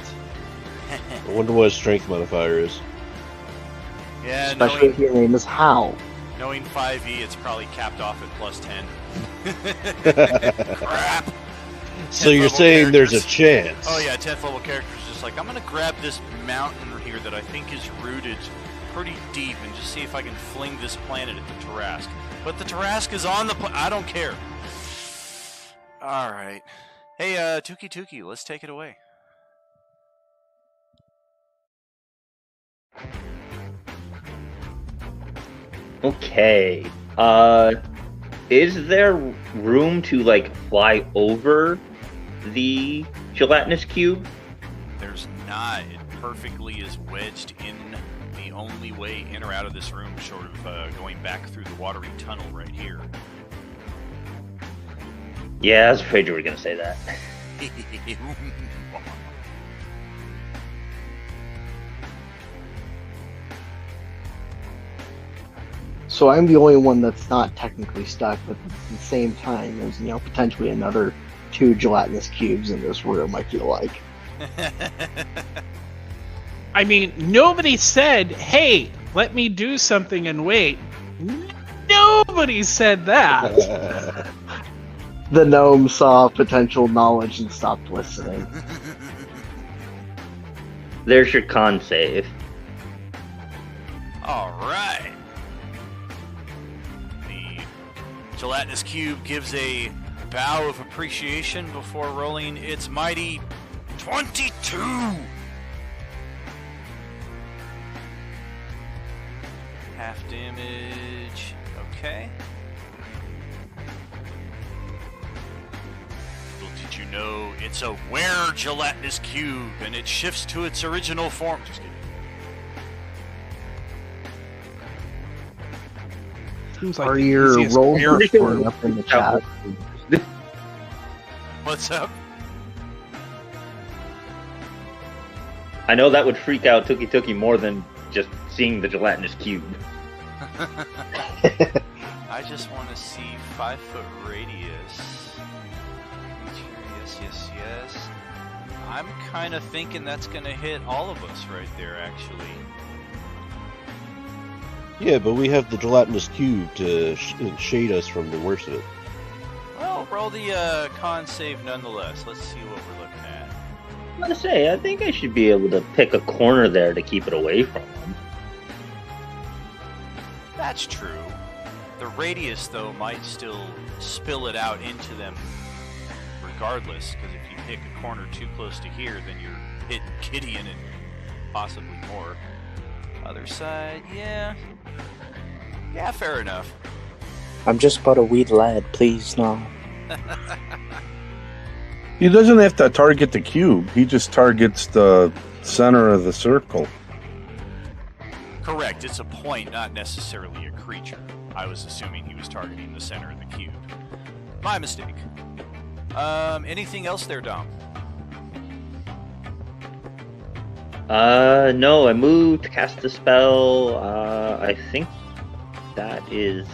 I wonder what his strength modifier is. Yeah, Especially if your name is Hal. Knowing 5e, it's probably capped off at +10. Crap! So you're saying there's a chance? Oh yeah, 10th level characters just like, I'm gonna grab this mountain here that I think is rooted pretty deep and just see if I can fling this planet at the Tarrasque. But the Tarrasque is on the I don't care. Alright. Hey, Tuki, let's take it away. Okay. Is there room to, like, fly over the gelatinous cube? There's not. It perfectly is wedged in the only way in or out of this room, short of going back through the watery tunnel right here. Yeah, I was afraid you were going to say that. So I'm the only one that's not technically stuck, but at the same time, there's potentially another 2 gelatinous cubes in this room. I feel like. I mean, nobody said, "Hey, let me do something and wait." Nobody said that. The gnome saw potential knowledge and stopped listening. There's your con save. All right. The gelatinous cube gives a bow of appreciation before rolling its mighty 22. Half damage. Okay. Little did you know it's a were gelatinous cube and it shifts to its original form. Just kidding. Seems like Are the your easiest rolls mirror recording up in the chat? What's up? I know that would freak out Tookie Tookie more than just seeing the gelatinous cube. I just want to see 5-foot radius. Yes. I'm kind of thinking that's going to hit all of us right there, actually. Yeah, but we have the gelatinous cube to shade us from the worst of it. Well, roll the con save nonetheless. Let's see what we're looking at. I was gonna say, I think I should be able to pick a corner there to keep it away from them. That's true. The radius, though, might still spill it out into them regardless, because if you pick a corner too close to here, then you're hitting Gideon and possibly more. Other side, yeah. Yeah, fair enough. I'm just but a wee lad, please no. He doesn't have to target the cube. He just targets the center of the circle. Correct, it's a point, not necessarily a creature. I was assuming he was targeting the center of the cube. My mistake. Anything else there, Dom? No, I moved to cast a spell. I think that is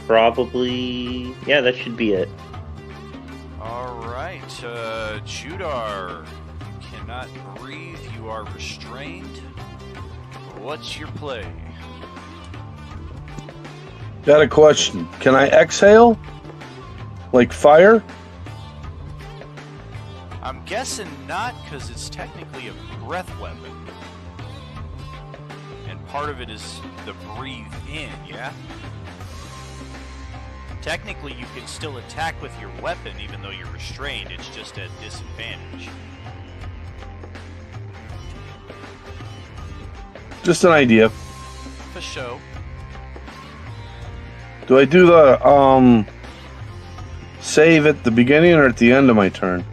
probably... Yeah, that should be it. Alright, Judar, you cannot breathe, you are restrained. What's your play? Got a question. Can I exhale? Like fire? I'm guessing not, because it's technically a breath weapon. And part of it is the breathe in, yeah? Technically, you can still attack with your weapon even though you're restrained, it's just at disadvantage. Just an idea. For show. Do I do the save at the beginning or at the end of my turn?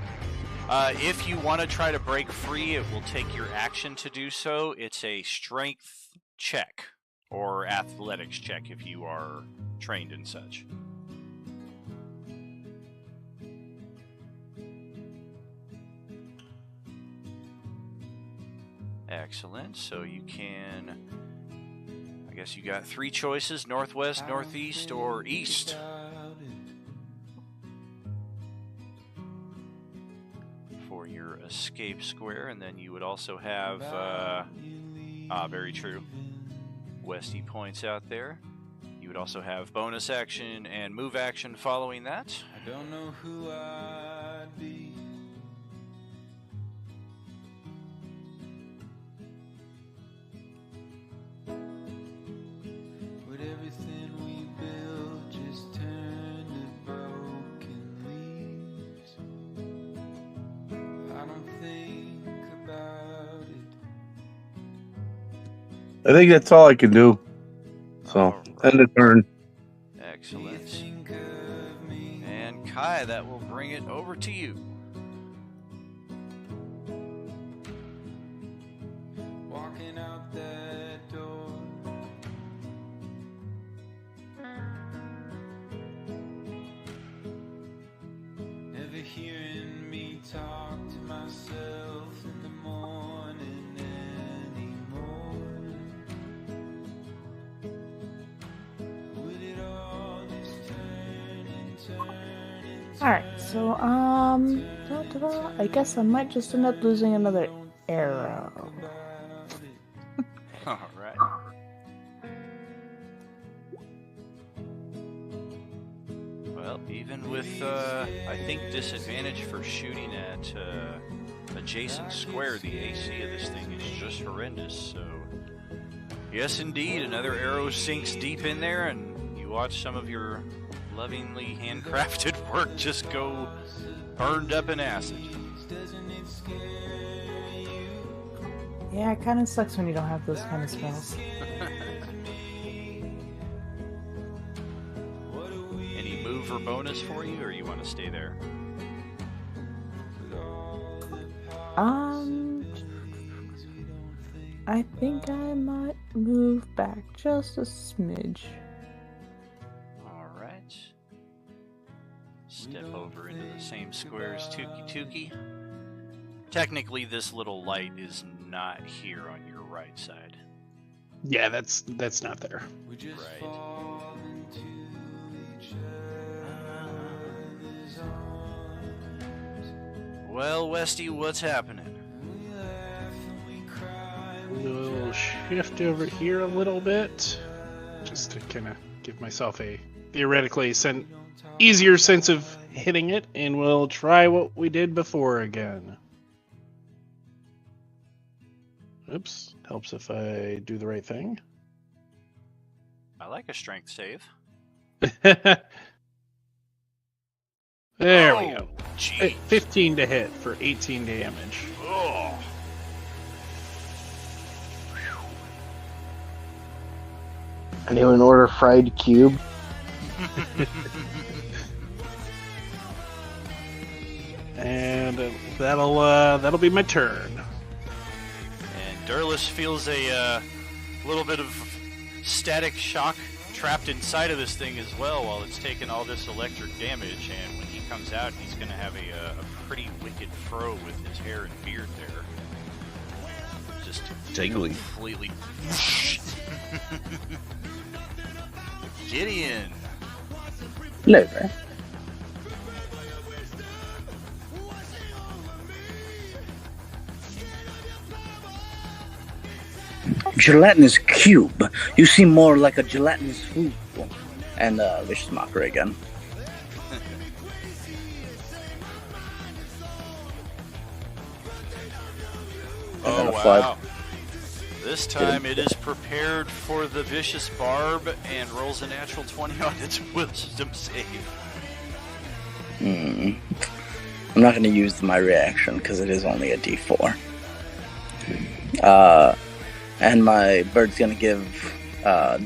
If you want to try to break free, it will take your action to do so. It's a strength check or athletics check if you are trained in such. Excellent. So you can... I guess you got 3 choices: northwest, northeast, or east. For your escape square, and then you would also have... very true. Westy points out there. You would also have bonus action and move action following that. I don't know who I'd be. Would everything we built just turn to broken leaves? I don't think about it. I think that's all I can do. So, end of turn. Excellent. And Kai, that will bring it over to you. Walking out that door. hearing me talk to myself in the morning anymore. Would it all just turn and turn and Alright, so, I guess I might just end up losing another arrow. Alright. Well, even with, I think, disadvantage for shooting at adjacent square, the AC of this thing is just horrendous, so... Yes, indeed, another arrow sinks deep in there, and you watch some of your lovingly handcrafted work just go burned up in acid. Yeah, it kind of sucks when you don't have those kind of spells. Any move or bonus for you, or you want to stay there? I think I might move back just a smidge. Alright. Step over into the same square as Tuki. Technically, this little light is not here on your right side. Yeah, that's not there. Right. Well, Westy, what's happening? We'll shift over here a little bit, just to kind of give myself a theoretically easier sense of hitting it, and we'll try what we did before again. Oops, helps if I do the right thing. I like a strength save. There we go. Geez. 15 to hit for 18 damage. Oh. Anyone order fried cube? And that'll be my turn. And Durlus feels a little bit of static shock trapped inside of this thing as well while it's taking all this electric damage, and when he comes out he's going to have a pretty wicked fro with his hair and beard there. Just tingling. Completely. Gideon. Hello there. Gelatinous cube. You seem more like a gelatinous food. And vicious mockery again. Oh wow. Flood. This time it is prepared for the vicious barb and rolls a natural 20 on its wisdom save. I'm not going to use my reaction because it is only a d4. And my bird's going to give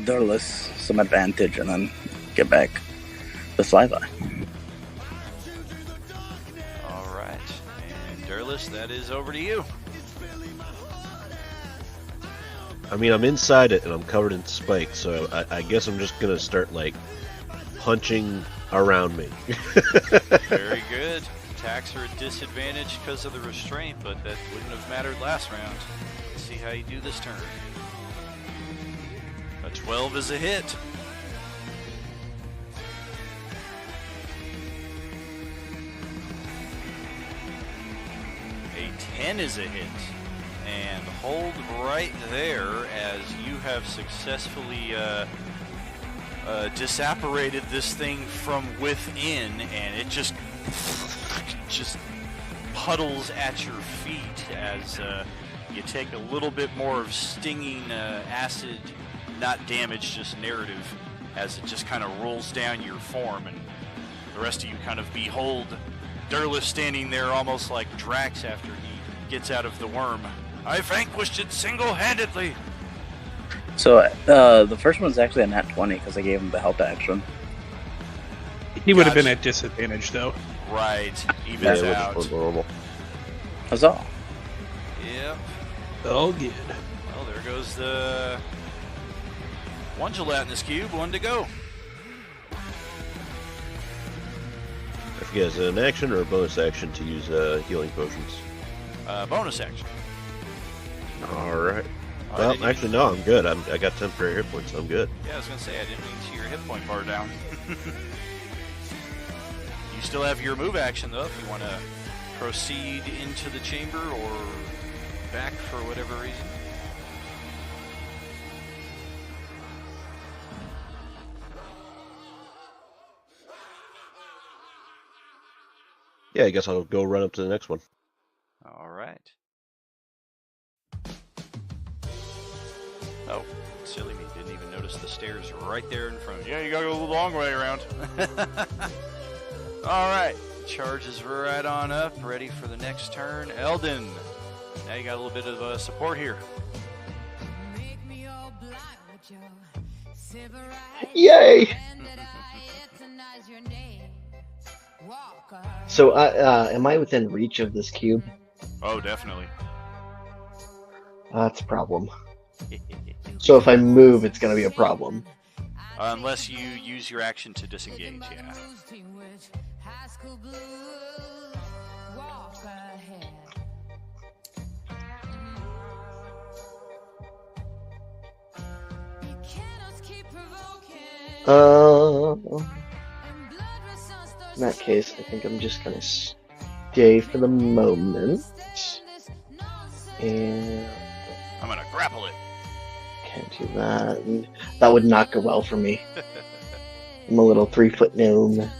Durlus some advantage and then get back with Levi. Alright. And Durlus, that is over to you. I mean, I'm inside it and I'm covered in spikes, so I guess I'm just gonna start, like, punching around me. Very good. Attacks are at disadvantage because of the restraint, but that wouldn't have mattered last round. Let's see how you do this turn. A 12 is a hit. A 10 is a hit. And hold right there as you have successfully disapparated this thing from within, and it just puddles at your feet as you take a little bit more of stinging acid, not damage, just narrative, as it just kind of rolls down your form, and the rest of you kind of behold Durlus standing there almost like Drax after he gets out of the worm. I vanquished it single-handedly. So the first one's actually a nat 20 because I gave him the help action. He would have been at disadvantage though. Right, evens out. Normal. That's all. Yep. All good. Well, there goes the one gelatinous cube, one to go. Yeah, is it an action or a bonus action to use healing potions? Bonus action. All right. I Well, didn't actually, no, I'm good. I got temporary hit points, so I'm good. Yeah, I was gonna say I didn't even see your hit point bar down. You still have your move action though, if you want to proceed into the chamber or back for whatever reason. Yeah, I guess I'll go run up to the next one. All right. Oh, silly me! Didn't even notice the stairs right there in front of you. Yeah, you gotta go the long way around. All right, charges right on up, ready for the next turn. Eldon, now you got a little bit of support here. Yay! So, am I within reach of this cube? Oh, definitely. That's a problem. So if I move, it's gonna be a problem. Unless you use your action to disengage, yeah. In that case, I think I'm just gonna stay for the moment. And I'm gonna grapple it. Can't do that. And that would not go well for me. I'm a little 3-foot gnome.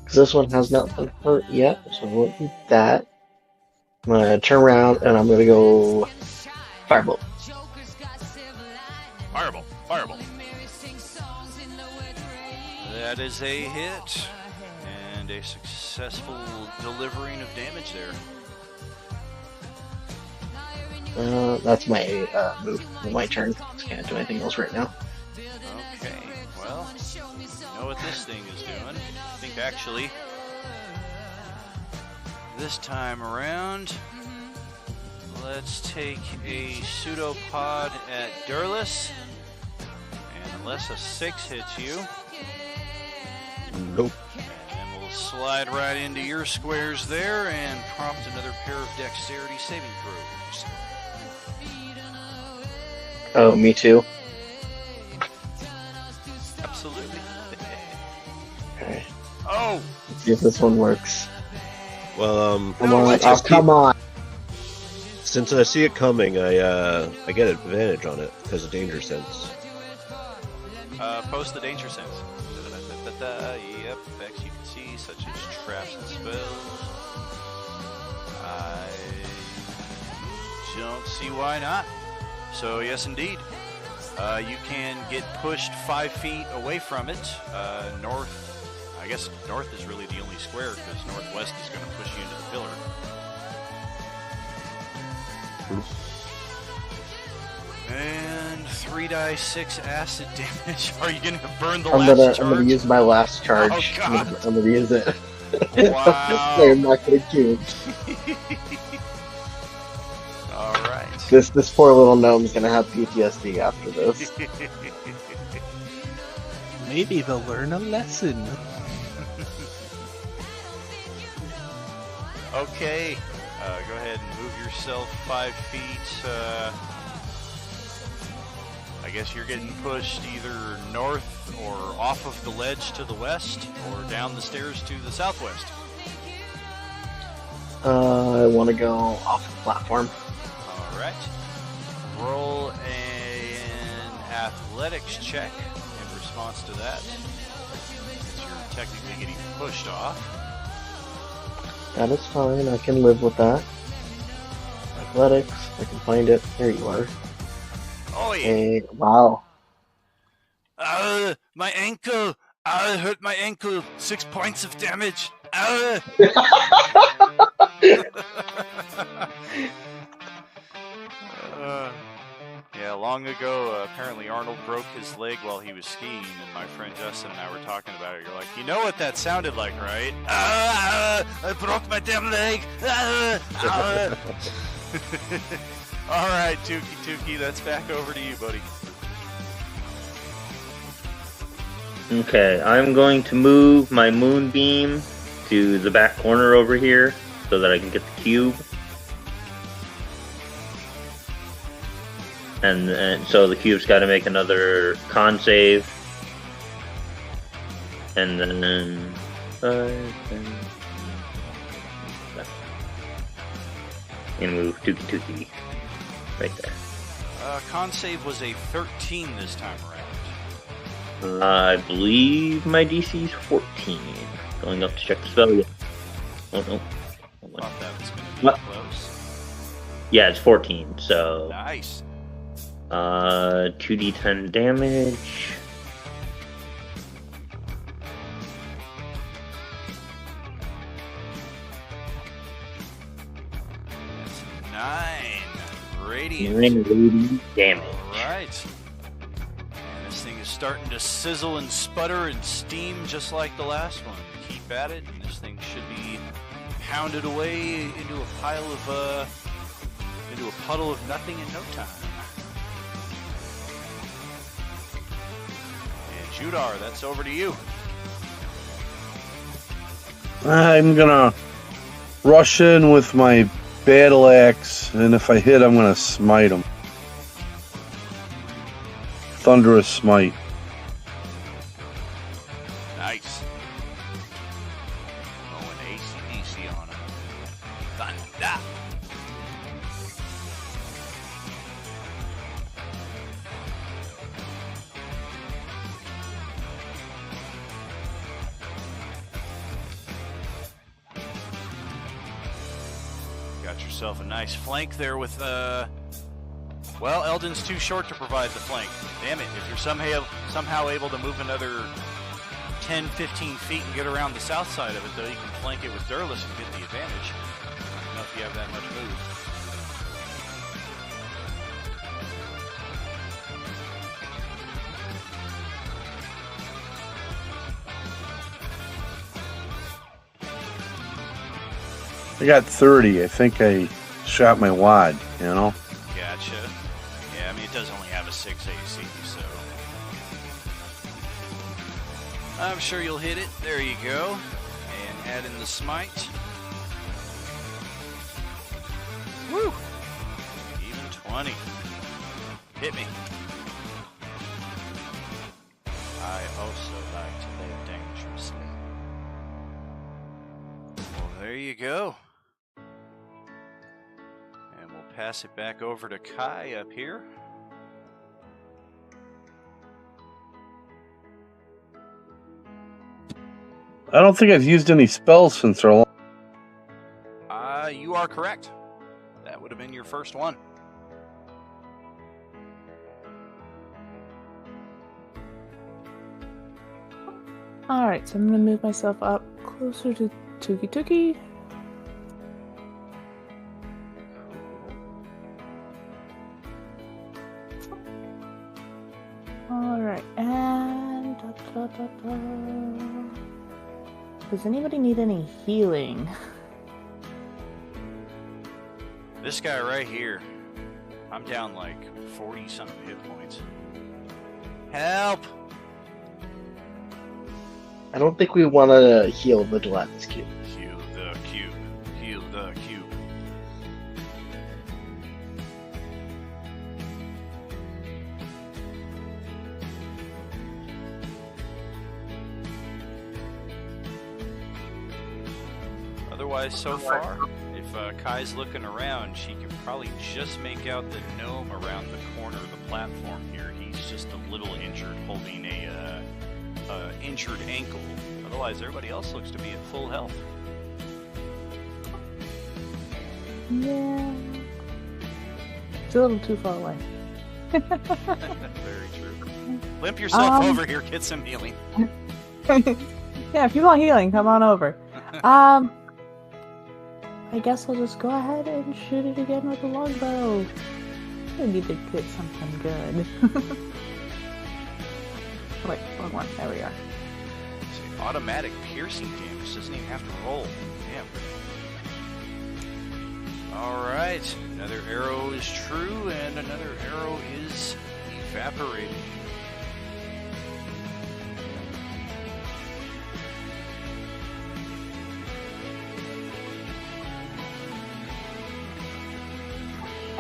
Because this one has not been hurt yet, so I won't do that. I'm gonna turn around and I'm gonna go Firebolt. Fireball, fireball. That is a hit and a successful delivering of damage there. That's my move. My turn. Can't do anything else right now. Okay, well, you know what this thing is doing. I think actually, this time around, let's take a pseudopod at Durlus. And unless a 6 hits you, nope. And we'll slide right into your squares there and prompt another pair of dexterity saving throws. Oh, me too. Absolutely. Okay. Oh! Let's see if this one works. Well, Come on, oh, come on. Since I see it coming, I get advantage on it because of danger sense. Post the danger sense. Yep, effects you can see, such as traps and spells. I don't see why not. So yes, indeed, you can get pushed 5 feet away from it. North, I guess north is really the only square because northwest is going to push you into the pillar. And 3d6 acid damage. Are you going to burn the last charge? I'm gonna use my last charge. Oh, God. I'm gonna use it. Wow. I'm not gonna cube. All right. This poor little gnome's gonna have PTSD after this. Maybe they'll learn a lesson. Okay. Go ahead and move yourself 5 feet. I guess you're getting pushed either north or off of the ledge to the west or down the stairs to the southwest. I want to go off the platform. All right. Roll an athletics check in response to that. Since you're technically getting pushed off. That is fine. I can live with that. Athletics. I can find it. There you are. Oh yeah. Hey, wow. My ankle. Hurt my ankle. 6 points of damage. Yeah, long ago, apparently Arnold broke his leg while he was skiing, and my friend Justin and I were talking about it. You're like, you know what that sounded like, right? I broke my damn leg. All right, Tukey, that's back over to you, buddy. Okay, I'm going to move my moonbeam to the back corner over here so that I can get the cube. And so the cube's got to make another con save. And then 5, 10, and move Tuki right there. Con save was a 13 this time around. I believe my DC is 14. Going up to check the spell. Yeah. Oh no. Thought that was going to be close. Yeah, it's 14. So. Nice. 2d10 damage. That's 9 radiant. 9 radiant damage. Alright. And this thing is starting to sizzle and sputter and steam just like the last one. Keep at it, and this thing should be pounded away into a pile of, into a puddle of nothing in no time. And Judar, that's over to you. I'm gonna rush in with my battle axe, and if I hit, I'm gonna smite him. Thunderous smite. Nice. Going AC/DC on him. Thunder. Got yourself a nice flank there with, well, Eldon's too short to provide the flank. Damn it, if you're somehow able to move another 10, 15 feet and get around the south side of it, though, you can flank it with Durlus and get the advantage. I don't know if you have that much move. I got 30. I think I shot my wad, you know? Gotcha. Yeah, I mean, it does only have a 6 AC, so... I'm sure you'll hit it. There you go. And add in the smite. Woo! Even 20. Hit me. I also like to live dangerously. Well, there you go. And we'll pass it back over to Kai up here. I don't think I've used any spells since our last. You are correct. That would have been your first one. Alright, so I'm gonna move myself up closer to Tuki. Alright, and... Does anybody need any healing? This guy right here. I'm down like 40-something hit points. Help! I don't think we want to heal the Gelatinous Cube. Heal the cube. Heal the cube. Otherwise, so far, if Kai's looking around, she can probably just make out the gnome around the corner of the platform here. He's just a little injured, holding a injured ankle. Otherwise, everybody else looks to be at full health. Yeah. It's a little too far away. Very true. Limp yourself over here, get some healing. Yeah, if you want healing, come on over. I guess I'll just go ahead and shoot it again with the longbow. I need to get something good. Wait, wrong one. There we are. Automatic piercing damage, doesn't even have to roll. Damn. Alright, another arrow is true, and another arrow is evaporated.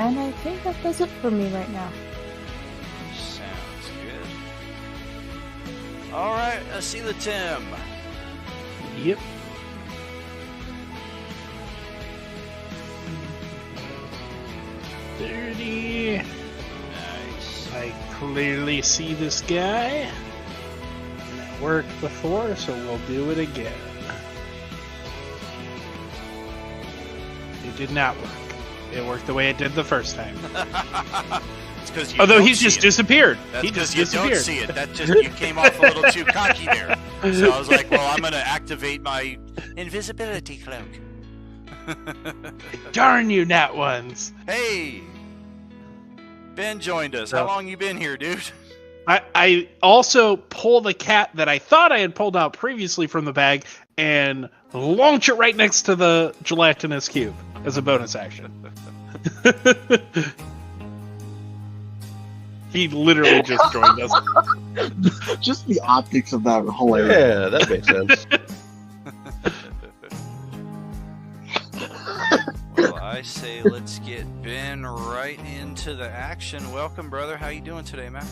And I think that does it for me right now. Sounds good. All right, Asila Tim. Yep. $30. Nice. I clearly see this guy. It worked before, so we'll do it again. It did not work. It worked the way it did the first time. It's because Although he's just disappeared. That's He because just you don't disappeared. see it. That just you came off a little too cocky there. So I was like, well, I'm gonna activate my invisibility cloak. Darn you, Nat Ones. Hey, Ben joined us. How long you been here, dude? I also pull the cat that I thought I had pulled out previously from the bag and launch it right next to the gelatinous cube as a bonus action. He literally just joined us. Just the optics of that are hilarious. Yeah, that makes sense. Well, I say let's get Ben right into the action. Welcome, brother. How you doing today, man?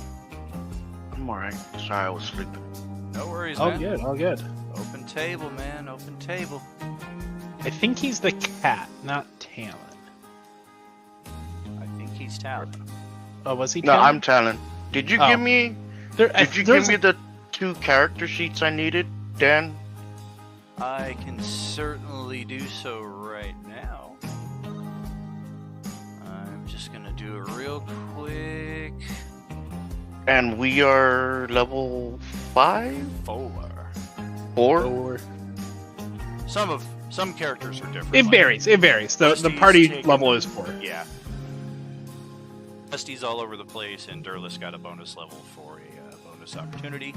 I'm alright. Sorry, I was sleeping. No worries, All man. good, all good. Open table, man. Open table. I think he's the cat, not Talon. I think he's Talon. Oh, was he No, Talon? I'm Talon. Did you Oh. give me? Did you give me the 2 character sheets I needed, Dan? I can certainly do so right now. I'm just gonna do it real quick. And we are level 5? 4. 4? Some characters are different. It like varies. It varies. The Dusty's party taken- level is 4. Yeah. Dusty's all over the place, and Durlis got a bonus level for a bonus opportunity.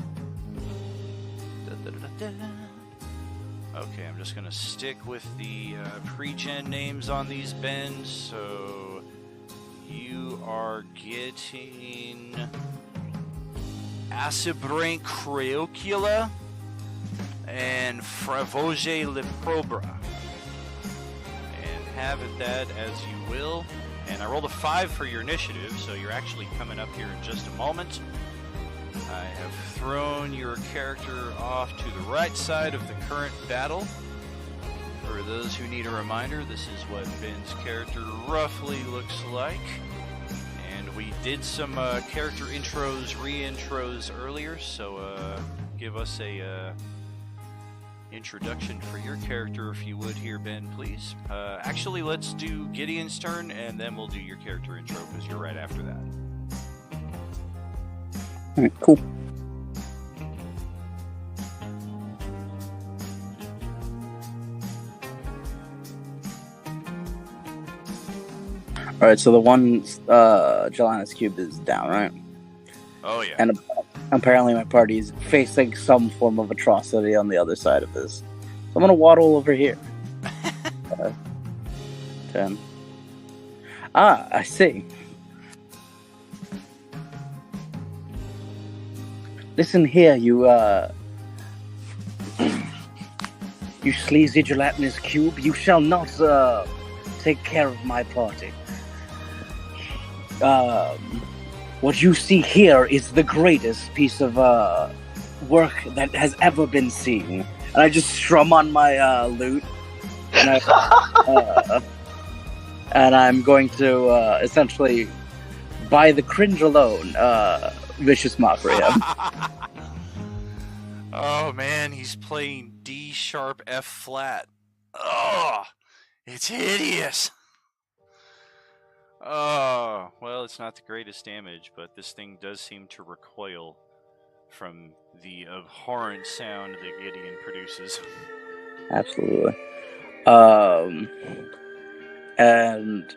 Okay, I'm just gonna stick with the pre-gen names on these bends. So you are getting Acibrink Creocula and Fravoge Leprobra. And have it that as you will. And I rolled a 5 for your initiative, so you're actually coming up here in just a moment. I have thrown your character off to the right side of the current battle. For those who need a reminder, this is what Ben's character roughly looks like. And we did some character intros, re-intros earlier, so give us a introduction for your character if you would here, Ben, please. Actually, let's do Gideon's turn, and then we'll do your character intro, because you're right after that. Alright, cool. Alright, so the one Gelatinous Cube is down, right? Oh, yeah. And apparently my party is facing some form of atrocity on the other side of this. So I'm gonna waddle over here. 10. Ah, I see. Listen here, you you sleazy gelatinous cube. You shall not take care of my party. What you see here is the greatest piece of work that has ever been seen. And I just strum on my lute, and and I'm going to essentially, by the cringe alone, vicious mockery him. Oh man, he's playing D sharp F flat. Oh, it's hideous. Oh, well, it's not the greatest damage, but this thing does seem to recoil from the abhorrent sound that Gideon produces. Absolutely. And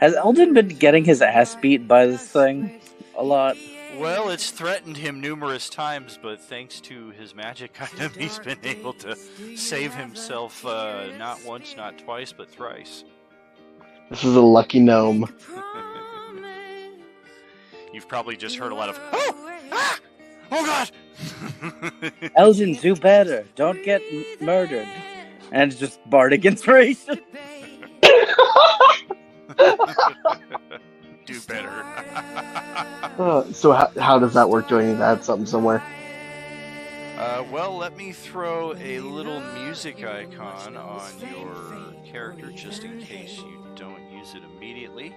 has Eldon been getting his ass beat by this thing a lot? Well, it's threatened him numerous times, but thanks to his magic item, he's been able to save himself not once, not twice, but thrice. This is a lucky gnome. You've probably just heard a lot of, oh! Ah! Oh god! Eldon, do better. Don't get murdered. And it's just bardic inspiration. do better. So how does that work? Do I need to add something somewhere? Well, let me throw a little music icon on your character just in case you don't use it immediately.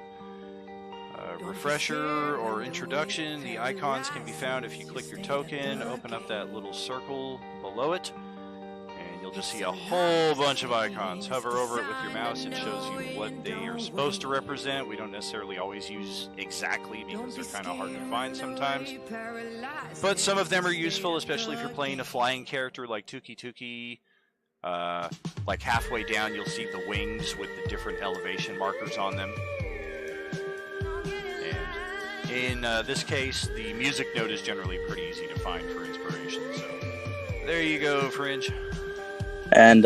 Refresher or introduction, the icons can be found if you click your token, open up that little circle below it, and you'll just see a whole bunch of icons. Hover over it with your mouse, it shows you what they are supposed to represent. We don't necessarily always use exactly because they're kind of hard to find sometimes. But some of them are useful, especially if you're playing a flying character like Tuki Tuki. Like halfway down, you'll see the wings with the different elevation markers on them. In this case, the music note is generally pretty easy to find for inspiration, so there you go, Fringe. And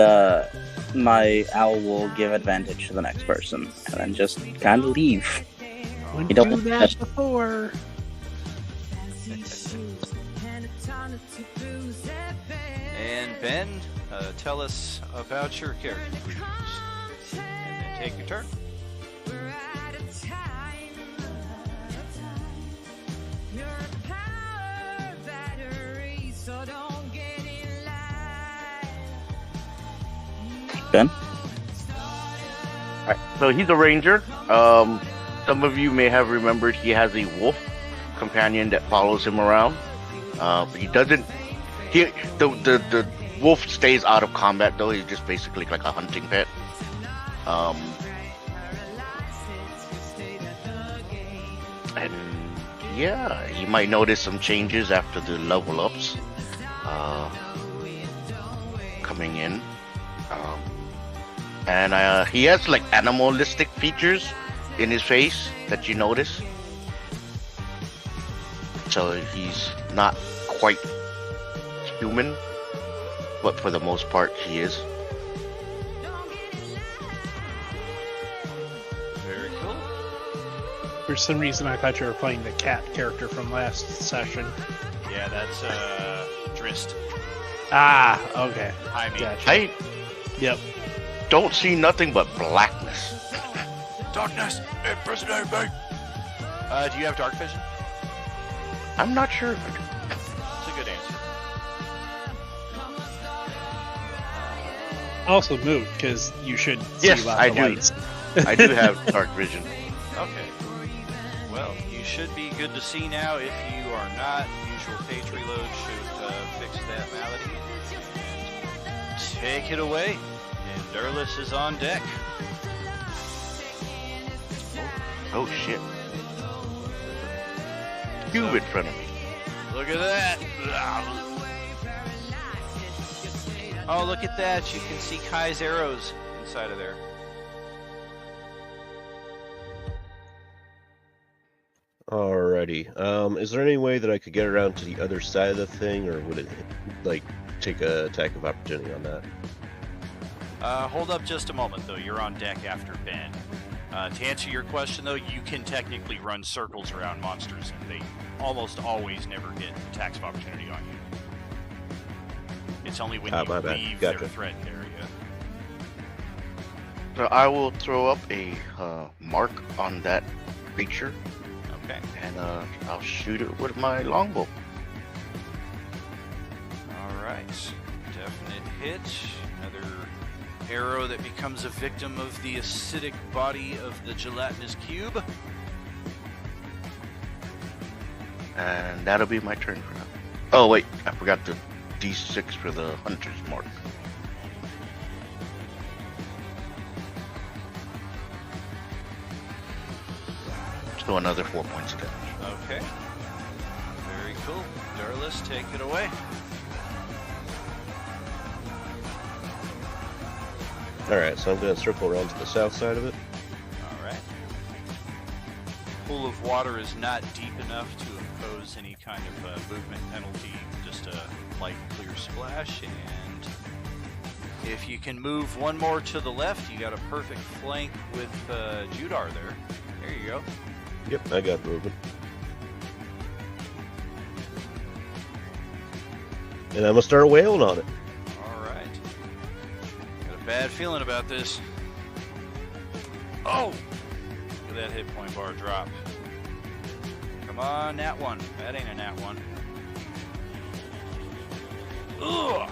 my owl will give advantage to the next person, and then just kind of leave. You don't do that before. And Ben, tell us about your character, please. And then take your turn. Ben? Alright, so he's a ranger. Some of you may have remembered he has a wolf companion that follows him around. But he doesn't. The wolf stays out of combat though. He's just basically like a hunting pet. And yeah, you might notice some changes after the level ups coming in. And he has like animalistic features in his face that you notice. So he's not quite human, but for the most part he is. Very cool. For some reason, I thought you were playing the cat character from last session. Yeah, that's Drist. Ah, okay. I mean, Gotcha. Yep. Don't see nothing but blackness. Darkness, impersonate me. Do you have dark vision? I'm not sure. That's a good answer. Also move, because you should Yes, see lots I of do. lights. I do have dark vision. Okay. Well, you should be good to see now. If you are not, usual page reload should fix that malady. Take it away. And Durlus is on deck. Oh shit. Cube in front of me. Look at that. Oh, look at that. You can see Kai's arrows inside of there. Alrighty. Is there any way that I could get around to the other side of the thing, or would it, like, take a attack of opportunity on that? Hold up just a moment, though. You're on deck after Ben. To answer your question, though, you can technically run circles around monsters, and they almost always never get attacks of opportunity on you. It's only when you leave their threatened area. So I will throw up a mark on that creature. Okay. And I'll shoot it with my longbow. Alright. Definite hit. Another arrow that becomes a victim of the acidic body of the gelatinous cube. And that'll be my turn for now. Oh wait, I forgot the D6 for the hunter's mark. So another 4 points of damage. Okay. Very cool. Durlus, take it away. Alright, so I'm going to circle around to the south side of it. Alright. Pool of water is not deep enough to impose any kind of movement penalty, just a light clear splash, and if you can move one more to the left, you got a perfect flank with Judar there. There you go. Yep, I got moving. And I'm going to start wailing on it. Alright. Got a bad feeling about this. Oh! Look at that hit point bar drop. Come on, nat 1. That ain't a nat 1. Ugh!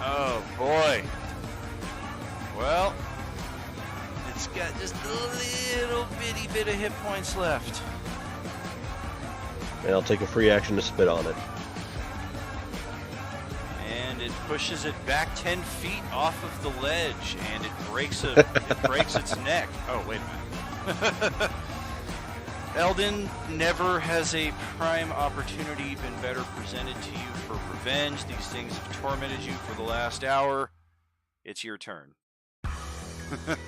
Oh, boy. Well, it's got just a little bitty bit of hit points left. And I'll take a free action to spit on it. And it pushes it back 10 feet off of the ledge, and it breaks its neck. Oh, wait a minute. Eldon, never has a prime opportunity been better presented to you for revenge. These things have tormented you for the last hour. It's your turn. If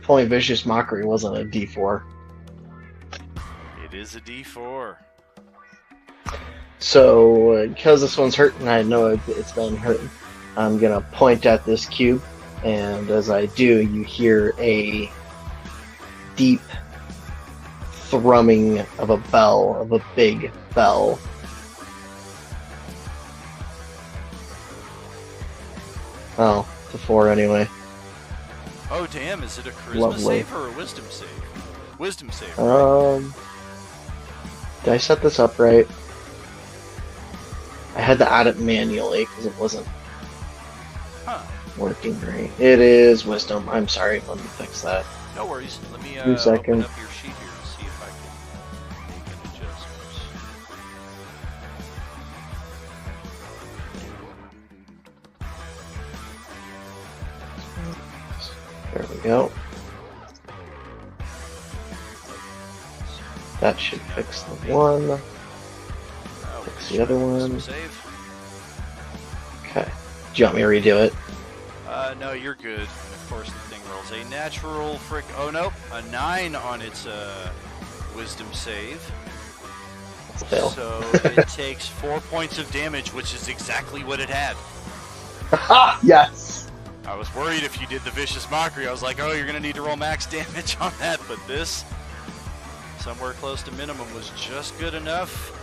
only Vicious Mockery wasn't a D4. It is a D4. So, because this one's hurting, I know it's been hurting. I'm gonna point at this cube, and as I do, you hear a deep thrumming of a bell, of a big bell. Oh, it's a 4 anyway. Oh, damn, is it a charisma Lovely. save or a wisdom save? Wisdom save. Did I set this up right? I had to add it manually because it wasn't working right. It is wisdom. I'm sorry. Let me fix that. No worries. Let me 2 open seconds. up your sheet here and see if I can make an adjustment. There we go. That should fix the one. Fix the other one. Save. Okay. Do you want me to redo it? No, you're good. And of course, the thing rolls a natural frick. Oh, nope. A 9 on its wisdom save. Fail. So it takes 4 points of damage, which is exactly what it had. Yes! I was worried if you did the Vicious Mockery. I was like, oh, you're going to need to roll max damage on that. But this, somewhere close to minimum, was just good enough.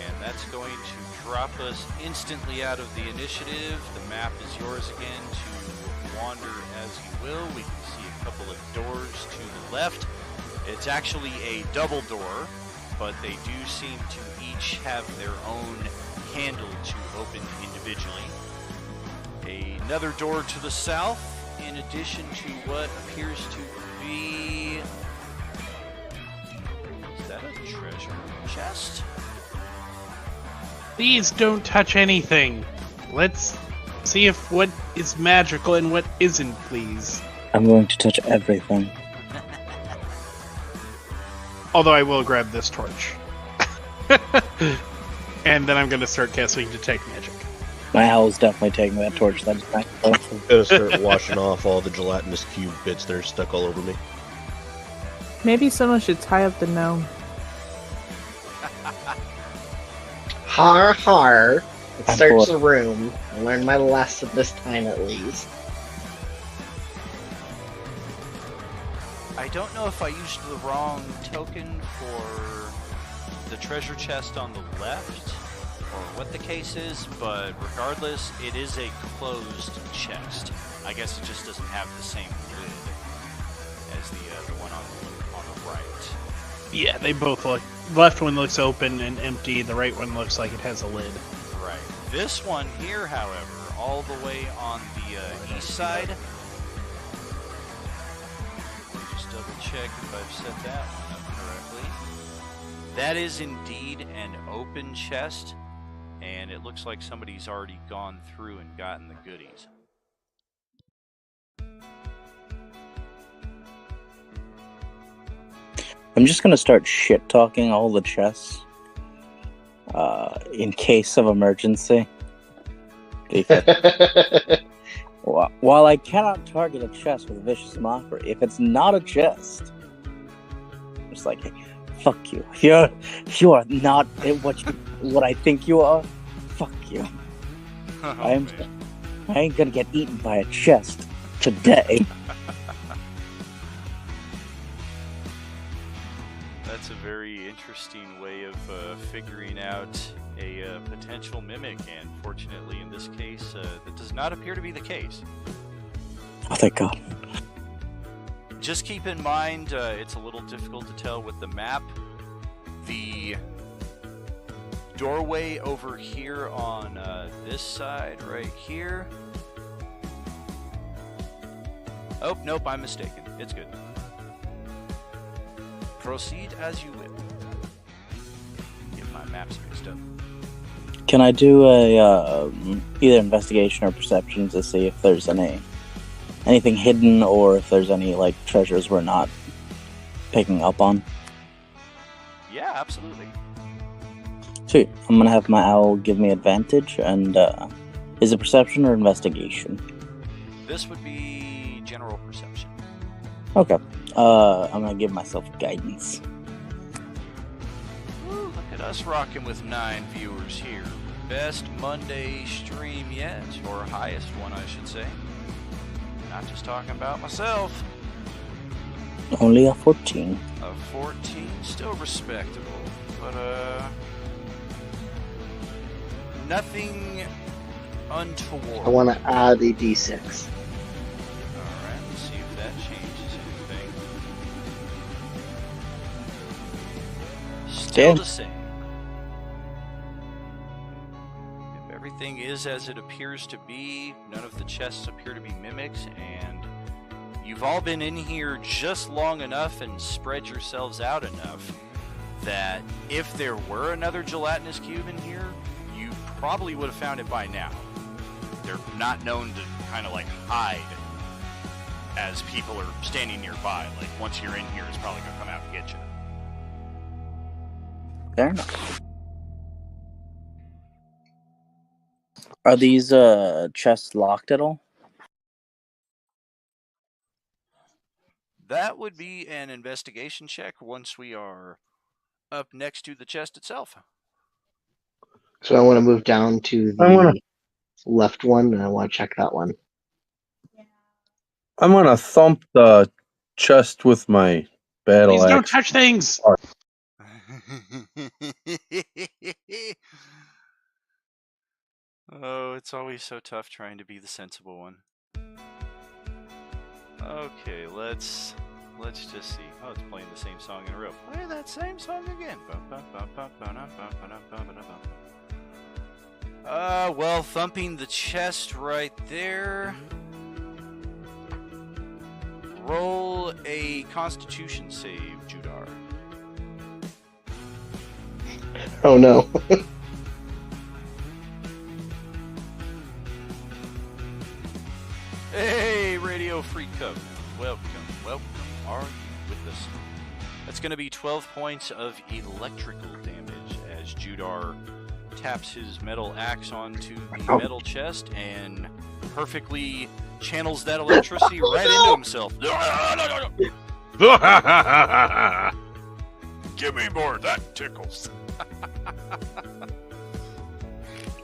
And that's going to drop us instantly out of the initiative. The map is yours again to wander as you will. We can see a couple of doors to the left. It's actually a double door, but they do seem to each have their own handle to open individually. Another door to the south, in addition to what appears to be... Is that a treasure chest? Please don't touch anything. Let's see if what is magical and what isn't, please. I'm going to touch everything. Although I will grab this torch. And then I'm going to start casting Detect Magic. My owl's definitely taking that torch. That's fine. I'm gonna start washing off all the gelatinous cube bits that are stuck all over me. Maybe someone should tie up the gnome. Har har. It I'm starts bored. the room. I learned my lesson this time at least. I don't know if I used the wrong token for the treasure chest on the left, or what the case is, but regardless, it is a closed chest. I guess it just doesn't have the same lid as the one on the right. Yeah, they both look. The left one looks open and empty. The right one looks like it has a lid. Right. This one here, however, all the way on the east side. Let me just double check if I've set that one up correctly. That is indeed an open chest, and it looks like somebody's already gone through and gotten the goodies. I'm just gonna start shit talking all the chests, in case of emergency. While I cannot target a chest with Vicious Mockery, if it's not a chest, I'm just like, hey, fuck you. You are not what I think you are. Fuck you. I ain't gonna get eaten by a chest today. That's a very interesting way of figuring out a potential mimic, and fortunately in this case, that does not appear to be the case. Oh, thank God. just keep in mind, it's a little difficult to tell with the map. The doorway over here on this side, right here. Oh, nope, I'm mistaken. It's good. Proceed as you will. Get my maps mixed up. Can I do a either investigation or perception to see if there's anything hidden or if there's any like treasures we're not picking up on? Yeah, absolutely. Sweet. I'm gonna have my owl give me advantage, and is it perception or investigation? This would be general perception. Okay. I'm gonna give myself guidance. Look at us rocking with 9 viewers here. Best Monday stream yet, or highest one, I should say. Not just talking about myself. Only a 14. A 14, still respectable, but nothing untoward. I want to add a d6. Alright, let's see if that changes anything. Still the same. If everything is as it appears to be, none of the chests appear to be mimics, and you've all been in here just long enough and spread yourselves out enough that if there were another gelatinous cube in here, you probably would have found it by now. They're not known to kind of like hide as people are standing nearby. Like once you're in here, it's probably going to come out and get you. Fair enough. Are these chests locked at all? That would be an investigation check once we are up next to the chest itself. So I want to move down to the left one, and I want to check that one. I'm gonna thump the chest with my battle Please axe. don't touch things! Oh, it's always so tough trying to be the sensible one. Okay, let's just see. Oh, it's playing the same song in a row. Play that same song again. Well, thumping the chest right there. Roll a Constitution save, Judar. Oh no. Hey, Radio Free Covenant. Welcome. Are you with us? That's going to be 12 points of electrical damage as Judar taps his metal axe onto the metal chest and perfectly channels that electricity right into himself. Give me more, that tickles.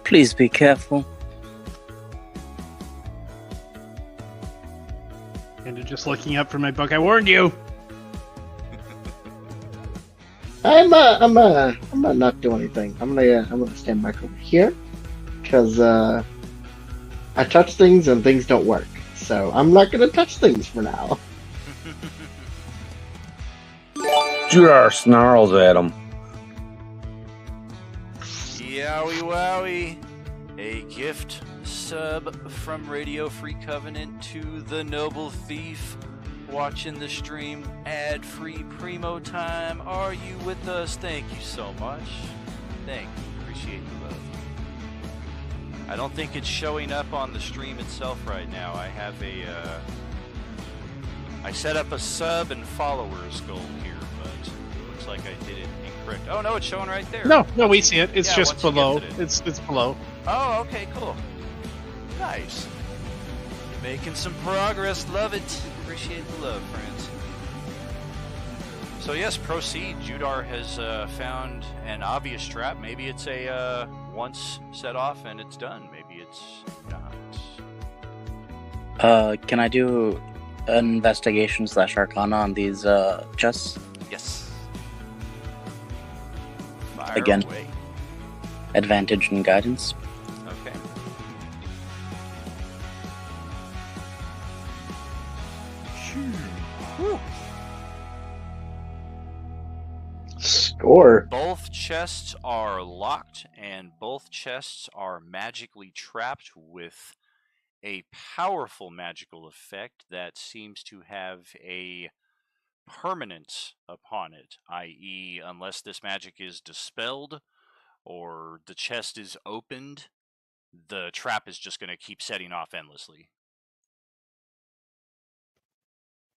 Please be careful. And just looking up from my book, I warned you. I'm not doing anything. I'm gonna stand back over here because I touch things and things don't work. So I'm not gonna touch things for now. Judar snarls at him. Yowie wowie. A gift sub from Radio Free Covenant to the Noble Thief. Watching the stream ad-free primo time. Are you with us? Thank you so much. Thank you. Appreciate the love. I don't think it's showing up on the stream itself right now. I have I set up a sub and followers goal here, but it looks like I did it incorrect. Oh no, it's showing right there. No, we see it. It's Yeah, just once you below. gifted it. It's below. Oh, okay, cool. Nice. Making some progress. Love it. Appreciate the love, friends. So yes, proceed. Judar has found an obvious trap. Maybe it's a once set off and it's done. Maybe it's not. Can I do an investigation / arcana on these chests? Yes. Fire Again. away. Advantage and guidance. Okay. Whew. Or both chests are locked, and both chests are magically trapped with a powerful magical effect that seems to have a permanence upon it, i.e., unless this magic is dispelled or the chest is opened, the trap is just going to keep setting off endlessly.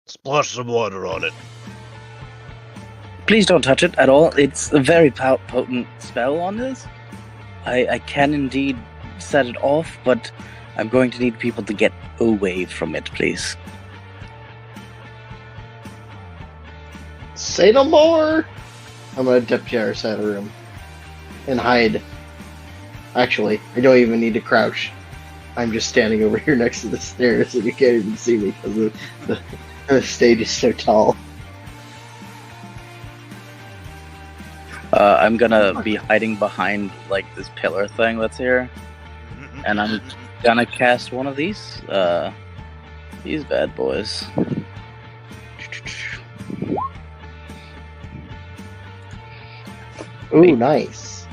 Splash some water on it. Please don't touch it at all. It's a very potent spell on this. I can indeed set it off, but I'm going to need people to get away from it, please. say no more. I'm gonna dip to our side of the room and hide. Actually, I don't even need to crouch. I'm just standing over here next to the stairs, and you can't even see me because the stage is so tall. I'm gonna be hiding behind like this pillar thing that's here, and I'm gonna cast one of these bad boys. Ooh, nice.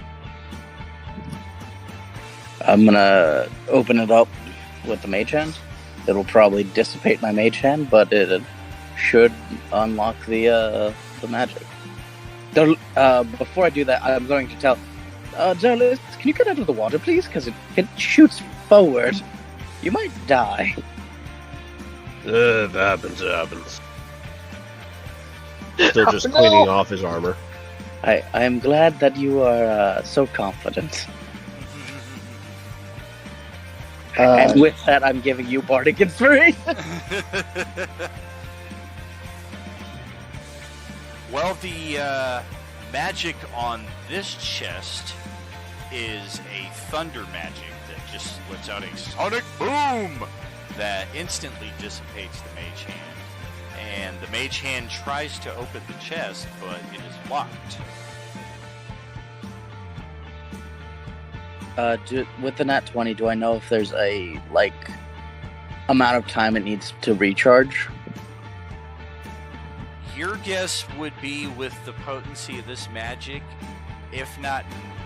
I'm gonna open it up with the mage hand. It'll probably dissipate my mage hand, but it should unlock the magic. Before I do that, I'm going to tell Zerlis, can you get out of the water, please? Because it shoots forward. You might die. It happens, it happens. Still just cleaning off his armor. I am glad that you are so confident. And with that, I'm giving you Bardic Inspiration. Well, the magic on this chest is a thunder magic that just lets out a sonic boom that instantly dissipates the mage hand. And the mage hand tries to open the chest, but it is locked. With the nat 20, do I know if there's a amount of time it needs to recharge? Your guess would be, with the potency of this magic, if not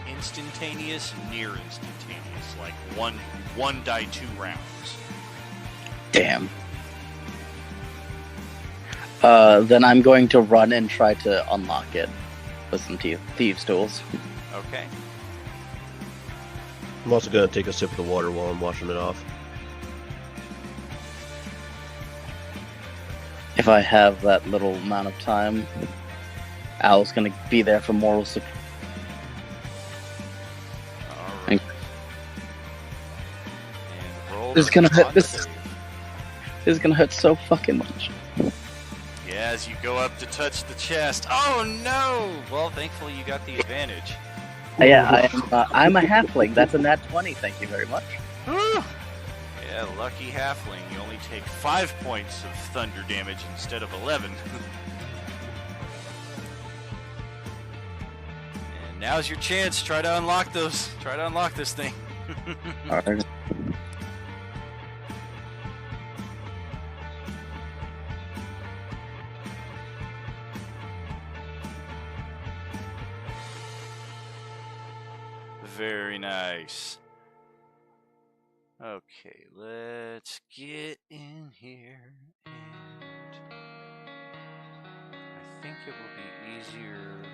instantaneous, near instantaneous, like one die 2 rounds. Damn. Then I'm going to run and try to unlock it with some thieves' tools. Okay. I'm also gonna take a sip of the water while I'm washing it off. If I have that little amount of time, Al's gonna be there for moral support. Right. This is gonna hurt. This is gonna hurt so fucking much. Yeah, as you go up to touch the chest. Oh no! Well, thankfully you got the advantage. Yeah, I'm a halfling. That's a nat 20. Thank you very much. Yeah, lucky halfling. You only take 5 points of thunder damage instead of 11. And now's your chance. Try to unlock those. Try to unlock this thing. Alright. Very nice. Okay, let's get in here, and I think it will be easier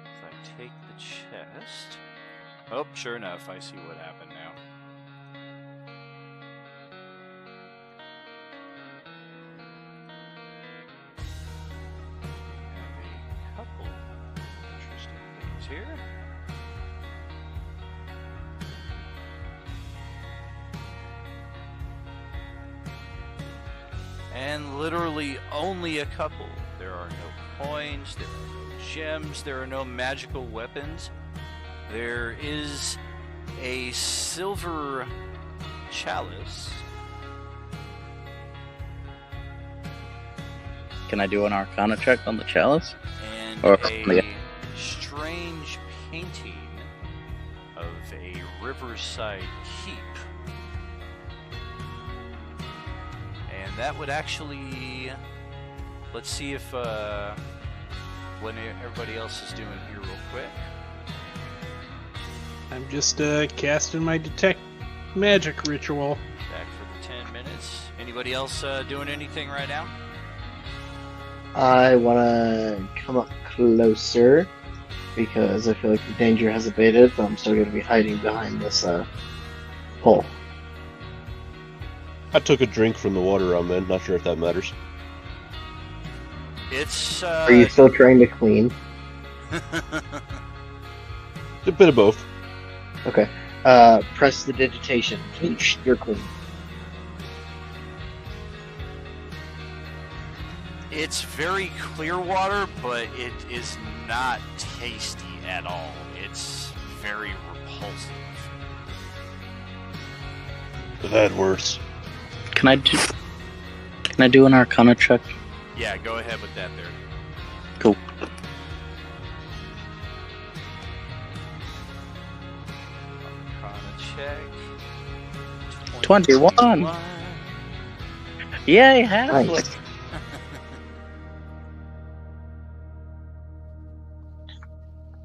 if I take the chest. Oh, sure enough, I see what happened now. We have a couple interesting things here. And literally only a couple. There are no coins, there are no gems, there are no magical weapons. There is a silver chalice. Can I do an Arcana check on the chalice? And or a strange painting of a riverside keep. And that would actually... Let's see if what everybody else is doing here real quick. I'm just casting my detect magic ritual. Back for the 10 minutes. Anybody else doing anything right now? I want to come up closer because I feel like the danger has abated, but I'm still going to be hiding behind this pole. I took a drink from the water I'm in. Not sure if that matters. It's. Are you still trying to clean? A bit of both. Okay. Press the digitation. You're clean. It's very clear water, but it is not tasty at all. It's very repulsive. I've had worse. Can I do an Arcana check? Yeah, go ahead with that there. Cool. Arcana check. 21. Yay, halfway. Nice.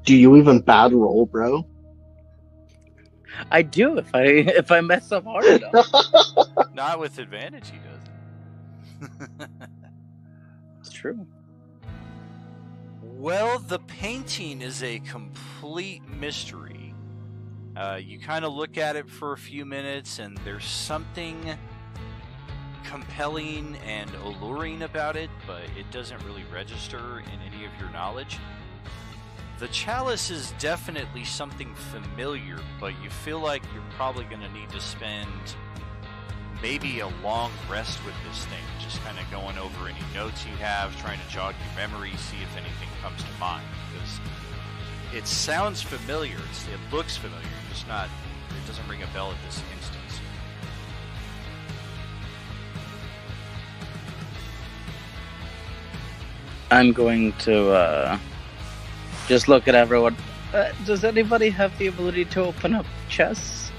Do you even bad roll, bro? I do if I mess up hard enough. Not with advantage, he doesn't. It's true. Well, the painting is a complete mystery. You kind of look at it for a few minutes, and there's something compelling and alluring about it, but it doesn't really register in any of your knowledge. The chalice is definitely something familiar, but you feel like you're probably going to need to spend maybe a long rest with this thing, just kind of going over any notes you have, trying to jog your memory, see if anything comes to mind, because it sounds familiar, it looks familiar, just not, it doesn't ring a bell at this instance. I'm going to just look at everyone. Does anybody have the ability to open up chests?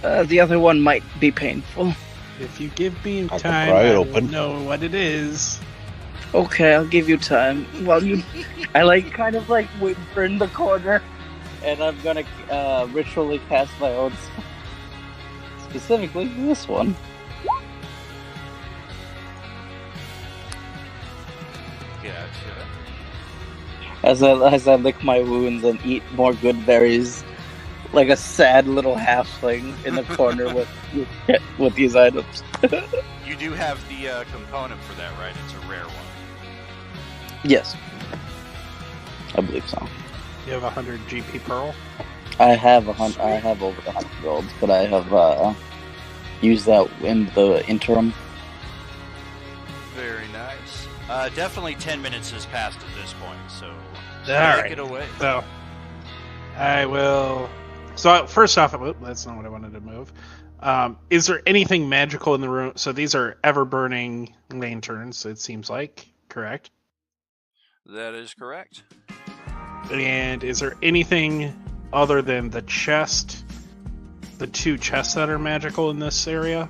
The other one might be painful. If you give me I'll time, pry it I will open. know what it is. Okay, I'll give you time. While I kind of whimper in the corner, and I'm gonna ritually cast my own spell. Specifically this one. Gotcha. As I lick my wounds and eat more good berries, like a sad little halfling in the corner with these items. You do have the component for that, right? It's a rare one. Yes, I believe so. You have 100 GP Pearl? I have over 100 gold, but I have used that in the interim. Very nice. Definitely 10 minutes has passed at this point, so Alright. take it away. So, I will... So, first off, that's not what I wanted to move. Is there anything magical in the room? So these are ever-burning lanterns, it seems like, correct? That is correct. And is there anything other than the chest, the two chests that are magical in this area?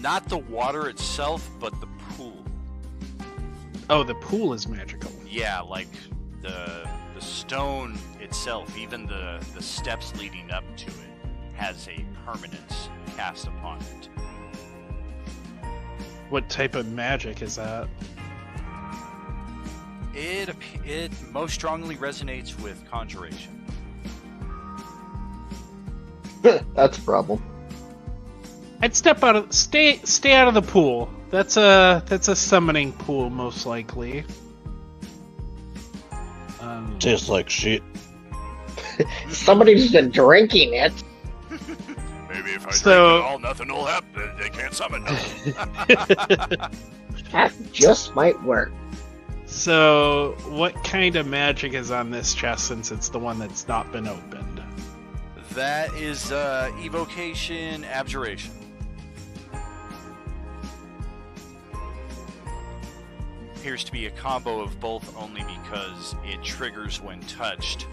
Not the water itself, but the pool. Oh, the pool is magical. Yeah, like the stone itself, even the steps leading up to it, has a permanence cast upon it. What type of magic is that? It most strongly resonates with conjuration. That's a problem. I'd stay out of the pool. That's a summoning pool, most likely. Tastes like shit. Somebody's been drinking it. Maybe if I So- drink it all, nothing will happen. They can't summon nothing. That just might work. So, what kind of magic is on this chest since it's the one that's not been opened? That is evocation, abjuration. Appears to be a combo of both only because it triggers when touched,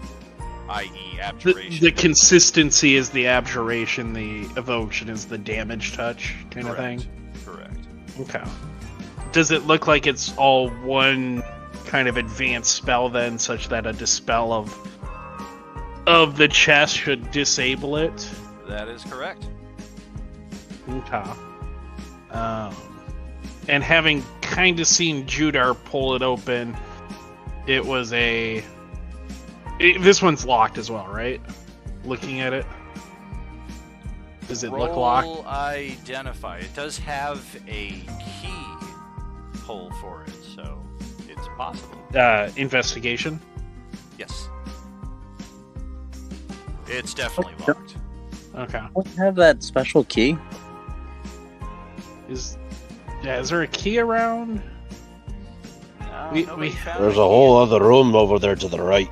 i.e. abjuration. The consistency is the abjuration, the evocation is the damage touch kind of thing? Correct. Okay. does it look like it's all one kind of advanced spell then, such that a dispel of the chest should disable it? That is correct. Okay. And having kind of seen Judar pull it open, it was this one's locked as well, right? Looking at it. Does it look locked? Roll identify. It does have a key pull for it, so it's possible. Investigation? Yes. It's definitely locked. Okay. Don't have that special key? Is there a key around? No, There's a whole other room over there to the right.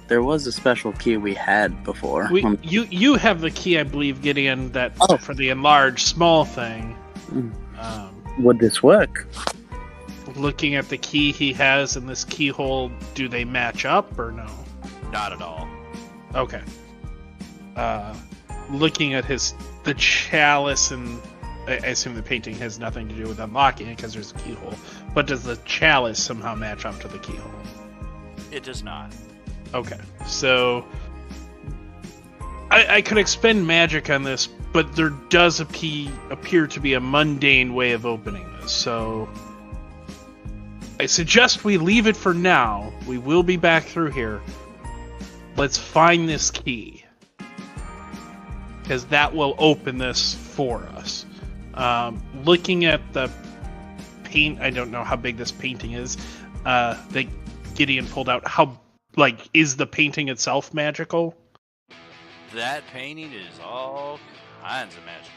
There was a special key we had before. You have the key, I believe, Gideon, that for the enlarged small thing. Would this work? Looking at the key he has in this keyhole, do they match up or no? Not at all. Okay. Looking at the chalice, and I assume the painting has nothing to do with unlocking it because there's a keyhole. But does the chalice somehow match up to the keyhole? It does not. Okay, so I could expend magic on this, but there does appear to be a mundane way of opening this. So I suggest we leave it for now. We will be back through here. Let's find this key, because that will open this for us. Looking at the paint, I don't know how big this painting is. That Gideon pulled out. Is the painting itself magical? That painting is all kinds of magical.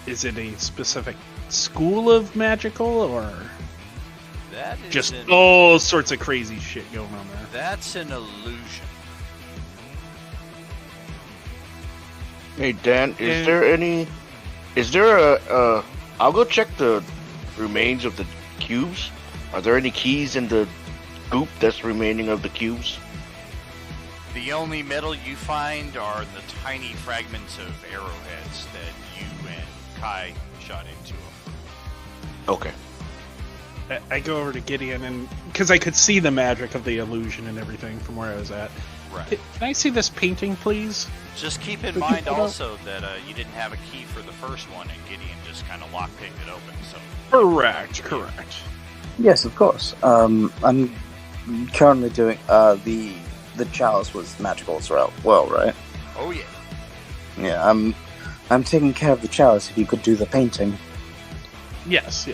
Is it a specific school of magical, or That is just all sorts of crazy shit going on there? That's an illusion. Hey Dan, is there a I'll go check the remains of the cubes. Are there any keys in the goop that's remaining of the cubes? The only metal you find are the tiny fragments of arrowheads that you and Kai shot into them. Okay. I go over to Gideon, and because I could see the magic of the illusion and everything from where I was at. Right. Can I see this painting, please? Just keep in mind also that you didn't have a key for the first one, and Gideon just kind of lockpicked it open. So Correct. Yes, of course. I'm currently doing the chalice was magical as well, right? Oh yeah. Yeah, I'm taking care of the chalice. If you could do the painting. Yes.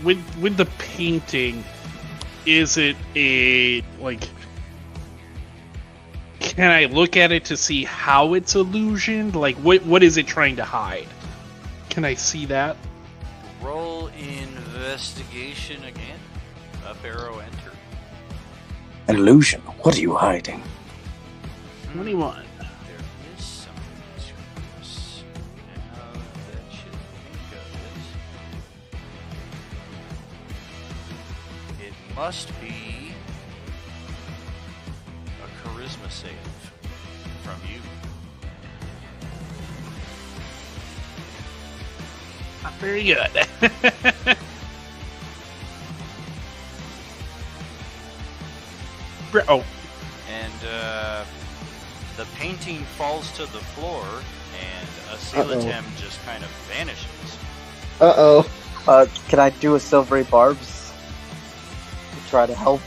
With the painting, is it can I look at it to see how it's illusioned? Like, what is it trying to hide? Can I see that? Roll investigation again. Up arrow, enter. An illusion. What are you hiding? 21. There is something to this. Now that you think of it, it must be a charisma save from you. Not very good. Oh. And the painting falls to the floor, and Asilatem just kind of vanishes. Can I do a silvery barbs to try to help?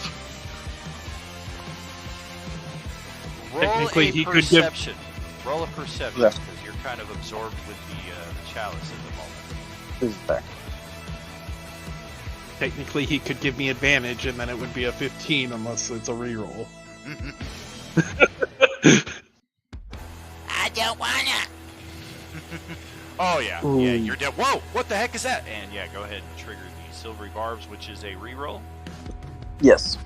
Roll Technically, a he could give- perception. Roll a perception, Yeah. because you're kind of absorbed with the chalice at the moment. Who's back? Technically, he could give me advantage, and then it would be a 15 unless it's a reroll. I don't wanna. Oh yeah, Ooh. yeah, you're dead. Whoa, what the heck is that? And yeah, go ahead and trigger the silvery barbs, which is a reroll. Yes.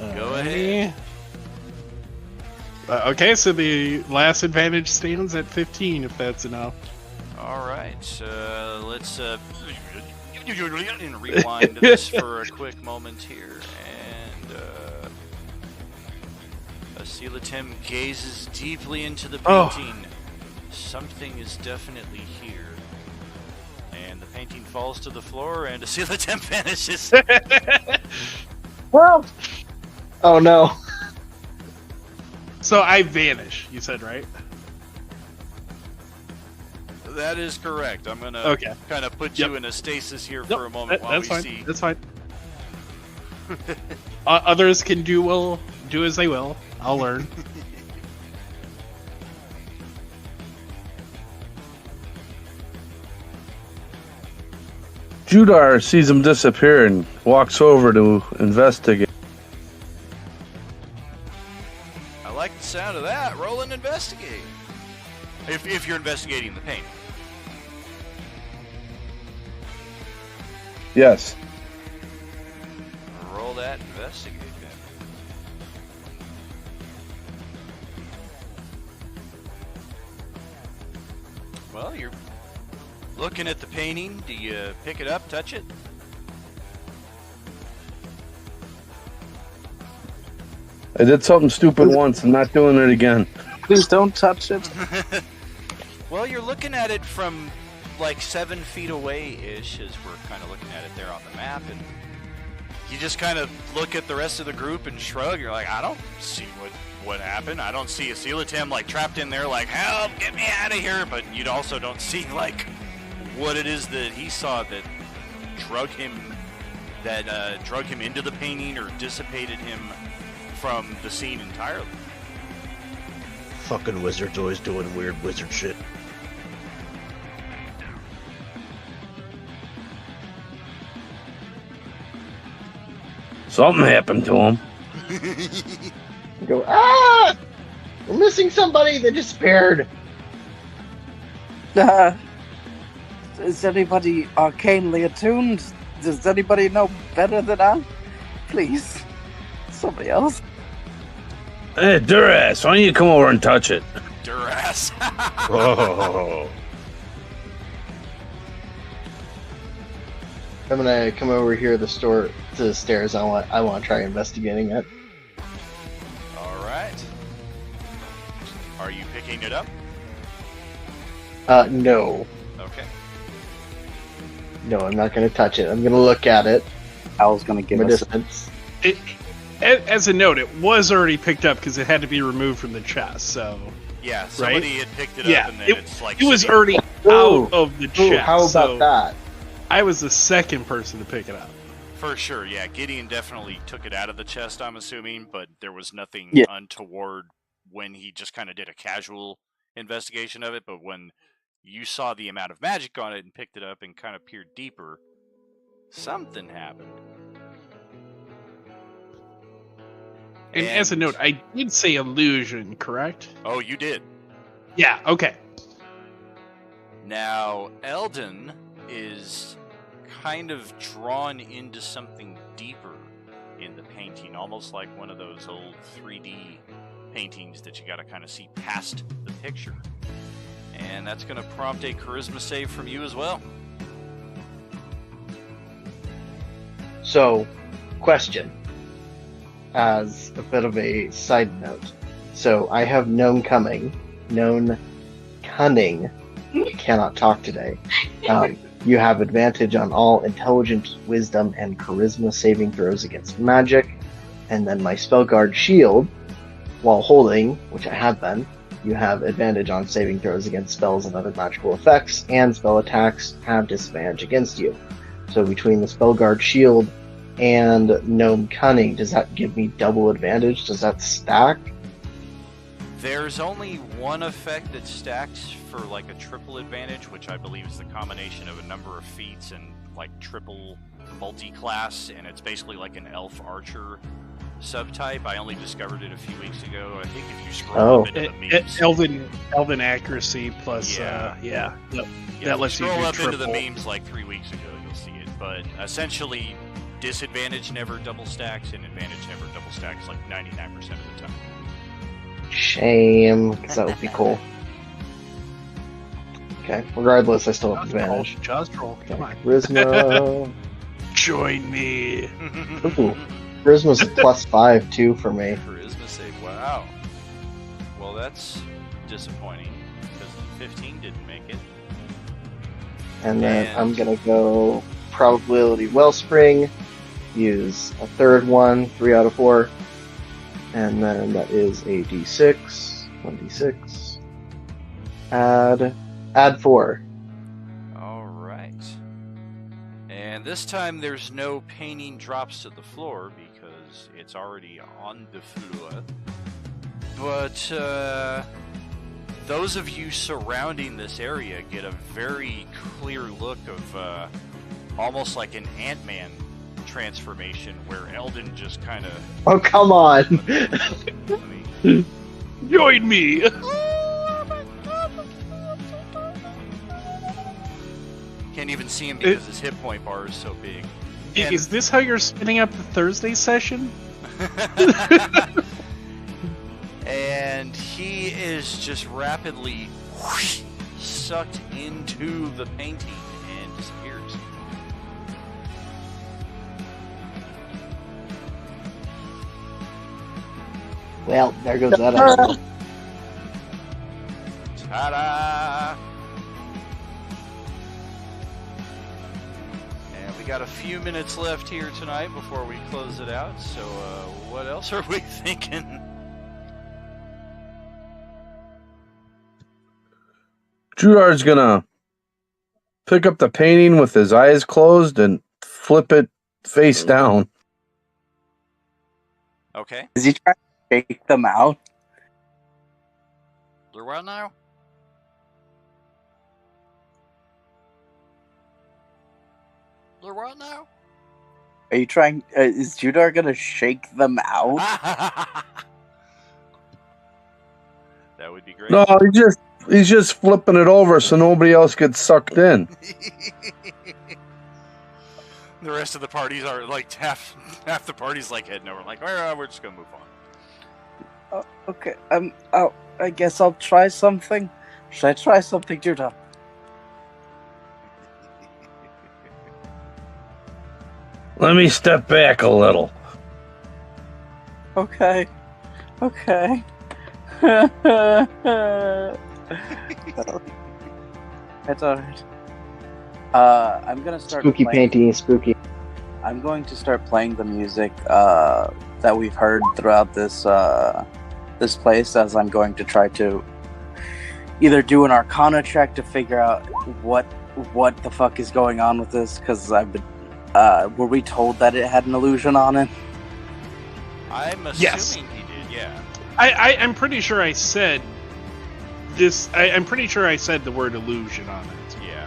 Go ahead. Okay, so the last advantage stands at 15, if that's enough. All right, let's rewind this for a quick moment here, and Asilatem gazes deeply into the painting, something is definitely here. And the painting falls to the floor, and Asilatem vanishes. Well, oh no. So I vanish, you said, right? That is correct. I'm gonna kind of put you in a stasis here for a moment while we see. That's fine. Others can do as they will. I'll learn. Judar sees him disappear and walks over to investigate. I like the sound of that. Roll and investigate. If you're investigating the paint. Yes. Roll that investigate then. Well, you're looking at the painting. Do you pick it up, touch it? I did something stupid once. I'm not doing it again. Please don't touch it. Well, you're looking at it from like 7 feet away-ish as we're kind of looking at it there on the map, and you just kind of look at the rest of the group and shrug. You're like, I don't see what happened. I don't see Asilatem like trapped in there like, help, get me out of here. But you also don't see like what it is that he saw that drug him into the painting or dissipated him from the scene entirely. Fucking wizards always doing weird wizard shit. Something happened to him. Go, we're missing somebody that disappeared. Is anybody arcanely attuned? Does anybody know better than I? Please, somebody else. Hey, Duras, why don't you come over and touch it? Duras. Oh. I'm gonna come over here to the stairs. I want to try investigating it. All right. Are you picking it up? No. Okay. No, I'm not gonna touch it. I'm gonna look at it. I was gonna give a us distance. As a note, it was already picked up because it had to be removed from the chest. So yeah, somebody had picked it up, and then it's like it was already out of the chest. How about that? I was the second person to pick it up. For sure, yeah. Gideon definitely took it out of the chest, I'm assuming, but there was nothing untoward when he just kind of did a casual investigation of it. But when you saw the amount of magic on it and picked it up and kind of peered deeper, something happened. And as a note, I did say illusion, correct? Oh, you did? Yeah, okay. Now, Eldon is kind of drawn into something deeper in the painting, almost like one of those old 3D paintings that you got to kind of see past the picture. And that's going to prompt a charisma save from you as well. So, question. As a bit of a side note. So, I have known cunning. Cannot talk today. You have advantage on all intelligence, wisdom, and charisma saving throws against magic. And then my Spellguard shield, while holding, which I have been, you have advantage on saving throws against spells and other magical effects, and spell attacks have disadvantage against you. So between the Spellguard shield and Gnome Cunning, does that give me double advantage? Does that stack? There's only one effect that stacks for like a triple advantage, which I believe is the combination of a number of feats and like triple multi-class, and it's basically like an elf archer subtype. I only discovered it a few weeks ago. I think if you scroll up into the memes, Elven accuracy plus Yeah, that lets you scroll do up into the triple. memes like 3 weeks ago, you'll see it. But essentially, disadvantage never double stacks, and advantage never double stacks like 99% of the time. Shame, because that would be cool. Okay, regardless, I still have advantage. Just roll. Come on. Charisma. Join me. Ooh, Charisma's a +5 too for me. Charisma save. Wow. Well, that's disappointing because 15 didn't make it. And then I'm gonna go probability wellspring, use a third one, 3 out of 4. And then that is a d6, 1d6. Add 4. Alright. And this time there's no painting drops to the floor because it's already on the floor. But those of you surrounding this area get a very clear look of almost like an Ant-Man transformation where Eldon just kind of... Oh, come on! Join me! Can't even see him because his hit point bar is so big. Is this how you're spinning up the Thursday session? And he is just rapidly sucked into the painting and disappears. Well, there goes that idea. Ta-da! And we got a few minutes left here tonight before we close it out, so what else are we thinking? Judar's gonna pick up the painting with his eyes closed and flip it face down. Okay. Is he trying to shake them out? They're well now? They're well now? Are you trying? Is Judar gonna shake them out? That would be great. No, he's just flipping it over so nobody else gets sucked in. The rest of the parties are like half the party's like heading over, like, all right, we're just gonna move on. Okay. I guess I'll try something. Should I try something, Judar? Let me step back a little. Okay. Okay. That's alright. I'm gonna start Spooky playing, painting is spooky. I'm going to start playing the music that we've heard throughout this this place, as I'm going to try to either do an Arcana check to figure out what the fuck is going on with this, because I've been were we told that it had an illusion on it? I'm assuming Yes. he did, yeah. I'm pretty sure I said this. I'm pretty sure I said the word illusion on it. Yeah.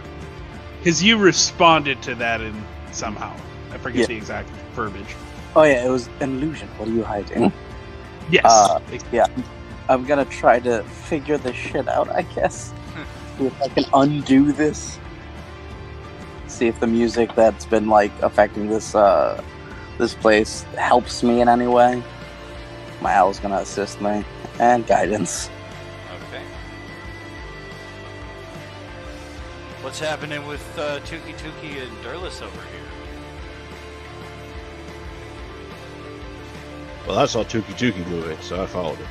Because you responded to that in somehow. I forget Yeah. the exact verbiage. Oh yeah, it was an illusion. What are you hiding? Yes. Yeah. I'm gonna try to figure this shit out, I guess. See if I can undo this. See if the music that's been like affecting this this place helps me in any way. My owl's gonna assist me. And guidance. Okay. What's happening with Tuki Tuki and Durlus over here? Well, I saw Tuki Tuki moving, so I followed it.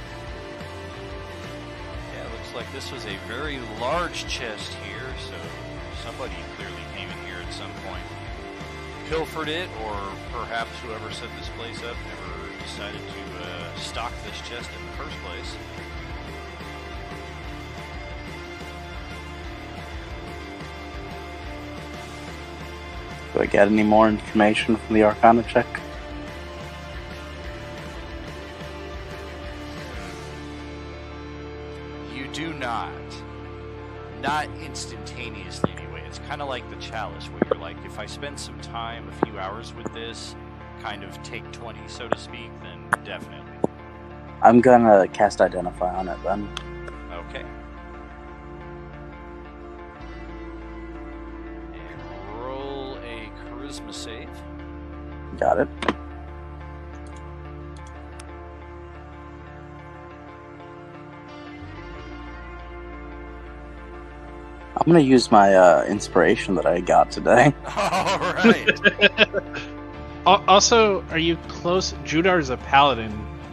Yeah, it looks like this was a very large chest here, so somebody clearly came in here at some point, pilfered it, or perhaps whoever set this place up never decided to stock this chest in the first place. Do I get any more information from the Arcana check? You do not. Not instantaneously, anyway. It's kind of like the chalice, where you're like, if I spend some time, a few hours with this, kind of take 20, so to speak, then definitely. I'm gonna cast Identify on it then. Okay. And roll a charisma save. Got it. I'm gonna use my inspiration that I got today. All right. Also, are you close? Judar's a paladin.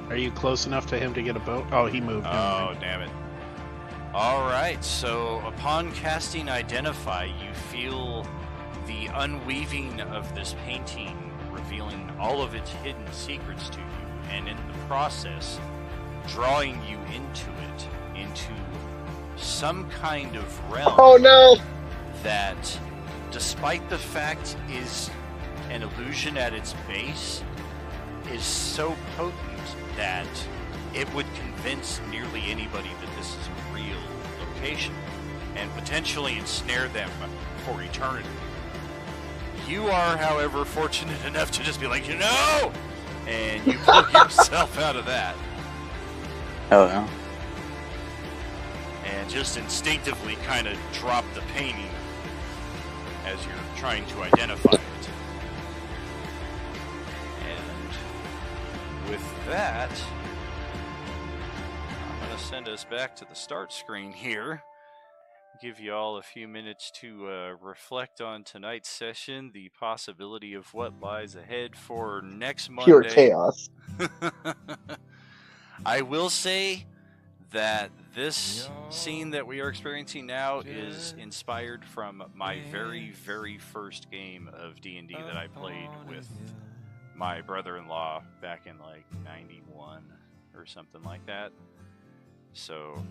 Are you close enough to him to get a boat? Oh, he moved. Oh, damn it. All right, so upon casting Identify, you feel the unweaving of this painting, revealing all of its hidden secrets to you, and in the process, drawing you into it, into some kind of realm. Oh no! That, despite the fact is an illusion at its base, is so potent that it would convince nearly anybody that this is a real location and potentially ensnare them for eternity. You are, however, fortunate enough to just be like, and you pull yourself out of that. Oh, yeah. And just instinctively kind of drop the painting as you're trying to identify it. And with that, I'm going to send us back to the start screen here. Give you all a few minutes to reflect on tonight's session, the possibility of what lies ahead for next Monday. Pure chaos. I will say that this scene that we are experiencing now is inspired from my very, very first game of D&D that I played with my brother-in-law back in like 91 or something like that. So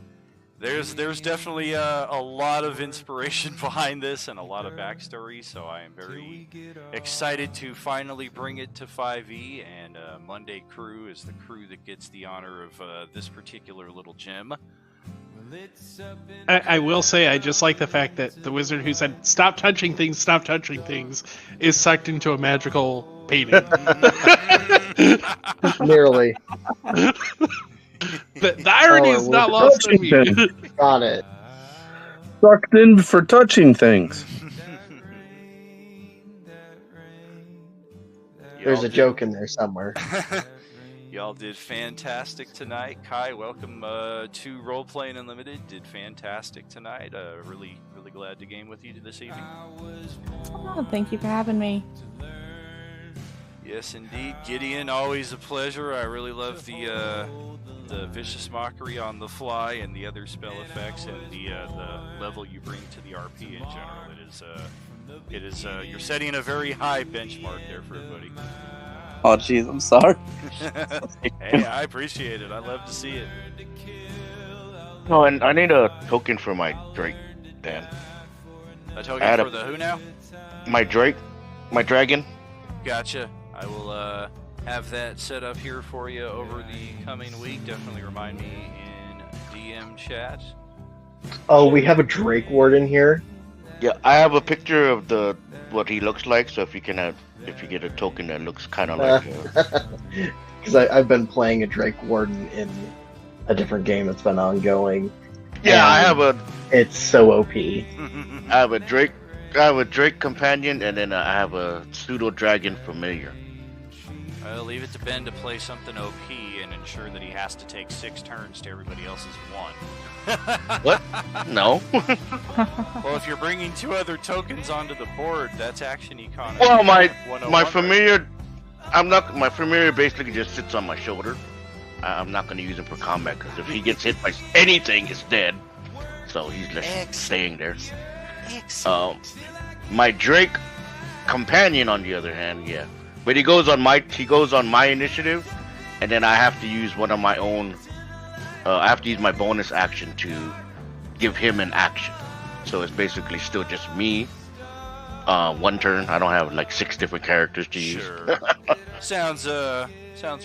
there's definitely a lot of inspiration behind this and a lot of backstory, so I am very excited to finally bring it to 5e, and Monday Crew is the crew that gets the honor of this particular little gem. I will say I just like the fact that the wizard who said stop touching things is sucked into a magical painting. Nearly. The irony is not lost on me. Got it. Sucked in for touching things. There's a joke in there somewhere. Y'all did fantastic tonight. Kai, welcome to Role Playing Unlimited. Did fantastic tonight. Really glad to game with you this evening. Oh, thank you for having me. Yes, indeed. Gideon, always a pleasure. I really love the Vicious Mockery on the fly and the other spell effects and the level you bring to the RP in general. It is you're setting a very high benchmark there for everybody. Oh, jeez, I'm sorry. Hey, I appreciate it. I love to see it. No, and I need a token for my Drake, Dan. A token for the who now? My Drake, my dragon. Gotcha. I will have that set up here for you over the coming week. Definitely remind me in DM chat. Oh, we have a Drake Warden here. Yeah, I have a picture of what he looks like. So if you get a token that looks kind of like, because I've been playing a Drake Warden in a different game that's been ongoing. Yeah, I have a. It's so OP. I have a Drake companion, and then I have a pseudo dragon familiar. I'll leave it to Ben to play something OP and ensure that he has to take 6 turns to everybody else's 1. What? No. Well, if you're bringing 2 other tokens onto the board, that's action econ. Well, my 101, familiar, my familiar basically just sits on my shoulder. I'm not going to use him for combat because if he gets hit by anything, it's dead. So he's just staying there. My Drake companion, on the other hand, yeah. But he goes on my initiative, and then I have to use one of my own. I have to use my bonus action to give him an action. So it's basically still just me. 1 turn. I don't have like 6 different characters to use. Sure. Sounds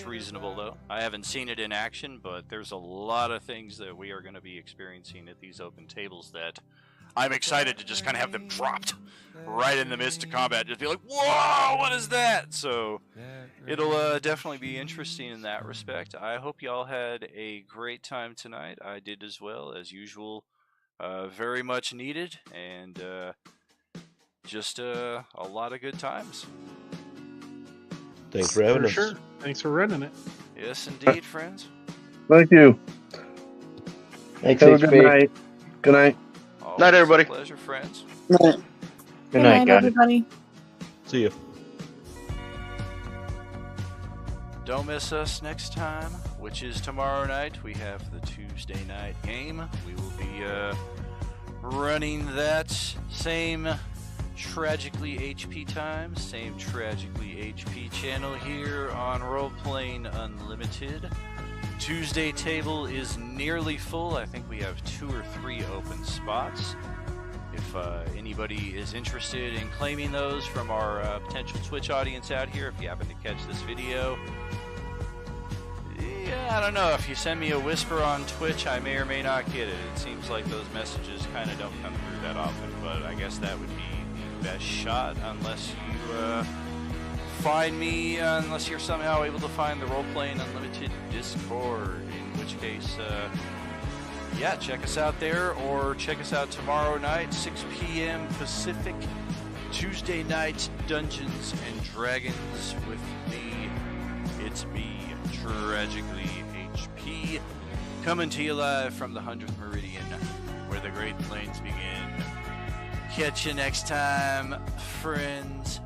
reasonable though. I haven't seen it in action, but there's a lot of things that we are going to be experiencing at these open tables that I'm excited to just kind of have them dropped right in the midst of combat. Just be like, whoa, what is that? So it'll definitely be interesting in that respect. I hope y'all had a great time tonight. I did as well, as usual. Very much needed, and just a lot of good times. Thanks for having us. Sure. Thanks for running it. Yes, indeed, friends. Thank you. Thanks, Have a HP. good night. Good night. Night, everybody. Pleasure, friends. Good night, guys. everybody. See you. Don't miss us next time. which is tomorrow night, we have the Tuesday night game. We will be running that same Tragically HP time, same Tragically HP channel here on Role-Playing Unlimited. Tuesday table is nearly full. I think we have 2 or 3 open spots. If anybody is interested in claiming those from our potential Twitch audience out here, if you happen to catch this video, yeah, I don't know. If you send me a whisper on Twitch, I may or may not get it. It seems like those messages kind of don't come through that often, but I guess that would be the best shot unless you find me, unless you're somehow able to find the Role-Playing Unlimited Discord, in which case, yeah, check us out there, or check us out tomorrow night, 6 p.m. Pacific, Tuesday night, Dungeons and Dragons with me. It's me, Tragically HP, coming to you live from the 100th Meridian, where the Great Plains begin. Catch you next time, friends.